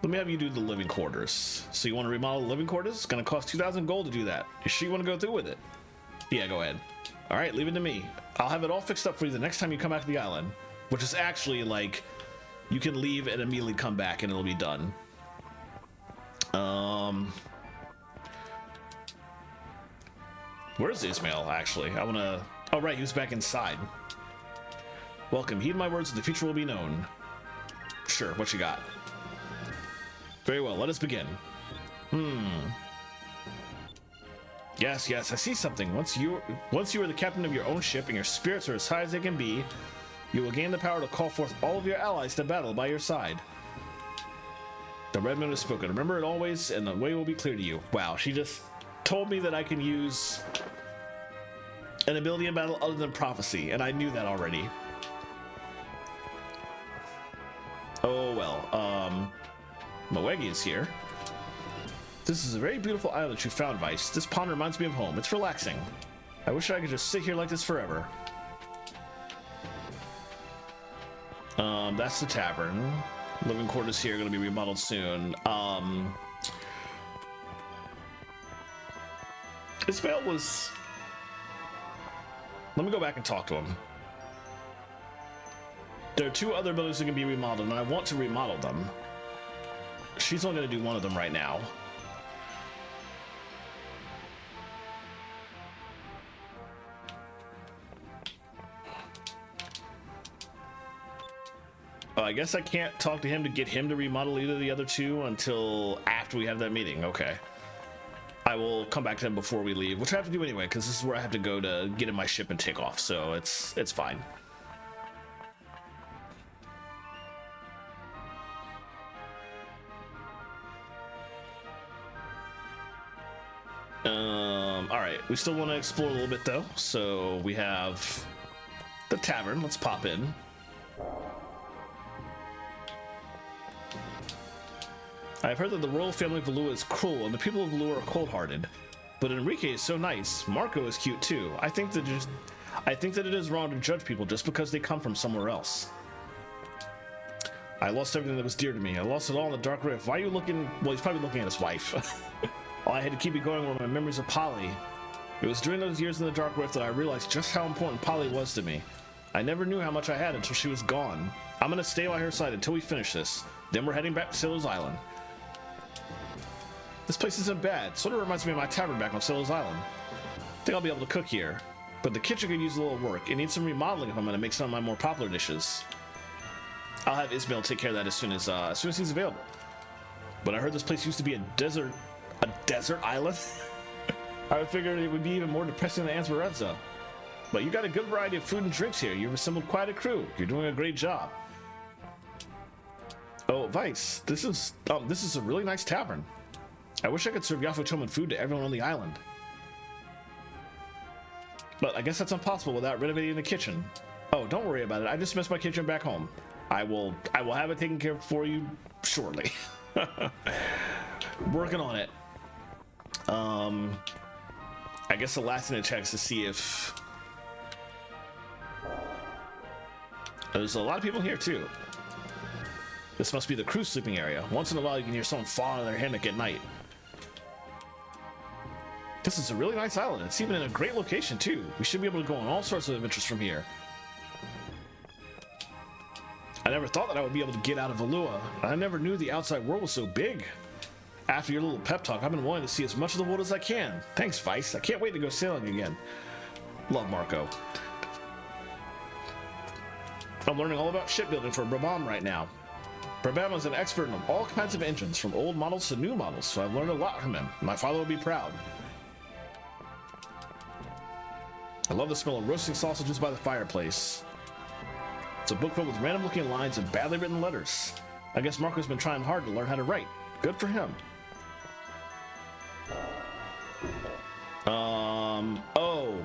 Let me have you do the living quarters. So you want to remodel the living quarters? It's going to cost 2,000 gold to do that. You sure you want to go through with it? Yeah, go ahead. All right, leave it to me. I'll have it all fixed up for you the next time you come back to the island. Which is actually like, you can leave and immediately come back and it'll be done. Where's Ismail, actually? I want to... Oh, right, he was back inside. Welcome. Heed my words, the future will be known. Sure, what you got? Very well, let us begin. Yes, I see something. Once you are the captain of your own ship and your spirits are as high as they can be, you will gain the power to call forth all of your allies to battle by your side. The Red Moon has spoken. Remember it always, and the way will be clear to you. Wow, she just told me that I can use an ability in battle other than prophecy, and I knew that already. Oh well, Moegi is here. This is a very beautiful island that you found, Vice. This pond reminds me of home. It's relaxing. I wish I could just sit here like this forever. That's the tavern. Living quarters here are going to be remodeled soon. Ismail was... Let me go back and talk to him. There are 2 other buildings that can be remodeled, and I want to remodel them. She's only going to do one of them right now. I guess I can't talk to him to get him to remodel either of the other 2 until after we have that meeting. Okay. I will come back to him before we leave, which I have to do anyway, because this is where I have to go to get in my ship and take off, so it's fine. Alright, we still want to explore a little bit though, so we have the tavern. Let's pop in. I've heard that the royal family of Valua is cruel and the people of Valua are cold-hearted. But Enrique is so nice. Marco is cute too. I think that it is wrong to judge people just because they come from somewhere else. I lost everything that was dear to me. I lost it all in the dark rift. Why are you looking? Well, he's probably looking at his wife. I had to keep it going with my memories of Polly. It was during those years in the dark rift that I realized just how important Polly was to me. I never knew how much I had until she was gone. I'm gonna stay by her side until we finish this. Then we're heading back to Sailor's Island. This place isn't bad. Sort of reminds me of my tavern back on Sailor's Island. I think I'll be able to cook here. But the kitchen could use a little work. It needs some remodeling if I'm gonna make some of my more popular dishes. I'll have Ismail take care of that as soon as he's available. But I heard this place used to be a desert island? I figured it would be even more depressing than Ansperanza. But you got a good variety of food and drinks here. You've assembled quite a crew. You're doing a great job. Oh, Vice, this is a really nice tavern. I wish I could serve Yafuchoman food to everyone on the island. But I guess that's impossible without renovating the kitchen. Oh, don't worry about it. I just missed my kitchen back home. I will have it taken care of for you shortly. Working on it. I guess the last thing to check is to see if there's a lot of people here too. This must be the crew sleeping area. Once in a while you can hear someone fall out of their hammock at night. This is a really nice island. It's even in a great location too. We should be able to go on all sorts of adventures from here. I never thought that I would be able to get out of Valua. I never knew the outside world was so big. After your little pep talk, I've been wanting to see as much of the world as I can. Thanks, Vice. I can't wait to go sailing again. Love, Marco. I'm learning all about shipbuilding for Brabham right now. Brabham is an expert in all kinds of engines, from old models to new models, so I've learned a lot from him. My father will be proud. I love the smell of roasting sausages by the fireplace. It's a book filled with random-looking lines and badly written letters. I guess Marco's been trying hard to learn how to write. Good for him. Oh,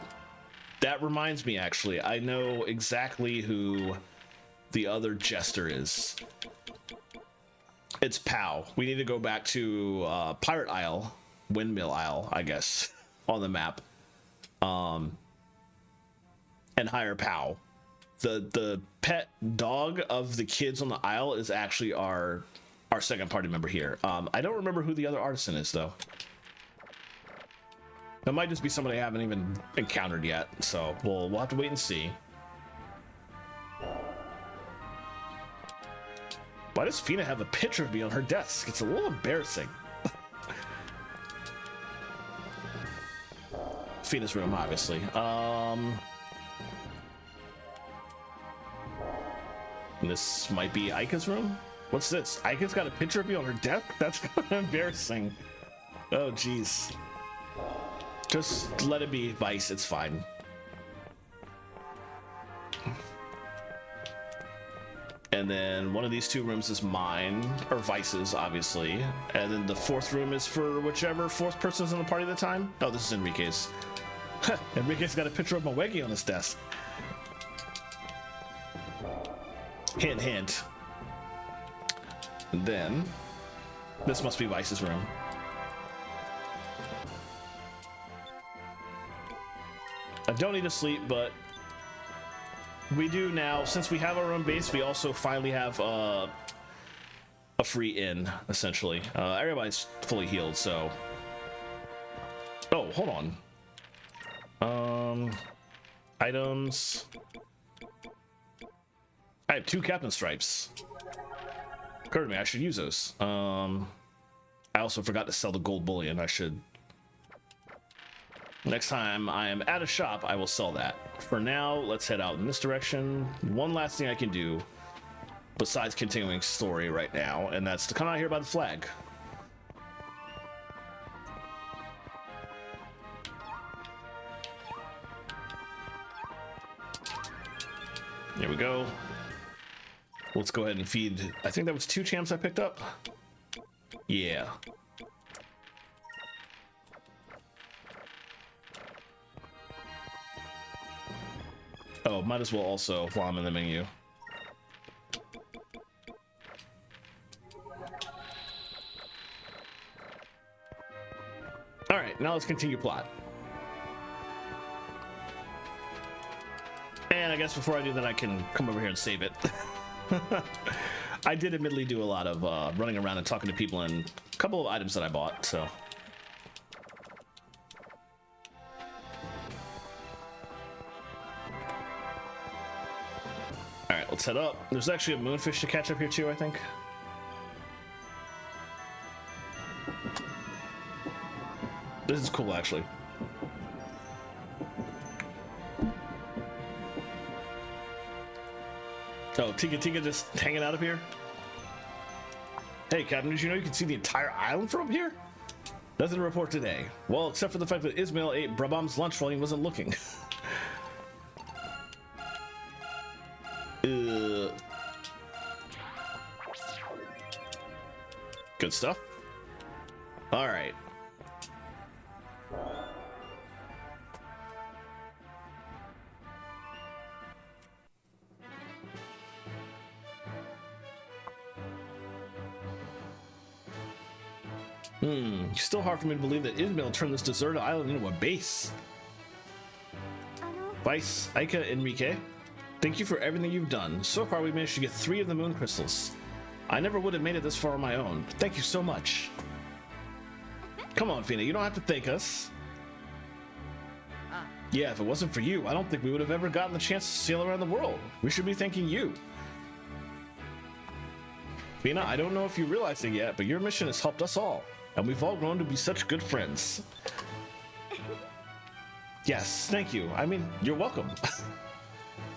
that reminds me, actually. I know exactly who the other jester is. It's Pow. We need to go back to Pirate Isle, Windmill Isle, I guess, on the map, and hire Pow. The pet dog of the kids on the isle is actually our second party member here. I don't remember who the other artisan is though. That might just be somebody I haven't even encountered yet, so we'll have to wait and see. Why does Fina have a picture of me on her desk? It's a little embarrassing. Fina's room, obviously. This might be Aika's room. What's this? Aika's got a picture of me on her desk? That's kind of embarrassing. Oh, jeez. Just let it be Vice. It's fine. And then one of these two rooms is mine, or Vice's, obviously. And then the fourth room is for whichever fourth person's in the party at the time. Oh, this is Enrique's. Enrique's got a picture of Mawegi on his desk. Hint, hint. And then this must be Vice's room. I don't need to sleep, but we do now. Since we have our own base, we also finally have a free inn, essentially. Everybody's fully healed, so. Oh, hold on. Items. I have 2 captain stripes. Occurred to me, I should use those. I also forgot to sell the gold bullion. I should. Next time I am at a shop, I will sell that. For now, let's head out in this direction. One last thing I can do, besides continuing story right now, and that's to come out here by the flag. There we go. Let's go ahead and feed. I think that was 2 champs I picked up. Yeah. Oh, might as well also while I'm in the menu. All right, now let's continue plot. And I guess before I do that, I can come over here and save it. I did admittedly do a lot of running around and talking to people and a couple of items that I bought, so. Alright, let's head up. There's actually a moonfish to catch up here too, I think. This is cool, actually. Oh, Tika Tika just hanging out up here? Hey, Captain, did you know you can see the entire island from up here? Nothing to report today. Well, except for the fact that Ismail ate Brabham's lunch while he wasn't looking. Good stuff. All right. It's still hard for me to believe that Ismail turned this deserted island into a base. Vice, Aika, Enrique, thank you for everything you've done. So far, we managed to get 3 of the moon crystals. I never would have made it this far on my own. Thank you so much. Come on, Fina, you don't have to thank us. Yeah, if it wasn't for you, I don't think we would have ever gotten the chance to sail around the world. We should be thanking you. Fina, I don't know if you realize it yet, but your mission has helped us all, and we've all grown to be such good friends. Yes, thank you. I mean, you're welcome.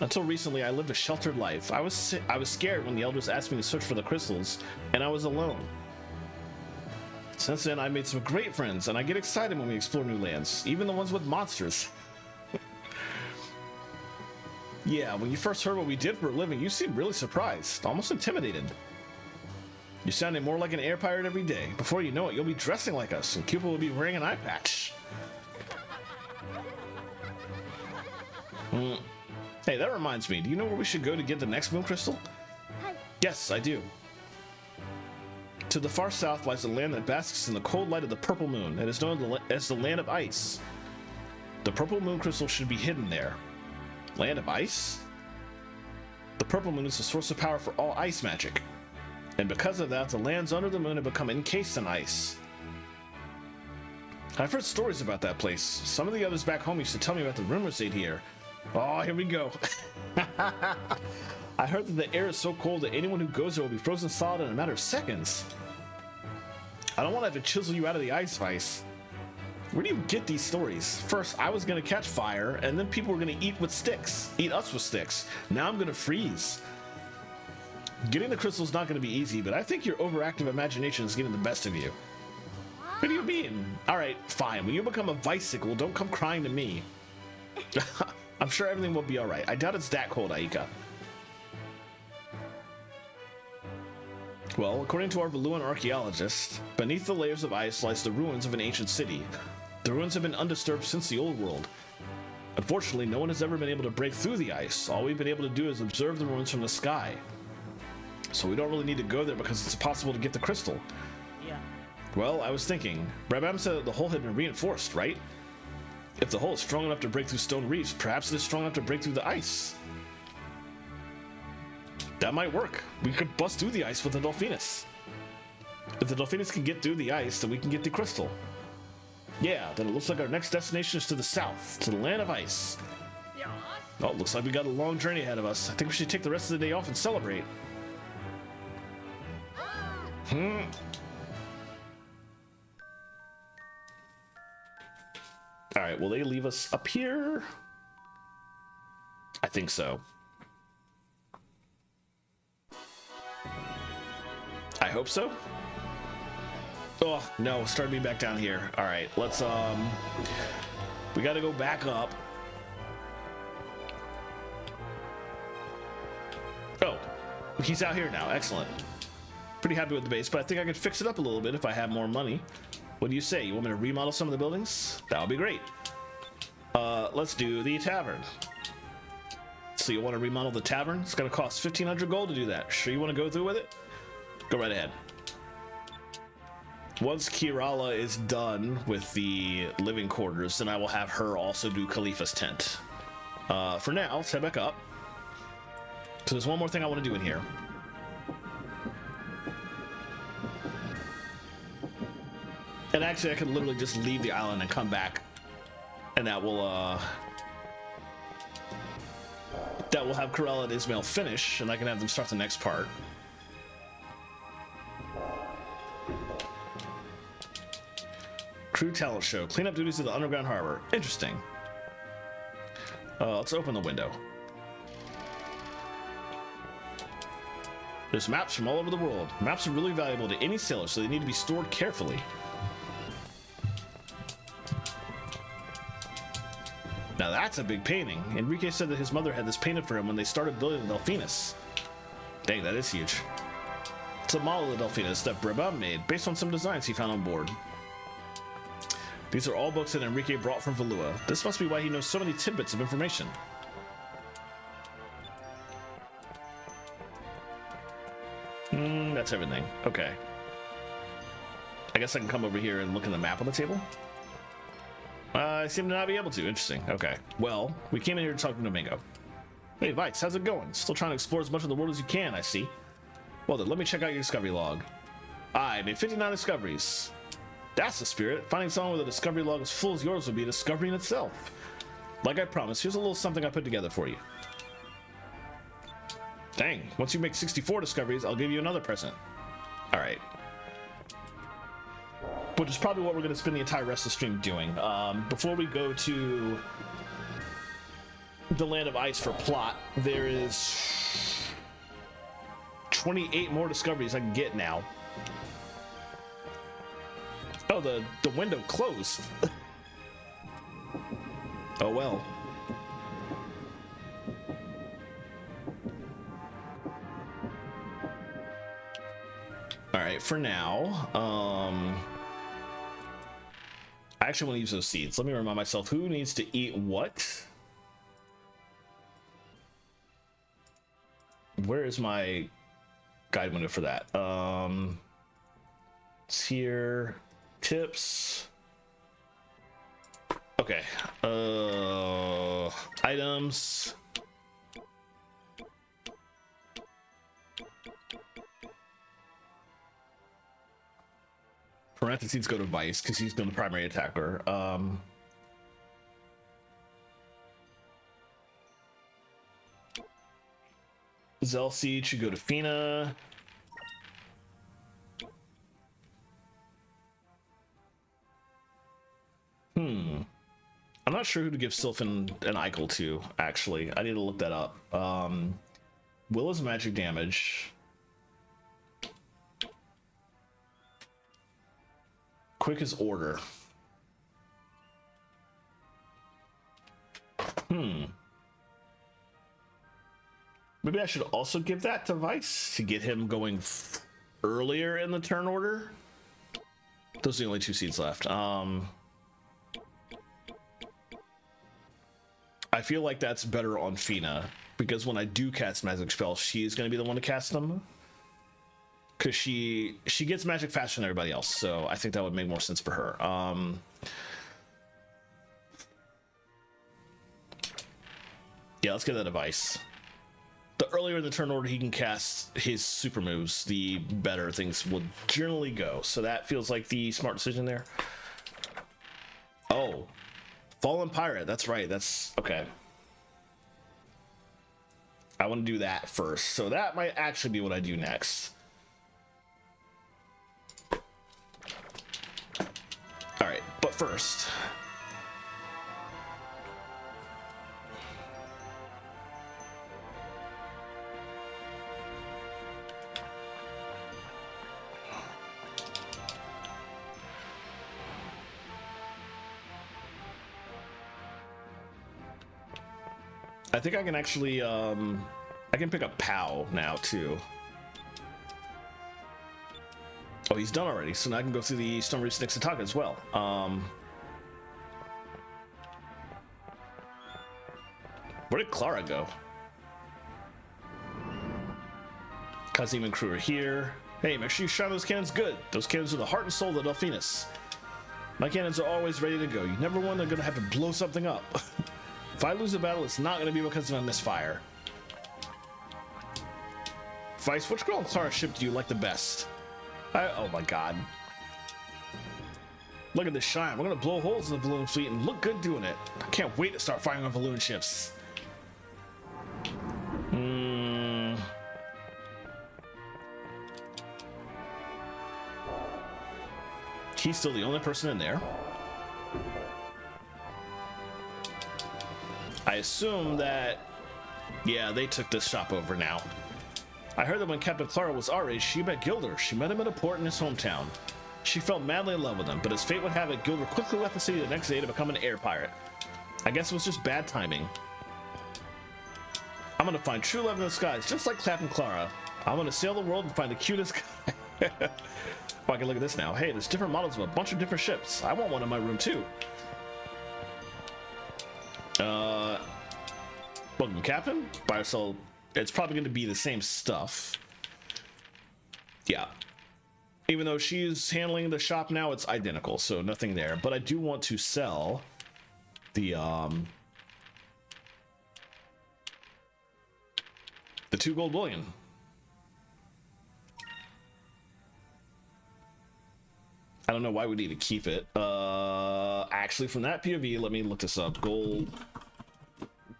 Until recently, I lived a sheltered life. I was scared when the elders asked me to search for the crystals, and I was alone. Since then, I made some great friends, and I get excited when we explore new lands, even the ones with monsters. Yeah, when you first heard what we did for a living, you seemed really surprised, almost intimidated. You sounded more like an air pirate every day. Before you know it, you'll be dressing like us, and Cupid will be wearing an eye patch. Hey, that reminds me, do you know where we should go to get the next moon crystal? Yes, I do. To the far south lies a land that basks in the cold light of the purple moon. It is known as the Land of Ice. The purple moon crystal should be hidden there. Land of Ice? The purple moon is the source of power for all ice magic. And because of that, the lands under the moon have become encased in ice. I've heard stories about that place. Some of the others back home used to tell me about the rumors they'd hear. Oh, here we go. I heard that the air is so cold that anyone who goes there will be frozen solid in a matter of seconds. I don't want to have to chisel you out of the ice, Vice. Where do you get these stories? First, I was going to catch fire, and then people were going to eat us with sticks. Now I'm going to freeze. Getting the crystal's not going to be easy, but I think your overactive imagination is getting the best of you. What do you mean? Alright, fine. When you become a bicycle, don't come crying to me. I'm sure everything will be alright. I doubt it's that cold, Aika. Well, according to our Valuan archaeologist, beneath the layers of ice lies the ruins of an ancient city. The ruins have been undisturbed since the old world. Unfortunately, no one has ever been able to break through the ice. All we've been able to do is observe the ruins from the sky. So we don't really need to go there because it's impossible to get the crystal. Yeah. Well, I was thinking, Brabham said that the hole had been reinforced, right? If the hole is strong enough to break through stone reefs, perhaps it is strong enough to break through the ice. That might work. We could bust through the ice with the Delphinus. If the Delphinus can get through the ice, then we can get the crystal. Yeah, then it looks like our next destination is to the south, to the Land of Ice. Oh, looks like we got a long journey ahead of us. I think we should take the rest of the day off and celebrate. Alright, will they leave us up here? I think so. I hope so. Oh, no, start me back down here. Alright, let's, we gotta go back up. Oh, he's out here now. Excellent. Pretty happy with the base, but I think I could fix it up a little bit if I have more money. What do you say? You want me to remodel some of the buildings? That would be great. Let's do the tavern. So you want to remodel the tavern? It's going to cost 1,500 gold to do that. Sure you want to go through with it? Go right ahead. Once Kirala is done with the living quarters, then I will have her also do Khalifa's tent. For now, let's head back up. So there's one more thing I want to do in here. And actually, I could literally just leave the island and come back, and that will have Corella and Ismail finish, and I can have them start the next part. Crew talent show. Cleanup duties at the underground harbor. Interesting. Let's open the window. There's maps from all over the world. Maps are really valuable to any sailor, so they need to be stored carefully. Now that's a big painting. Enrique said that his mother had this painted for him when they started building the Delphinus. Dang, that is huge. It's a model of the Delphinus that Brabham made, based on some designs he found on board. These are all books that Enrique brought from Valua. This must be why he knows so many tidbits of information. That's everything. Okay. I guess I can come over here and look at the map on the table. I seem to not be able to. Interesting. Okay. Well, we came in here to talk to Domingo. Hey, Vice, how's it going? Still trying to explore as much of the world as you can, I see. Well then, let me check out your discovery log. I made 59 discoveries. That's the spirit. Finding someone with a discovery log as full as yours would be a discovery in itself. Like I promised, here's a little something I put together for you. Dang, once you make 64 discoveries, I'll give you another present. Alright. Which is probably what we're going to spend the entire rest of the stream doing. Before we go to the Land of Ice for plot, there is 28 more discoveries I can get now. Oh, the window closed. Oh well. All right, for now, I actually want to use those seeds. Let me remind myself who needs to eat what. Where is my guide window for that? It's here. Tips. Okay. Items. Parentheses go to Vice because he's been the primary attacker. Zelseed should go to Fina. I'm not sure who to give Sylph and Eichel to, actually. I need to look that up. Will is magic damage. Quick is order. Maybe I should also give that to Vice to get him going earlier in the turn order. Those are the only two seeds left. I feel like that's better on Fina, because when I do cast magic spells, she's going to be the one to cast them. Because she gets magic faster than everybody else, so I think that would make more sense for her. Yeah, let's get that advice. The earlier in the turn order he can cast his super moves, the better things will generally go. So that feels like the smart decision there. Oh, Fallen Pirate. That's right. That's okay. I want to do that first. So that might actually be what I do next. All right, but first. I think I can actually, I can pick up Pow now too. Oh, he's done already, so now I can go through the Stone Reef Snakes Attack as well. Where did Clara go? Kazim and crew are here. Hey, make sure you shine those cannons good. Those cannons are the heart and soul of the Delphinus. My cannons are always ready to go. You never want they're gonna have to blow something up. If I lose a battle, it's not going to be because of a misfire. Vice, which girl on Clara's ship do you like the best? Oh my god. Look at this shine. We're going to blow holes in the balloon fleet and look good doing it. I can't wait to start firing on balloon ships. He's still the only person in there. I assume that, yeah, they took this shop over now. I heard that when Captain Clara was our age, she met Gilder. She met him at a port in his hometown. She fell madly in love with him, but as fate would have it, Gilder quickly left the city the next day to become an air pirate. I guess it was just bad timing. I'm gonna find true love in the skies, just like Captain Clara. I'm gonna sail the world and find the cutest guy. Oh, I can look at this now. Hey, there's different models of a bunch of different ships. I want one in my room too. Welcome, Captain. Buy or sell. It's probably going to be the same stuff. Yeah. Even though she's handling the shop now, it's identical, so nothing there. But I do want to sell the 2 gold bullion. I don't know why we need to keep it. Actually, from that POV, let me look this up. Gold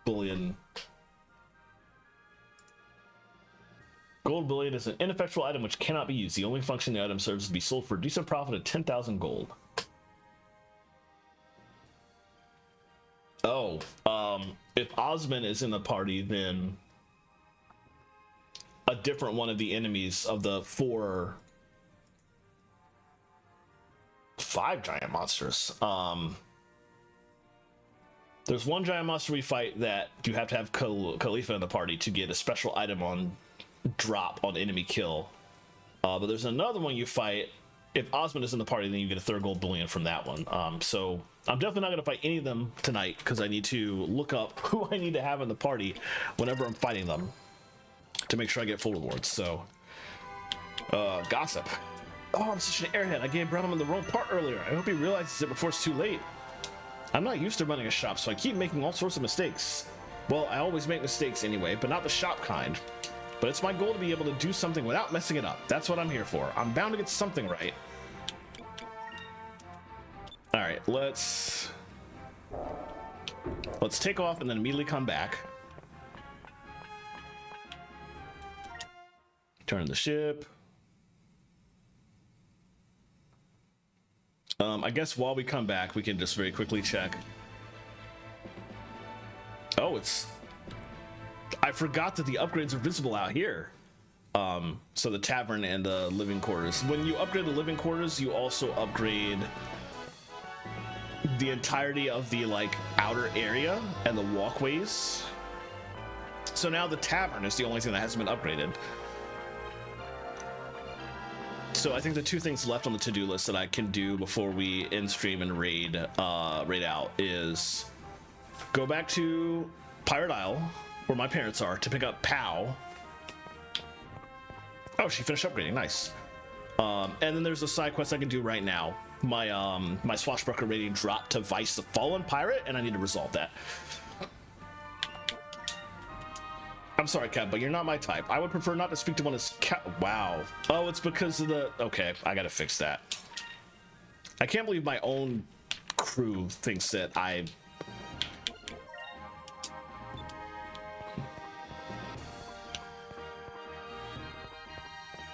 bullion. Gold bullion is an ineffectual item which cannot be used. The only function the item serves is to be sold for a decent profit of 10,000 gold. Oh, if Osmond is in the party, then a different one of the enemies of the 5 giant monsters. There's one giant monster we fight that you have to have Khalifa in the party to get a special item on drop on enemy kill. But there's another one you fight. If Osmond is in the party, then you get a 3rd gold bullion from that one. So I'm definitely not going to fight any of them tonight because I need to look up who I need to have in the party whenever I'm fighting them to make sure I get full rewards. So, gossip. Oh, I'm such an airhead. I gave Brenham the wrong part earlier. I hope he realizes it before it's too late. I'm not used to running a shop, so I keep making all sorts of mistakes. Well, I always make mistakes anyway, but not the shop kind. But it's my goal to be able to do something without messing it up. That's what I'm here for. I'm bound to get something right. All right, let's take off and then immediately come back. Turn the ship. I guess while we come back, we can just very quickly check. Oh, I forgot that the upgrades are visible out here. So the tavern and the living quarters. When you upgrade the living quarters, you also upgrade the entirety of the outer area and the walkways. So now the tavern is the only thing that hasn't been upgraded. So I think the 2 things left on the to-do list that I can do before we end stream and raid out is go back to Pirate Isle, where my parents are, to pick up Pow. Oh, she finished upgrading, nice. And then there's a side quest I can do right now. My swashbuckler rating dropped to Vice the Fallen Pirate, and I need to resolve that. I'm sorry, Cat, but you're not my type. I would prefer not to speak to one as Cat. Wow. Oh, it's because of the... Okay, I gotta fix that. I can't believe my own crew thinks that I...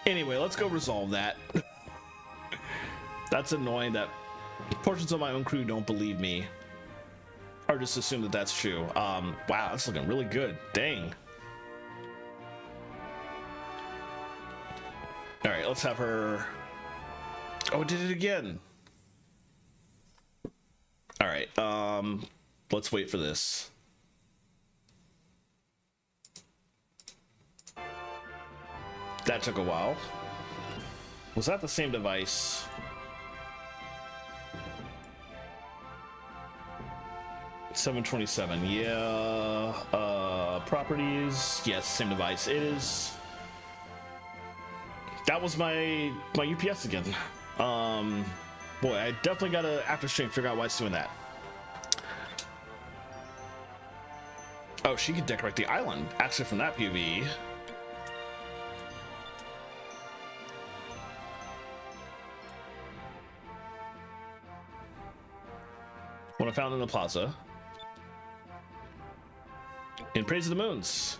Anyway, let's go resolve that. That's annoying that portions of my own crew don't believe me. Or just assume that that's true. Wow, that's looking really good. Dang. All right, let's have her. Oh, it did it again. All right, let's wait for this. That took a while. Was that the same device? $727. Yeah. Properties. Yes, same device. It is. That was my UPS again. Boy, I definitely gotta after stream figure out why it's doing that. Oh, she could decorate the island. Actually, from that PV. One I found in the plaza. In Praise of the Moons.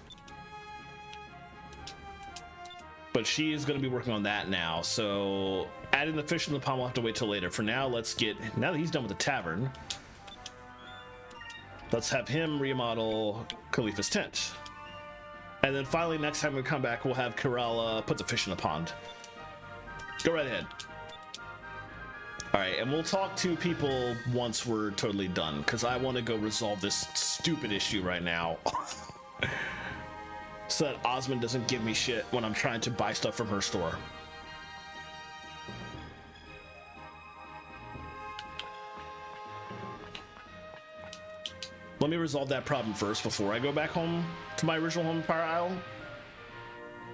But she is going to be working on that now. So adding the fish in the pond, we'll have to wait till later. For now, let's get, now that he's done with the tavern, let's have him remodel Khalifa's tent. And then finally, next time we come back, we'll have Kerala put the fish in the pond. Go right ahead. All right, and we'll talk to people once we're totally done, because I want to go resolve this stupid issue right now. So that Osmond doesn't give me shit when I'm trying to buy stuff from her store. Let me resolve that problem first before I go back home to my original home in Pirate Isle.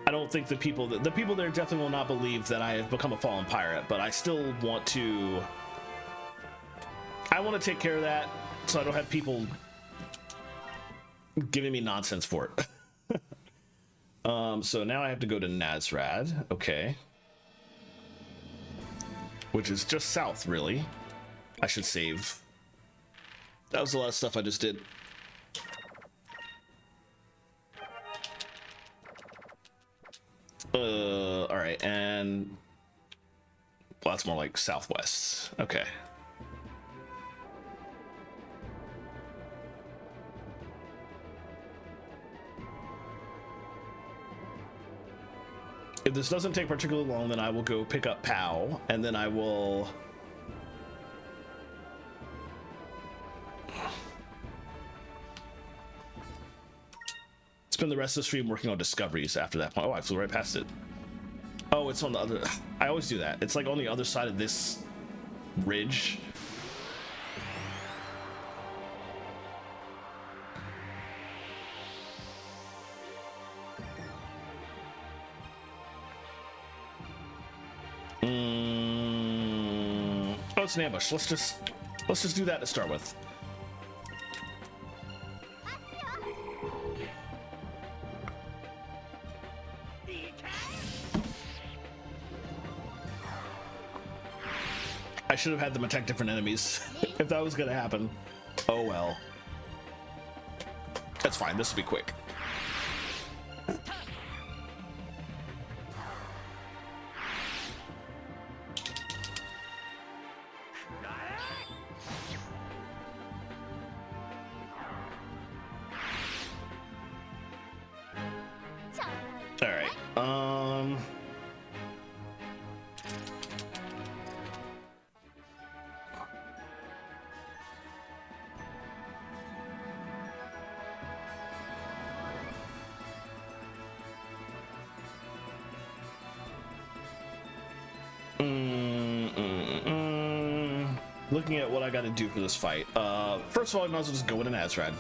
I don't think the people there definitely will not believe that I have become a fallen pirate, but I still want to. I want to take care of that so I don't have people giving me nonsense for it. So now I have to go to Nazrad, okay. Which is just south, really. I should save. That was a lot of stuff I just did. All right, and well, that's more like southwest. Okay. If this doesn't take particularly long, then I will go pick up Pow, and then I will spend the rest of the stream working on discoveries after that point. Oh, I flew right past it. Oh, it's on the other. I always do that. It's like on the other side of this ridge. Oh, it's an ambush. Let's just do that to start with. I should have had them attack different enemies if that was gonna happen. Oh well. That's fine. This will be quick. All right. Looking at what I got to do for this fight. First of all, I might as well just go in an Azrad.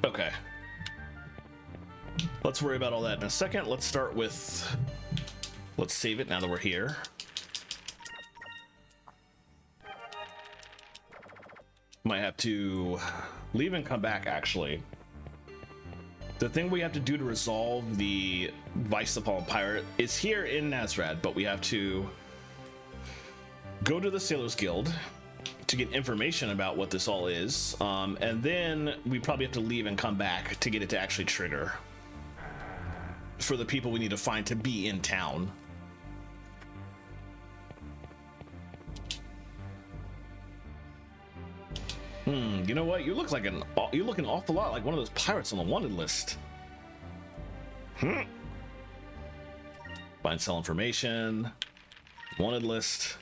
Okay. Let's worry about all that in a second. Let's start with... Let's save it now that we're here. Might have to leave and come back, actually. The thing we have to do to resolve the Vice the Fallen Pirate is here in Nazrad, but we have to go to the Sailors Guild to get information about what this all is, and then we probably have to leave and come back to get it to actually trigger for the people we need to find to be in town. You know what? You look an awful lot like one of those pirates on the wanted list. Find sell information. Wanted list.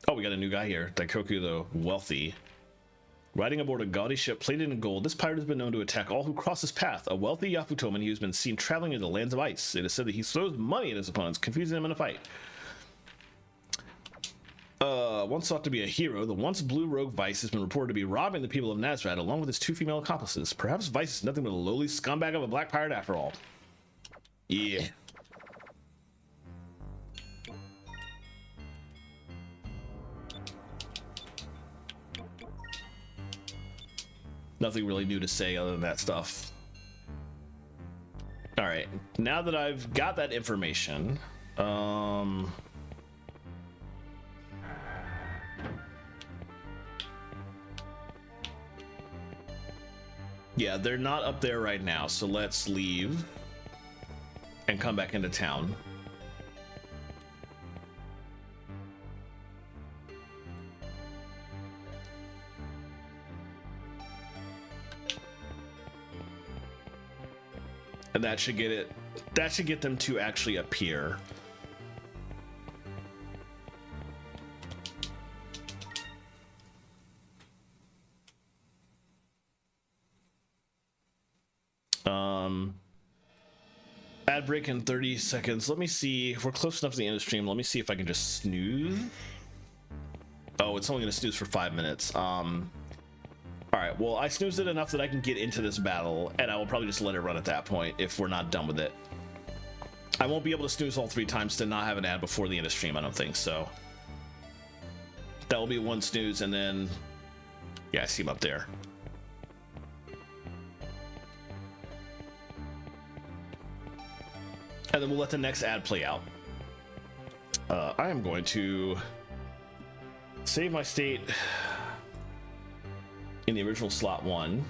Oh, we got a new guy here. Daikoku the Wealthy. Riding aboard a gaudy ship plated in gold, this pirate has been known to attack all who cross his path. A wealthy Yafutoman who has been seen traveling into the lands of ice. It is said that he throws money at his opponents, confusing them in a fight. Once thought to be a hero, the once blue rogue Vice has been reported to be robbing the people of Nazrad along with his two female accomplices. Perhaps Vice is nothing but a lowly scumbag of a black pirate after all. Yeah. Nothing really new to say other than that stuff. All right, now that I've got that information, yeah, they're not up there right now, so let's leave and come back into town. And that should get them to actually appear. Ad break in 30 seconds. Let me see if we're close enough to the end of the stream. Let me see if I can just snooze. Oh, it's only gonna snooze for 5 minutes. All right, well, I snoozed it enough that I can get into this battle, and I will probably just let it run at that point if we're not done with it. I won't be able to snooze all 3 times to not have an ad before the end of stream, I don't think, so. That will be 1 snooze, and then, yeah, I see him up there. And then we'll let the next ad play out. I am going to save my state in the original slot 1.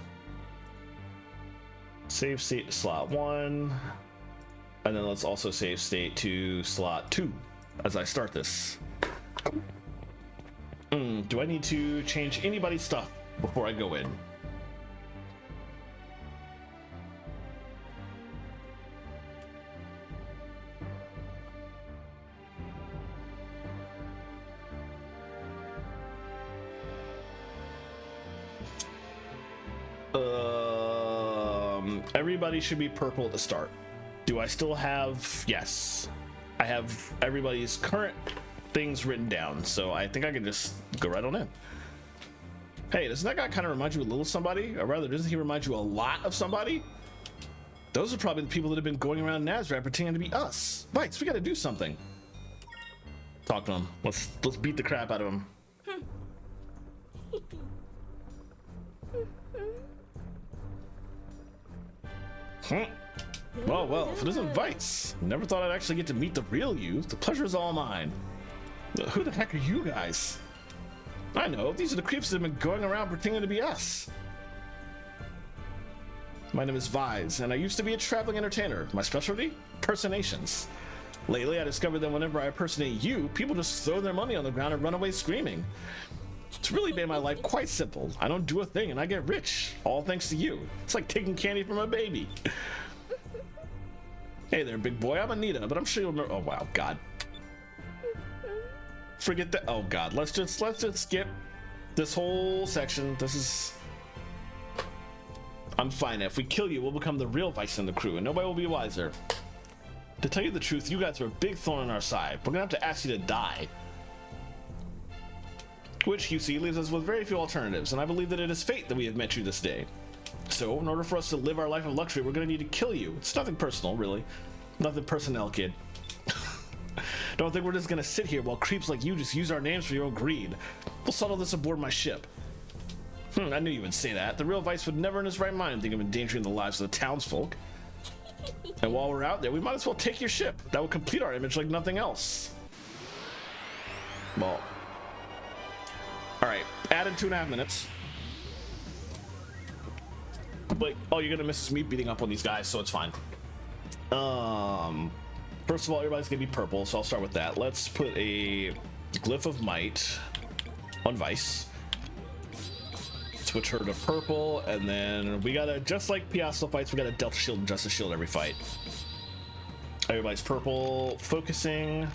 Save state to slot 1. And then let's also save state to slot 2 as I start this. Do I need to change anybody's stuff before I go in? Everybody should be purple at the start. Do I still have? Yes, I have everybody's current things written down, so I think I can just go right on in. Hey, doesn't that guy kind of remind you a little of somebody? Or rather, doesn't he remind you a lot of somebody? Those are probably the people that have been going around Nazareth pretending to be us. Vites, we gotta do something. Talk to him. Let's beat the crap out of him. Well, if it isn't Vites, never thought I'd actually get to meet the real you. The pleasure is all mine. Who the heck are you guys? I know, these are the creeps that have been going around pretending to be us. My name is Vise, and I used to be a traveling entertainer. My specialty? Personations. Lately, I discovered that whenever I impersonate you, people just throw their money on the ground and run away screaming. It's really made my life quite simple. I don't do a thing and I get rich, all thanks to you. It's like taking candy from a baby. Hey there, big boy, I'm Anita, but I'm sure you'll remember. Oh wow, God. Forget that. Oh God, let's just skip this whole section. This is. I'm fine. If we kill you, we'll become the real Vice in the crew, and nobody will be wiser. To tell you the truth, you guys are a big thorn in our side. We're gonna have to ask you to die. Which, you see, leaves us with very few alternatives, and I believe that it is fate that we have met you this day. So, in order for us to live our life of luxury, we're gonna need to kill you. It's nothing personal, really. Nothing personnel, kid. Don't think we're just gonna sit here while creeps like you just use our names for your own greed. We'll settle this aboard my ship. I knew you would say that. The real Vice would never in his right mind think of endangering the lives of the townsfolk. And while we're out there, we might as well take your ship. That would complete our image like nothing else. Well. Alright, added 2.5 minutes. But, oh, you're gonna miss me beating up on these guys, so it's fine. First of all, everybody's gonna be purple, so I'll start with that. Let's put a Glyph of Might on Vice. Switch her to purple, and then we gotta, just like Piastro fights, we gotta Delta Shield and Justice Shield every fight. Everybody's purple, focusing.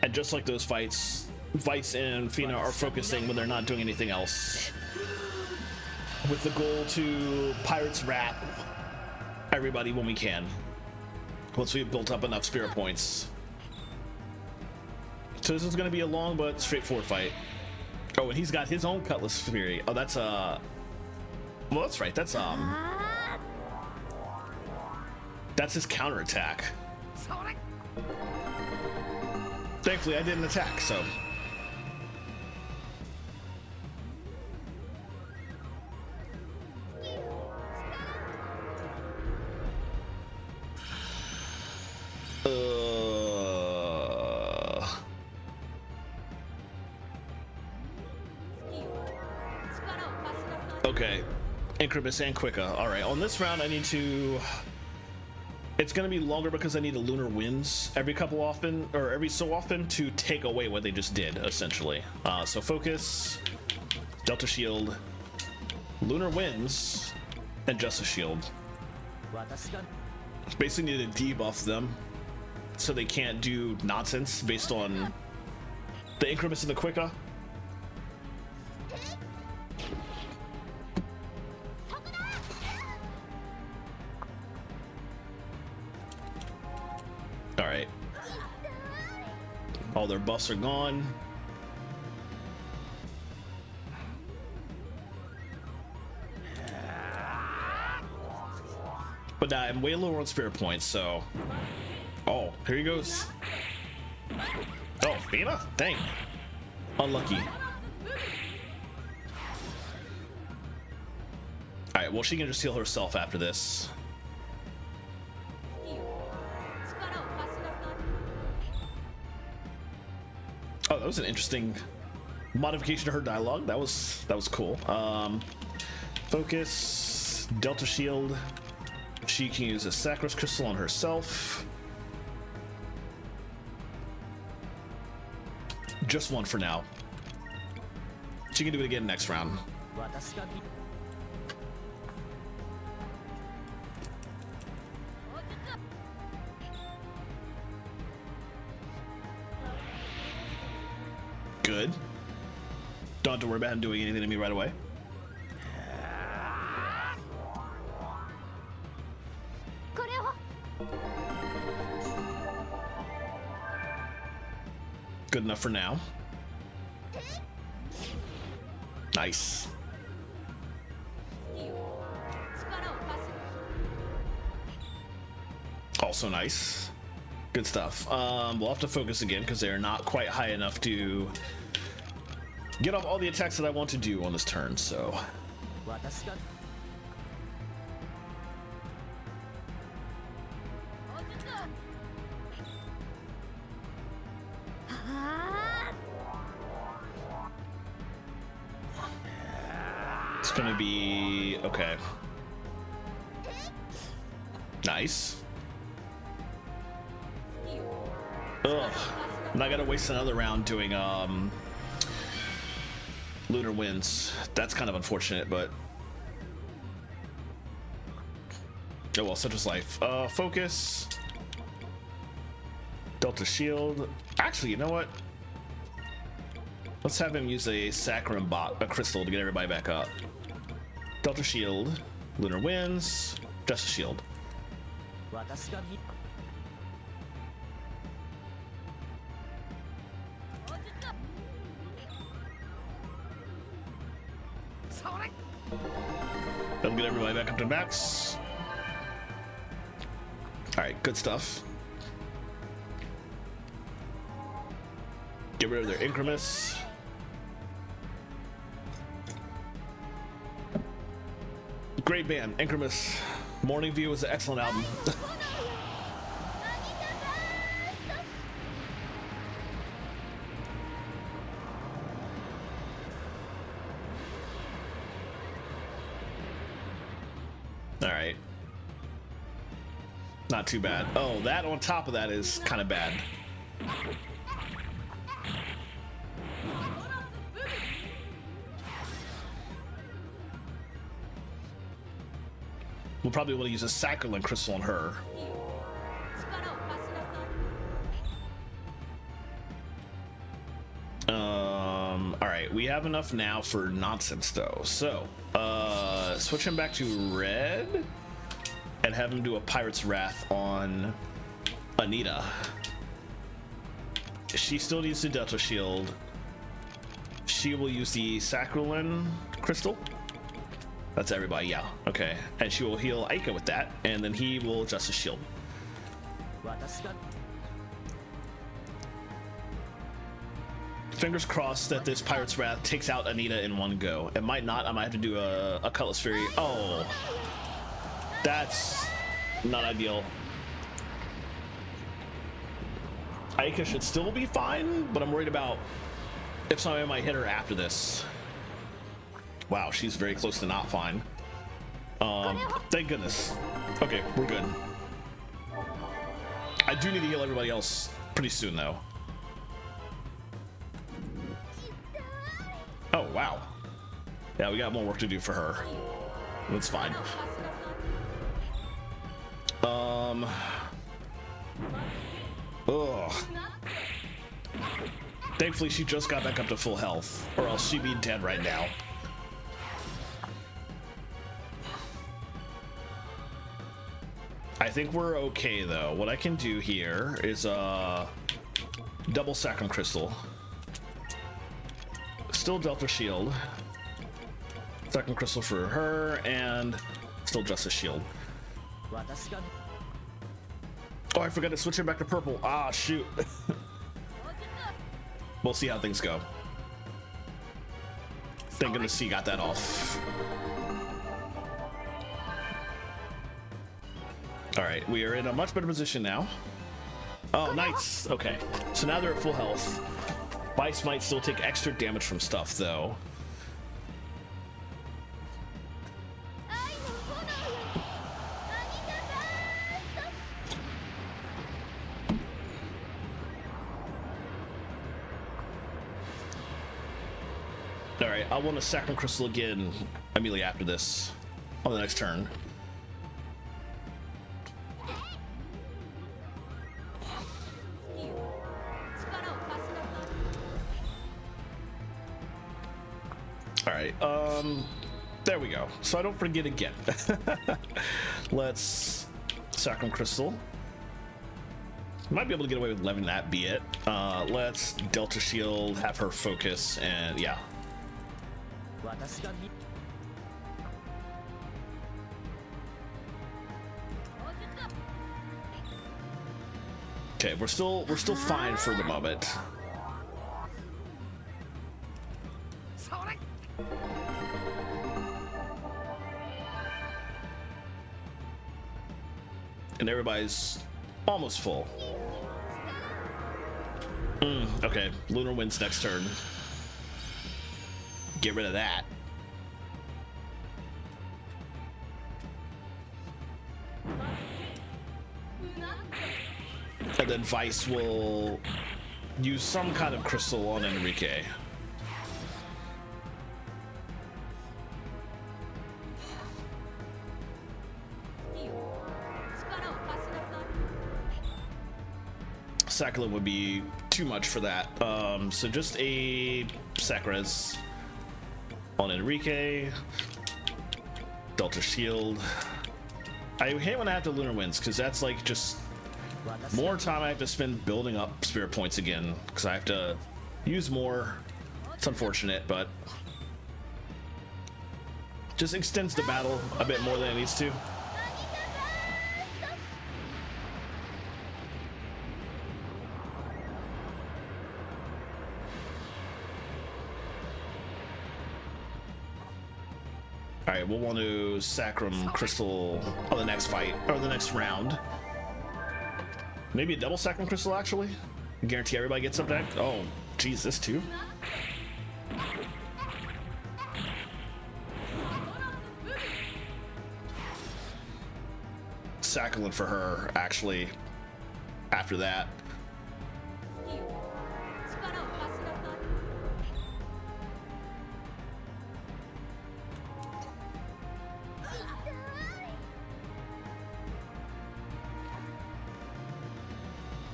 And just like those fights, Vice and Fina are focusing when they're not doing anything else, with the goal to Pirate's Wrath everybody when we can, once we've built up enough spirit points. So this is going to be a long but straightforward fight. Oh, and he's got his own Cutlass Fury. Oh, that's well, that's right, that's his counterattack. Thankfully I didn't attack, so okay, Increment and Quicka. All right, on this round I need to, it's gonna be longer because I need a Lunar Winds every so often to take away what they just did, essentially. So focus, Delta Shield, Lunar Winds, and Justice Shield. Basically need to debuff them so they can't do nonsense based on the increments in the Quicka. all their buffs are gone. But I'm way lower on spirit points, so... Oh, here he goes. Oh, Fina? Dang. Unlucky. Alright, well, she can just heal herself after this. Oh, that was an interesting modification to her dialogue. That was cool. Focus, Delta Shield. She can use a Sacros Crystal on herself. Just one for now. She can do it again next round. Good. Don't have to worry about him doing anything to me right away. Good enough for now. Nice. Also nice. Good stuff. We'll have to focus again because they're not quite high enough to get off all the attacks that I want to do on this turn, so. It's gonna be okay. Nice. Ugh. I'm not gonna waste another round doing Lunar Winds. That's kind of unfortunate, but oh well, such is life. Focus. Delta Shield. Actually, you know what? Let's have him use a Saccharum bot, a crystal, to get everybody back up. Delta Shield, Lunar Winds, just a shield. That'll get everybody back up to max. Alright, good stuff. Get rid of their Incremus. Great band, Incremus. Morning View is an excellent album. Alright. Not too bad. Oh, that on top of that is kind of bad. We'll probably want to use a Saccharin crystal on her. Alright, we have enough now for nonsense though. So, switch him back to red and have him do a Pirate's Wrath on Anita. She still needs the Delta Shield. She will use the Saccharin crystal. That's everybody, yeah. Okay. And she will heal Aika with that, and then he will adjust his shield. Fingers crossed that this Pirate's Wrath takes out Anita in one go. It might not. I might have to do a Cutlass Fury. Oh. That's not ideal. Aika should still be fine, but I'm worried about if somebody might hit her after this. Wow, she's very close to not fine. Thank goodness. Okay, we're good. I do need to heal everybody else pretty soon, though. Oh, wow. Yeah, we got more work to do for her. That's fine. Ugh. Thankfully, she just got back up to full health, or else she'd be dead right now. I think we're okay though. What I can do here is double Sacrum Crystal. Still Delta Shield. Sacrum Crystal for her, and still Justice Shield. Oh, I forgot to switch it back to purple. Ah, shoot. We'll see how things go. Thank goodness he got that off. All right, we are in a much better position now. Oh, nice. Okay, so now they're at full health. Vice might still take extra damage from stuff, though. All right, I want to Sacrum Crystal again immediately after this on the next turn. All right, there we go. So I don't forget again. Let's Sacrum Crystal. Might be able to get away with letting that be it. Let's Delta Shield, have her focus, and yeah. Okay, we're still fine for the moment. And everybody's almost full. Okay, Lunar wins next turn. Get rid of that. And then Vice will use some kind of crystal on Enrique. Saccharin would be too much for that. So just a Sacres on Enrique. Delta Shield. I hate when I have to Lunar Winds, because that's like just more time I have to spend building up spirit points again, because I have to use more. It's unfortunate, but just extends the battle a bit more than it needs to. All right, we'll want to Sacrum Crystal on the next fight, or the next round. Maybe a double Sacrum Crystal, actually. Guarantee everybody gets up deck. Oh, geez, this too? Saccharin for her, actually, after that.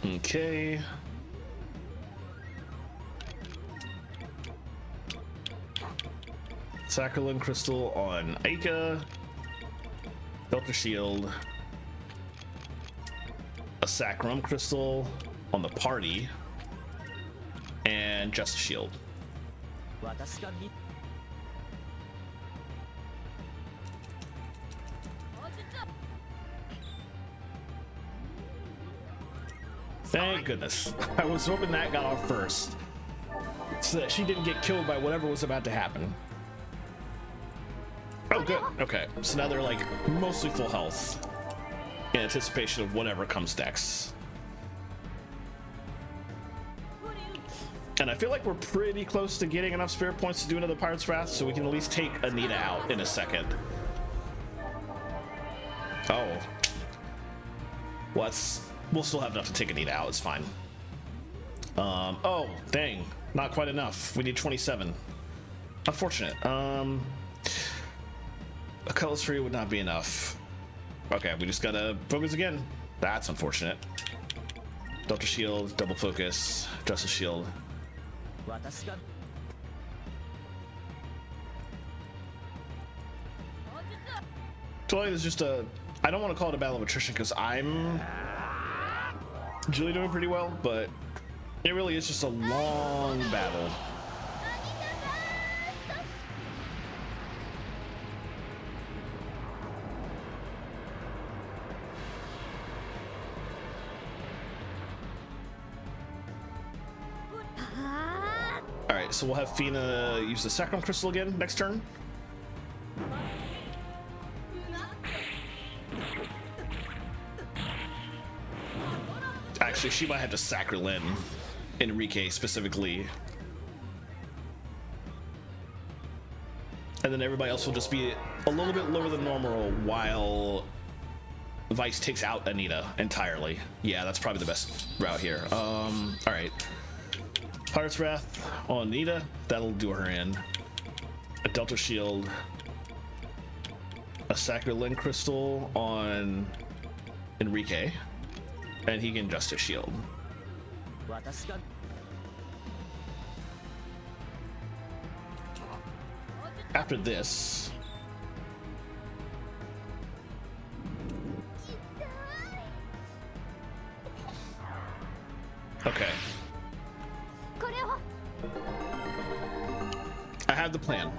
Okay. Saccharin Crystal on Aika. Delta Shield. A Sacrum Crystal on the party. And just a Shield. Thank goodness. I was hoping that got off first, so that she didn't get killed by whatever was about to happen. Oh, good. Okay, so now they're like mostly full health in anticipation of whatever comes next. And I feel like we're pretty close to getting enough spirit points to do another Pirate's Wrath, so we can at least take Anita out in a second. Oh. We'll still have enough to take Anita out, it's fine. Oh, dang. Not quite enough. We need 27. Unfortunate. A Colorless Fury would not be enough. Okay, we just gotta focus again. That's unfortunate. Delta Shield, double focus, Justice Shield. Totally, there's just a... I don't want to call it a battle of attrition, because I'm... Julie doing pretty well, but It really is just a long battle. Alright, so we'll have Fina use the Sacrum Crystal again next turn. Actually, she might have to Sacralin Enrique specifically. And then everybody else will just be a little bit lower than normal while Vice takes out Anita entirely. Yeah, that's probably the best route here. Alright. Pirate's Wrath on Anita. That'll do her in. A Delta Shield. A Sacralin Crystal on Enrique. And he can Justice Shield. After this, okay. I have the plan.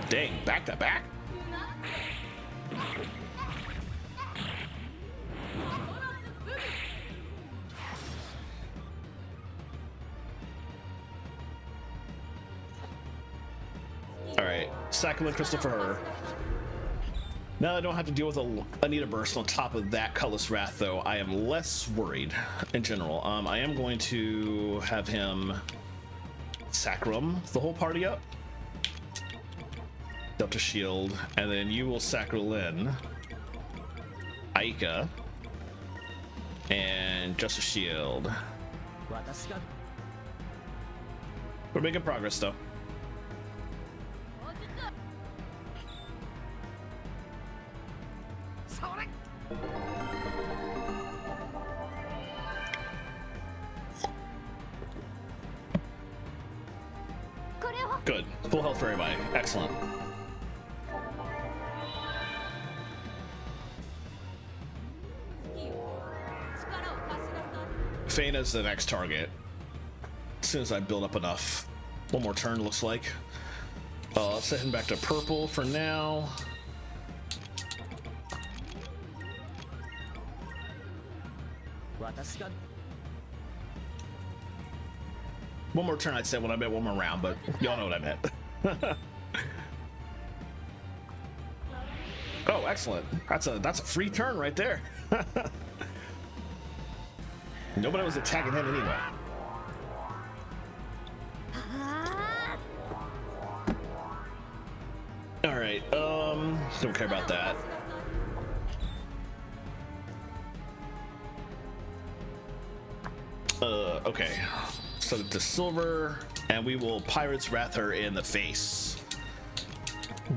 Dang, back to back? Alright, Sacralin Crystal for her. Now I don't have to deal with a Anita Burst on top of that Colorless Wrath, though. I am less worried in general. I am going to have him Sacrum the whole party up. Delta Shield, and then you will Sacralin, Aika, and Justice Shield. We're making progress, though. Good. Full health for everybody. Excellent. Feina's the next target. As soon as I build up enough. One more turn, looks like. Let's set him back to purple for now. One more turn, I'd say, when I bet one more round, but y'all know what I meant. Oh, excellent. That's a free turn right there. Nobody was attacking him anyway. All right, don't care about that. Okay. So to silver, and we will Pirate's Wrath her in the face.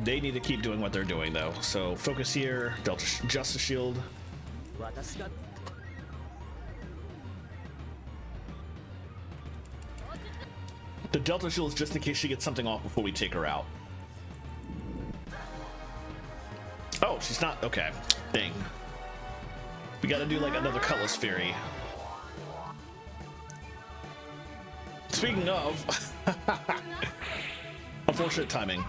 They need to keep doing what they're doing, though. So focus here, Delta Justice Shield. The Delta Shield is just in case she gets something off before we take her out. Oh, she's not. Okay. Dang. We gotta do like another Cutlass Fury. Speaking of, unfortunate timing.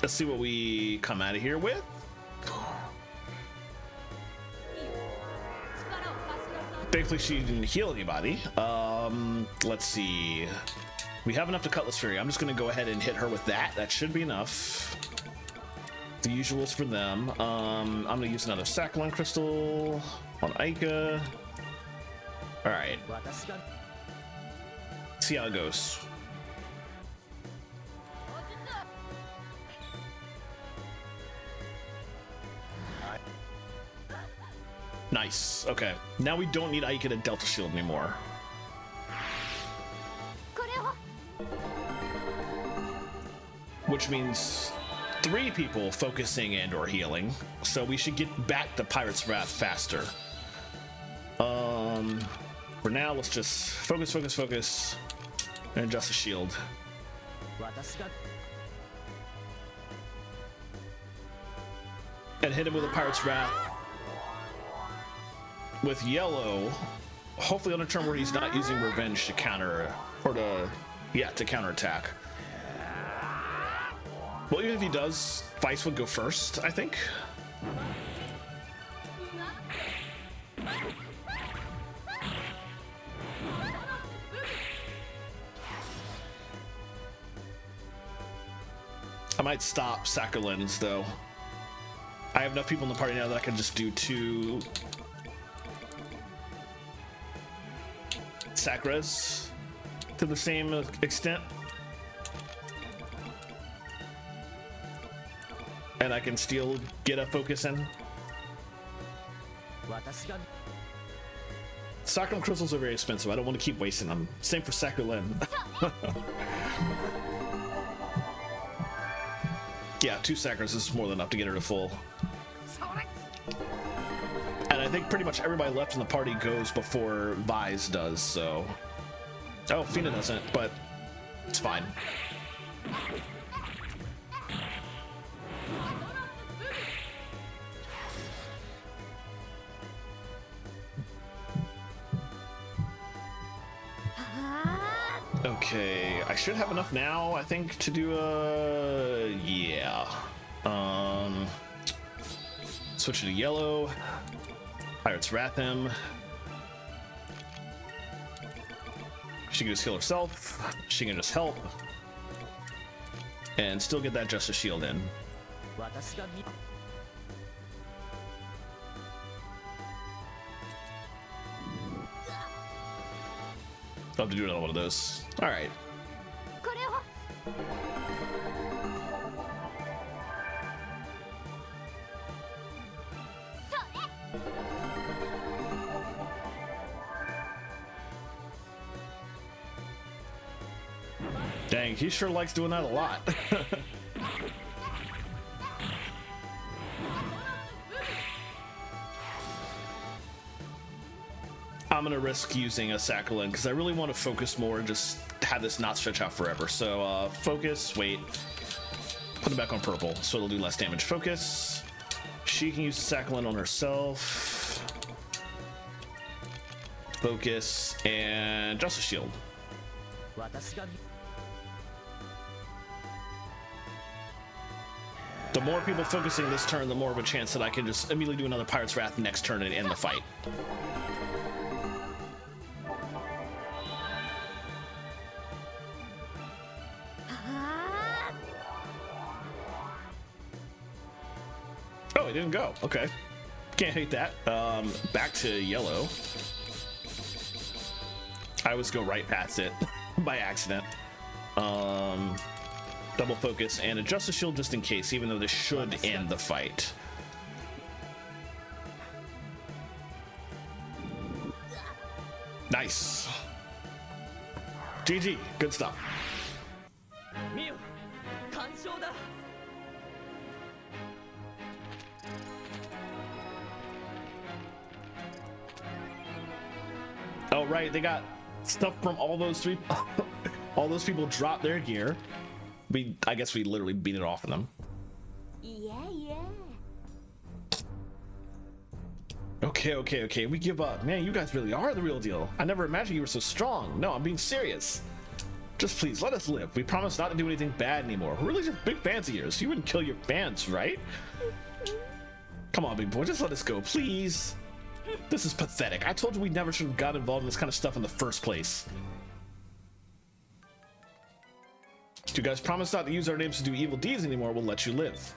Let's see what we come out of here with. Thankfully, she didn't heal anybody. Let's see. We have enough to Cutlass Fury. I'm just going to go ahead and hit her with that. That should be enough. The usuals for them. I'm going to use another Sacralin Crystal on Aika. All right. See how it goes. Nice. Okay. Now we don't need Aika to Delta Shield anymore. Which means 3 people focusing and or healing. So we should get back to Pirate's Wrath faster. For now, let's just focus, and Justice Shield. and hit him with a Pirate's Wrath. With yellow, hopefully on a turn where he's not using revenge to counter, or to counterattack. Well, even if he does, Vice would go first, I think. I might stop Sakurlins, though. I have enough people in the party now that I can just do 2 Sakuras to the same extent. And I can still get a focus in. Sakura crystals are very expensive. I don't want to keep wasting them. Same for Sakurlin. Yeah, 2 Sakuras is more than enough to get her to full. And I think pretty much everybody left in the party goes before Vise does, so... Oh, Fina doesn't, but it's fine. Okay, I should have enough now, I think, to do a... yeah. Switch it to yellow. Pirate's Wrath him. She can just heal herself. She can just help. And still get that Justice Shield in. I'll have to do another one of those. All right. Dang, he sure likes doing that a lot. I'm gonna risk using a Sakurlin because I really want to focus more and just have this not stretch out forever. So focus, wait, put it back on purple so it'll do less damage. Focus. She can use Sakurlin on herself. Focus and Justice Shield. The more people focusing this turn, the more of a chance that I can just immediately do another Pirate's Wrath next turn and end the fight. Oh, it didn't go. Okay. Can't hate that. Back to yellow. I always go right past it by accident. Double focus and a Justice Shield just in case, even though this should end the fight. Nice. GG. Good stuff. Oh, right. They got stuff from all those three. All those people dropped their gear. I guess we literally beat it off of them. Yeah. Okay. We give up. Man, you guys really are the real deal. I never imagined you were so strong. No, I'm being serious. Just please let us live. We promise not to do anything bad anymore. We're really just big fans of yours. You wouldn't kill your fans, right? Come on, big boy. Just let us go, please. This is pathetic. I told you we never should have got involved in this kind of stuff in the first place. If you guys promise not to use our names to do evil deeds anymore, we'll let you live.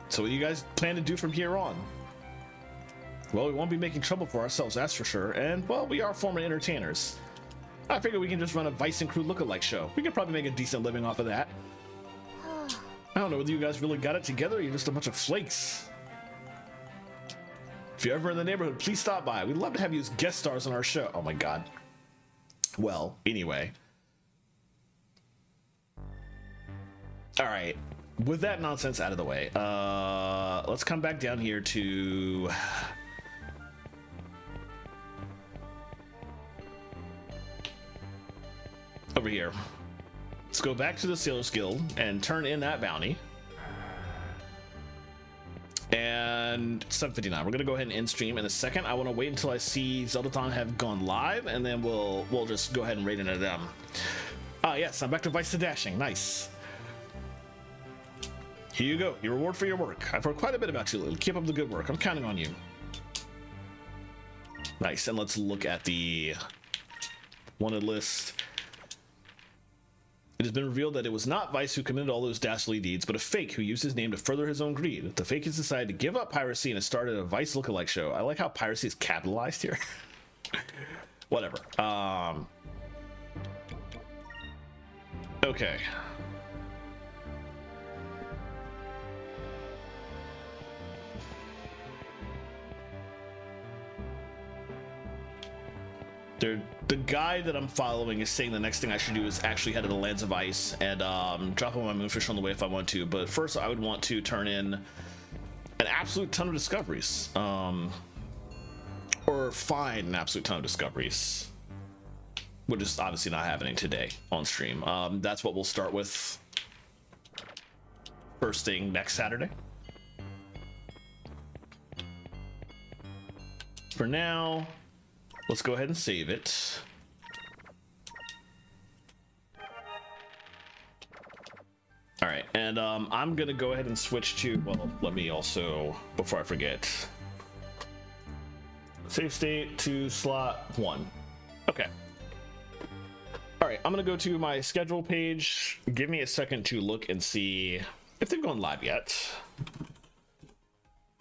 So what do you guys plan to do from here on? Well, we won't be making trouble for ourselves, that's for sure. And, well, we are former entertainers. I figure we can just run a Vice and Crew lookalike show. We could probably make a decent living off of that. I don't know whether you guys really got it together or you're just a bunch of flakes. If you're ever in the neighborhood, please stop by. We'd love to have you as guest stars on our show. Oh my god. Well, anyway. Alright. With that nonsense out of the way, let's come back down here to... over here. Let's go back to the Sailor's Guild and turn in that bounty. and 7:59. We're gonna go ahead and end stream in a second. I want to wait until I see Zeldathon have gone live, and then we'll just go ahead and raid into them. Yes, I'm back to Vice to Dashing. Nice. Here you go. Your reward for your work. I've heard quite a bit about you lately. Keep up the good work. I'm counting on you. Nice. And let's look at the wanted list. It has been revealed that it was not Vice who committed all those dastardly deeds, but a fake who used his name to further his own greed. The fake has decided to give up piracy and has started a Vice lookalike show. I like how piracy is capitalized here. Whatever. Okay. The guy that I'm following is saying the next thing I should do is actually head to the Lands of Ice and drop on my Moonfish on the way if I want to. But first, I would want to turn in an absolute ton of discoveries, or find an absolute ton of discoveries, which is obviously not happening today on stream. That's what we'll start with first thing next Saturday. For now, let's go ahead and save it. All right, and I'm gonna go ahead and switch to, well, let me also, before I forget, save state to slot 1. Okay. All right, I'm gonna go to my schedule page. Give me a second to look and see if they've gone live yet.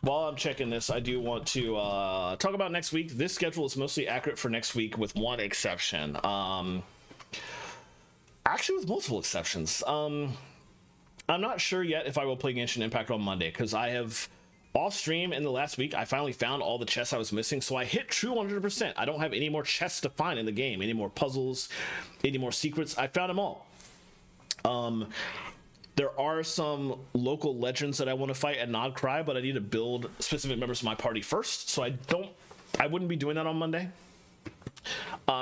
While I'm checking this, I do want to talk about next week. This schedule is mostly accurate for next week with one exception. Actually, with multiple exceptions. I'm not sure yet if I will play Genshin Impact on Monday, because I have off stream in the last week. I finally found all the chests I was missing, so I hit true 100%. I don't have any more chests to find in the game, any more puzzles, any more secrets. I found them all. There are some local legends that I want to fight at Nod Cry, but I need to build specific members of my party first, so I wouldn't be doing that on Monday.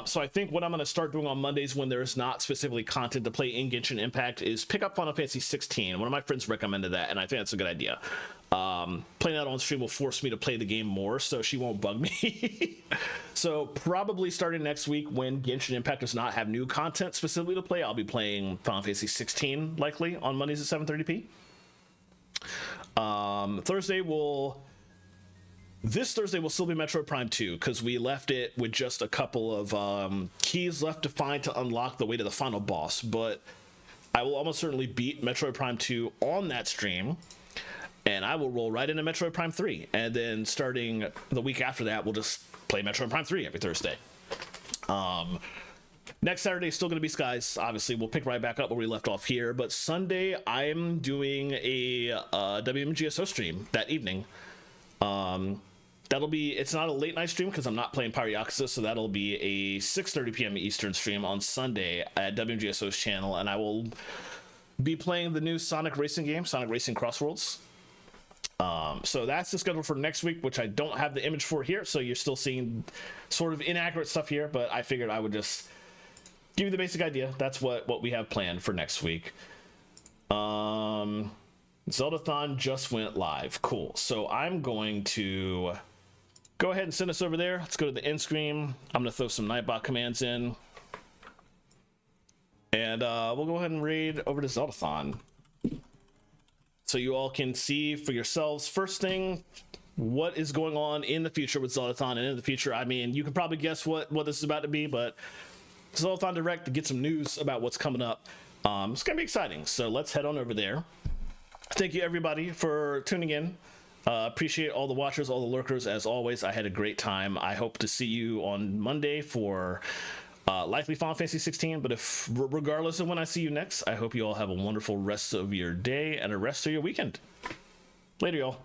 So I think what I'm going to start doing on Mondays when there's not specifically content to play in Genshin Impact is pick up Final Fantasy 16. One of my friends recommended that, and I think that's a good idea. Playing that on stream will force me to play the game more, so she won't bug me. So probably starting next week when Genshin Impact does not have new content specifically to play, I'll be playing Final Fantasy 16 likely on Mondays at 7:30p. This Thursday will still be Metroid Prime 2, because we left it with just a couple of keys left to find to unlock the way to the final boss. But I will almost certainly beat Metroid Prime 2 on that stream, and I will roll right into Metroid Prime 3. And then starting the week after that, we'll just play Metroid Prime 3 every Thursday. Next Saturday is still going to be Skies. Obviously, we'll pick right back up where we left off here. But Sunday, I'm doing a WMGSO stream that evening. It's not a late night stream because I'm not playing Pyre Yakuza, so that'll be a 6:30 p.m. Eastern stream on Sunday at WMGSO's channel, and I will be playing the new Sonic racing game, Sonic Racing Crossworlds. So that's the schedule for next week, which I don't have the image for here, so you're still seeing sort of inaccurate stuff here, but I figured I would just give you the basic idea. That's what we have planned for next week. Zeldathon just went live. Cool. So I'm going to go ahead and send us over there. Let's go to the end screen. I'm going to throw some Nightbot commands in. And we'll go ahead and raid over to Zeldathon, so you all can see for yourselves, first thing, what is going on in the future with Zeldathon. And in the future, I mean, you can probably guess what this is about to be, but Zeldathon Direct to get some news about what's coming up. It's going to be exciting. So let's head on over there. Thank you, everybody, for tuning in. Appreciate all the watchers, all the lurkers. As always, I had a great time. I hope to see you on Monday for likely Final Fantasy 16, but regardless of when I see you next, I hope you all have a wonderful rest of your day and a rest of your weekend. Later, y'all.